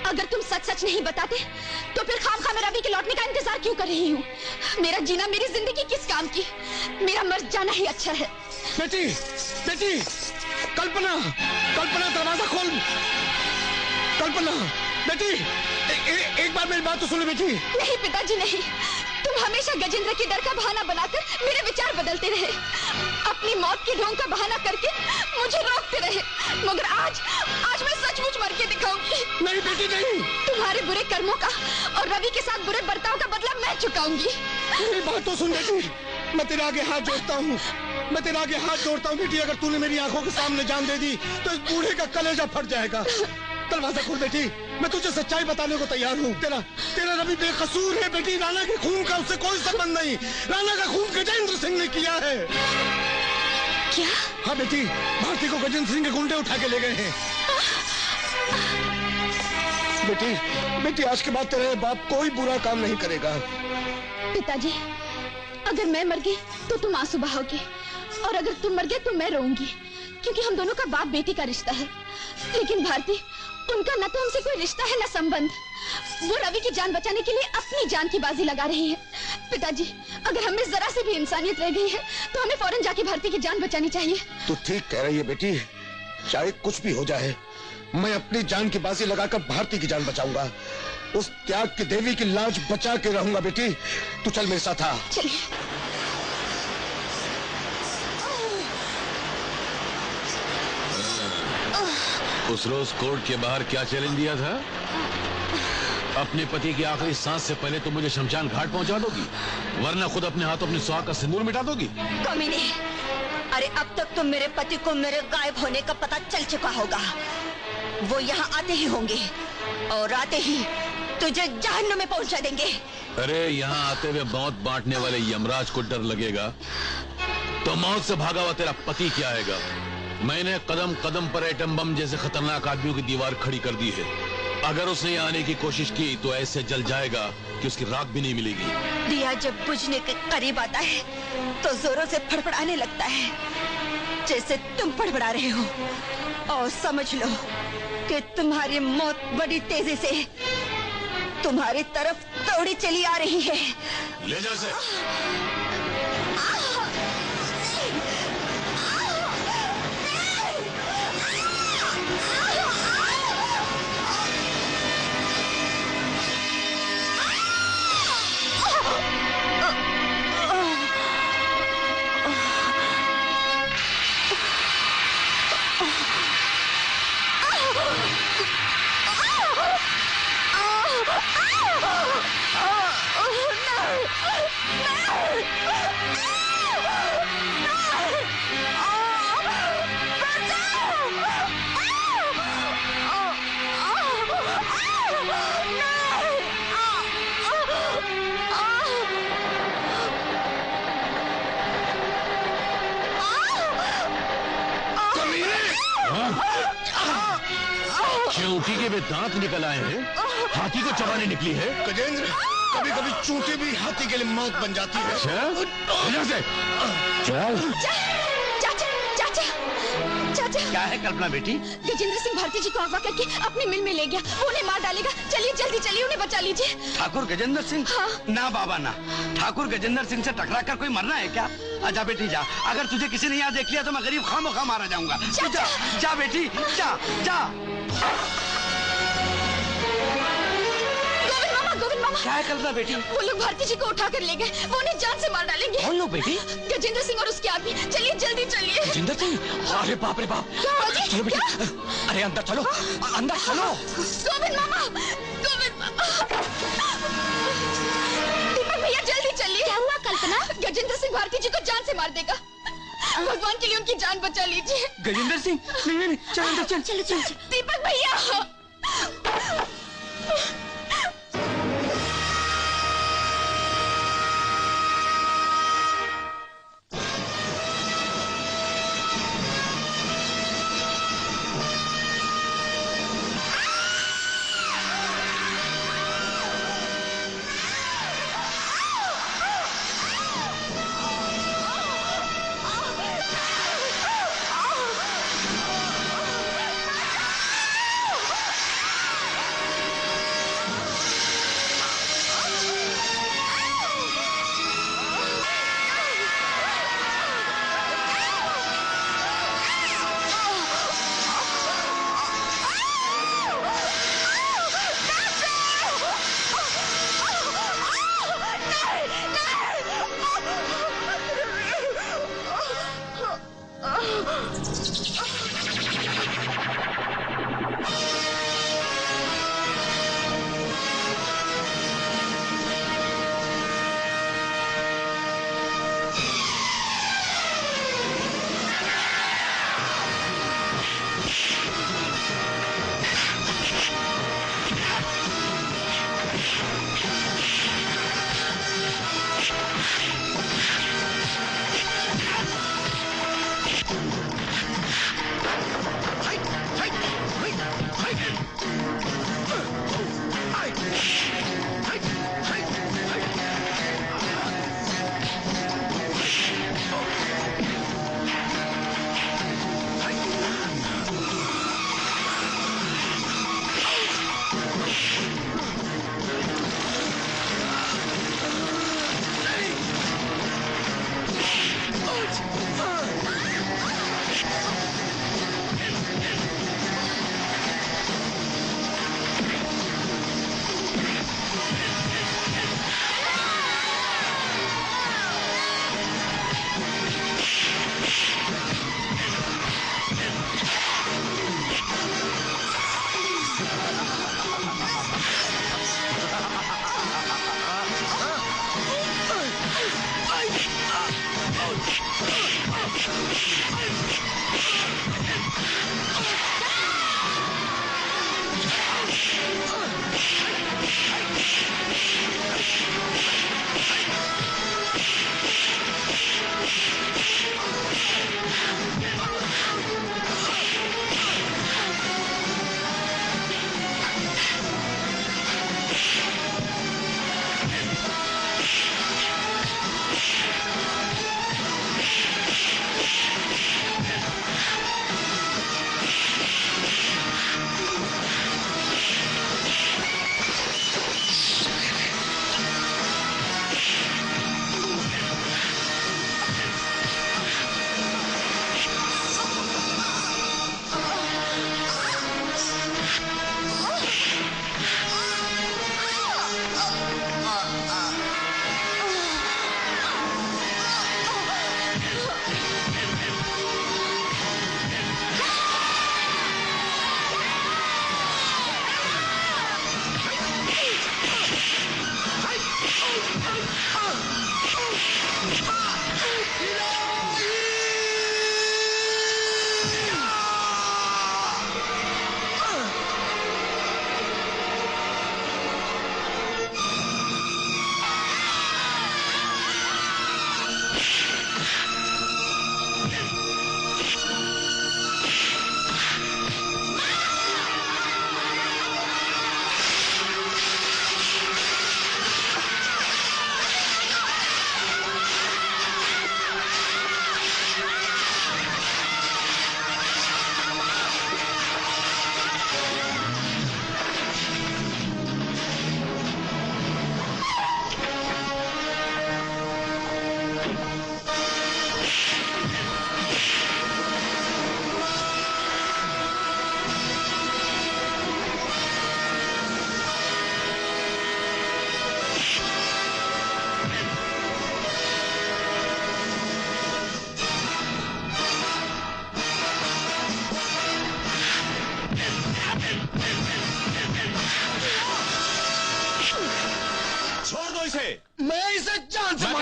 अगर तुम सच सच नहीं बताते तो फिर खामखा मैं रवि के लौटने का इंतजार क्यों कर रही हूँ? मेरा जीना, मेरी जिंदगी किस काम की? मेरा मर जाना ही अच्छा है। बेटी, बेटी, कल्पना, कल्पना दरवाजा खोल। कल्पना, बेटी, एक बार मेरी बात तो सुनो बेटी। नहीं पिताजी नहीं, तुम हमेशा गजेंद्र की डर का बहाना बनाकर मेरे विचार बदलते रहे, अपनी मौत की ढोंग का बहाना करके मुझे रोकते रहे, मगर आज मैं सचमुच मर के दिखाऊंगी। नहीं बेटी नहीं। तुम्हारे बुरे कर्मों का और रवि के साथ बुरे बर्ताव का बदला मैं चुकाऊंगी। मेरी बात तो सुन बेटी, मैं तेरे आगे हाथ जोड़ता हूँ, मैं तेरे आगे हाथ जोड़ता हूँ बेटी। अगर तूने मेरी आंखों के सामने जान दे दी तो इस बूढ़े का कलेजा फट जाएगा। दरवाजा खोल बेटी, मैं तुझे सच्चाई बताने को तैयार हूँ। तेरा रवि बेकसूर है बेटी, राणा के खून का उससे कोई संबंध नहीं। राणा का खून गजेंद्र सिंह ने किया है। क्या? हाँ बेटी, भारती को गजेंद्र सिंह के गुंडे उठा के ले गए हैं। बेटी, बेटी आज के बाद तेरे बाप कोई बुरा काम नहीं करेगा। पिताजी, अगर मैं मर गई तो तुम आंसू बहाओगे, और अगर तुम मर गए तो मैं रोऊंगी, क्योंकि हम दोनों का बाप बेटी का रिश्ता है। लेकिन भारती, उनका न तो हमसे कोई रिश्ता है न संबंध। वो रवि की जान बचाने के लिए अपनी जान की बाजी लगा रही है। पिताजी, अगर हमें जरा से भी इंसानियत रह गई है तो हमें फौरन जाके भारती की जान बचानी चाहिए। तू ठीक कह रही है बेटी, चाहे कुछ भी हो जाए मैं अपनी जान की बाजी लगाकर भारती की जान बचाऊंगा। उस त्याग की देवी की लाज बचा के रहूंगा। बेटी तू चल मेरे साथ आ। चलिए। उस रोज कोर्ट के बाहर क्या चैलेंज दिया था? अपने पति की आखिरी सांस से पहले तुम मुझे शमशान घाट पहुंचा दोगी, वरना खुद अपने हाथों अपनी सुहाग का सिंदूर मिटा दोगी। कमीने, अरे अब तक तो मेरे पति को मेरे गायब होने का पता चल चुका होगा। वो यहाँ आते ही होंगे और आते ही तुझे जहन्नुम में पहुंचा देंगे। अरे यहाँ आते हुए मौत बांटने वाले यमराज को डर लगेगा तो मौत से भागा हुआ तेरा पति क्या आएगा? मैंने कदम कदम पर एटम बम जैसे खतरनाक आदमियों की दीवार खड़ी कर दी है। अगर उसने यहाँ आने की कोशिश की तो ऐसे जल जाएगा कि उसकी राख भी नहीं मिलेगी। दिया जब बुझने के करीब आता है तो जोरों से फड़फड़ाने लगता है, जैसे तुम फड़फड़ा रहे हो। और समझ लो कि तुम्हारी मौत बड़ी तेजी से तुम्हारी तरफ दौड़ी चली आ रही है। ले जा से। चूंटी के वे दांत निकल आए हैं, हाथी को चबाने निकली है। गजेंद्र, कभी कभी चूंटी भी हाथी के लिए मौत बन जाती है। से। चल। चाचा, चाचा, चाचा। क्या है कल्पना बेटी? गजेंद्र सिंह भारती जी को अगवा करके अपनी मिल में ले गया, वो उन्हें मार डालेगा। चलिए जल्दी चलिए, उन्हें बचा लीजिए। ठाकुर गजेंद्र सिंह? हाँ। ना बाबा ना, ठाकुर गजेंद्र सिंह से टकरा कर कोई मरना है क्या? आजा बेटी जा, अगर तुझे किसी ने यहाँ देख लिया तो मैं गरीब खामोखा मारा जाऊंगा। जा, जा बेटी जा, जा। गोविंद मामा, क्या है कल्पना बेटी? वो लोग भारती जी को उठा कर ले गए, वो उन्हें जान से मार डालेंगे। कौन लोग बेटी? गजेंद्र सिंह और उसके आदमी। चलिए जल्दी चलिए। गजेंद्र सिंह? अरे बाप रे बाप। चलो बेटी, अरे अंदर चलो, अंदर चलो। गोविंद मामा, गोविंद मामा। दीपक भैया जल्दी चलिए। क्या हुआ कल्पना? गजेंद्र सिंह भारती जी को जान से मार देगा। भगवान के लिए उनकी जान बचा लीजिए। गजेंद्र सिंह, नहीं नहीं चल अंदर चल। चलो चलो। दीपक भैया।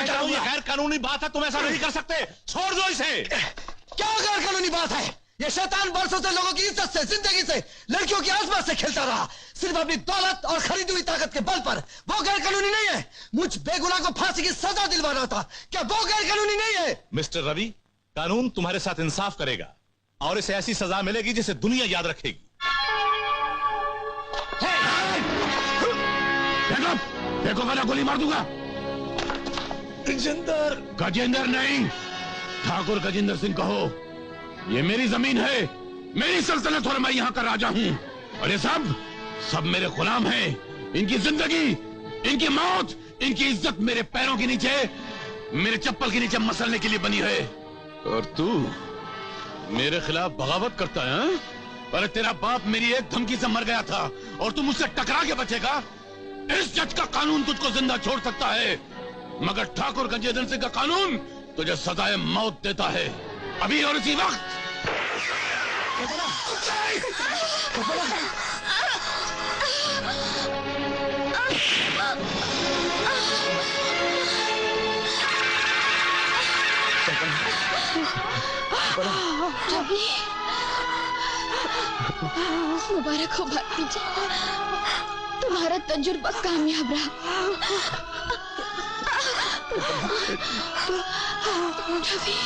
ये गैर कानूनी बात है, तुम ऐसा नहीं कर सकते। छोड़ दो इसे। क्या गैर कानूनी बात है? ये शैतान बरसों से लोगों की इज्जत से, जिंदगी से, लड़कियों की आसपास से खेलता रहा, सिर्फ अपनी दौलत और खरीदी हुई ताकत के बल पर। वो गैर कानूनी नहीं है। मुझ बेगुनाह को फांसी की सजा दिलवा रहा था, क्या वो गैर कानूनी नहीं है? मिस्टर रवि, कानून तुम्हारे साथ इंसाफ करेगा और इसे ऐसी सजा मिलेगी जिसे दुनिया याद रखेगी। देखो वरना गोली मार दूंगा। गजेंद्र। गजेंद्र नहीं, ठाकुर गजेंद्र सिंह कहो। ये मेरी जमीन है, मेरी सल्तनत, और मैं यहाँ का राजा हूँ। और ये सब मेरे गुलाम हैं। इनकी जिंदगी, इनकी मौत, इनकी इज्जत मेरे पैरों के नीचे, मेरे चप्पल के नीचे मसलने के लिए बनी है। और तू मेरे खिलाफ बगावत करता है? अरे तेरा बाप मेरी एक धमकी से मर गया था और तू मुझसे टकरा के बचेगा? इस जज का कानून तुझको जिंदा छोड़ सकता है, मगर ठाकुर गजेंद्र सिंह का कानून तुझे सजाए मौत देता है, अभी और इसी वक्त। रवि, मुबारक हो भाभी जी, तुम्हारा तजुर्बा कामयाब रहा। रवि,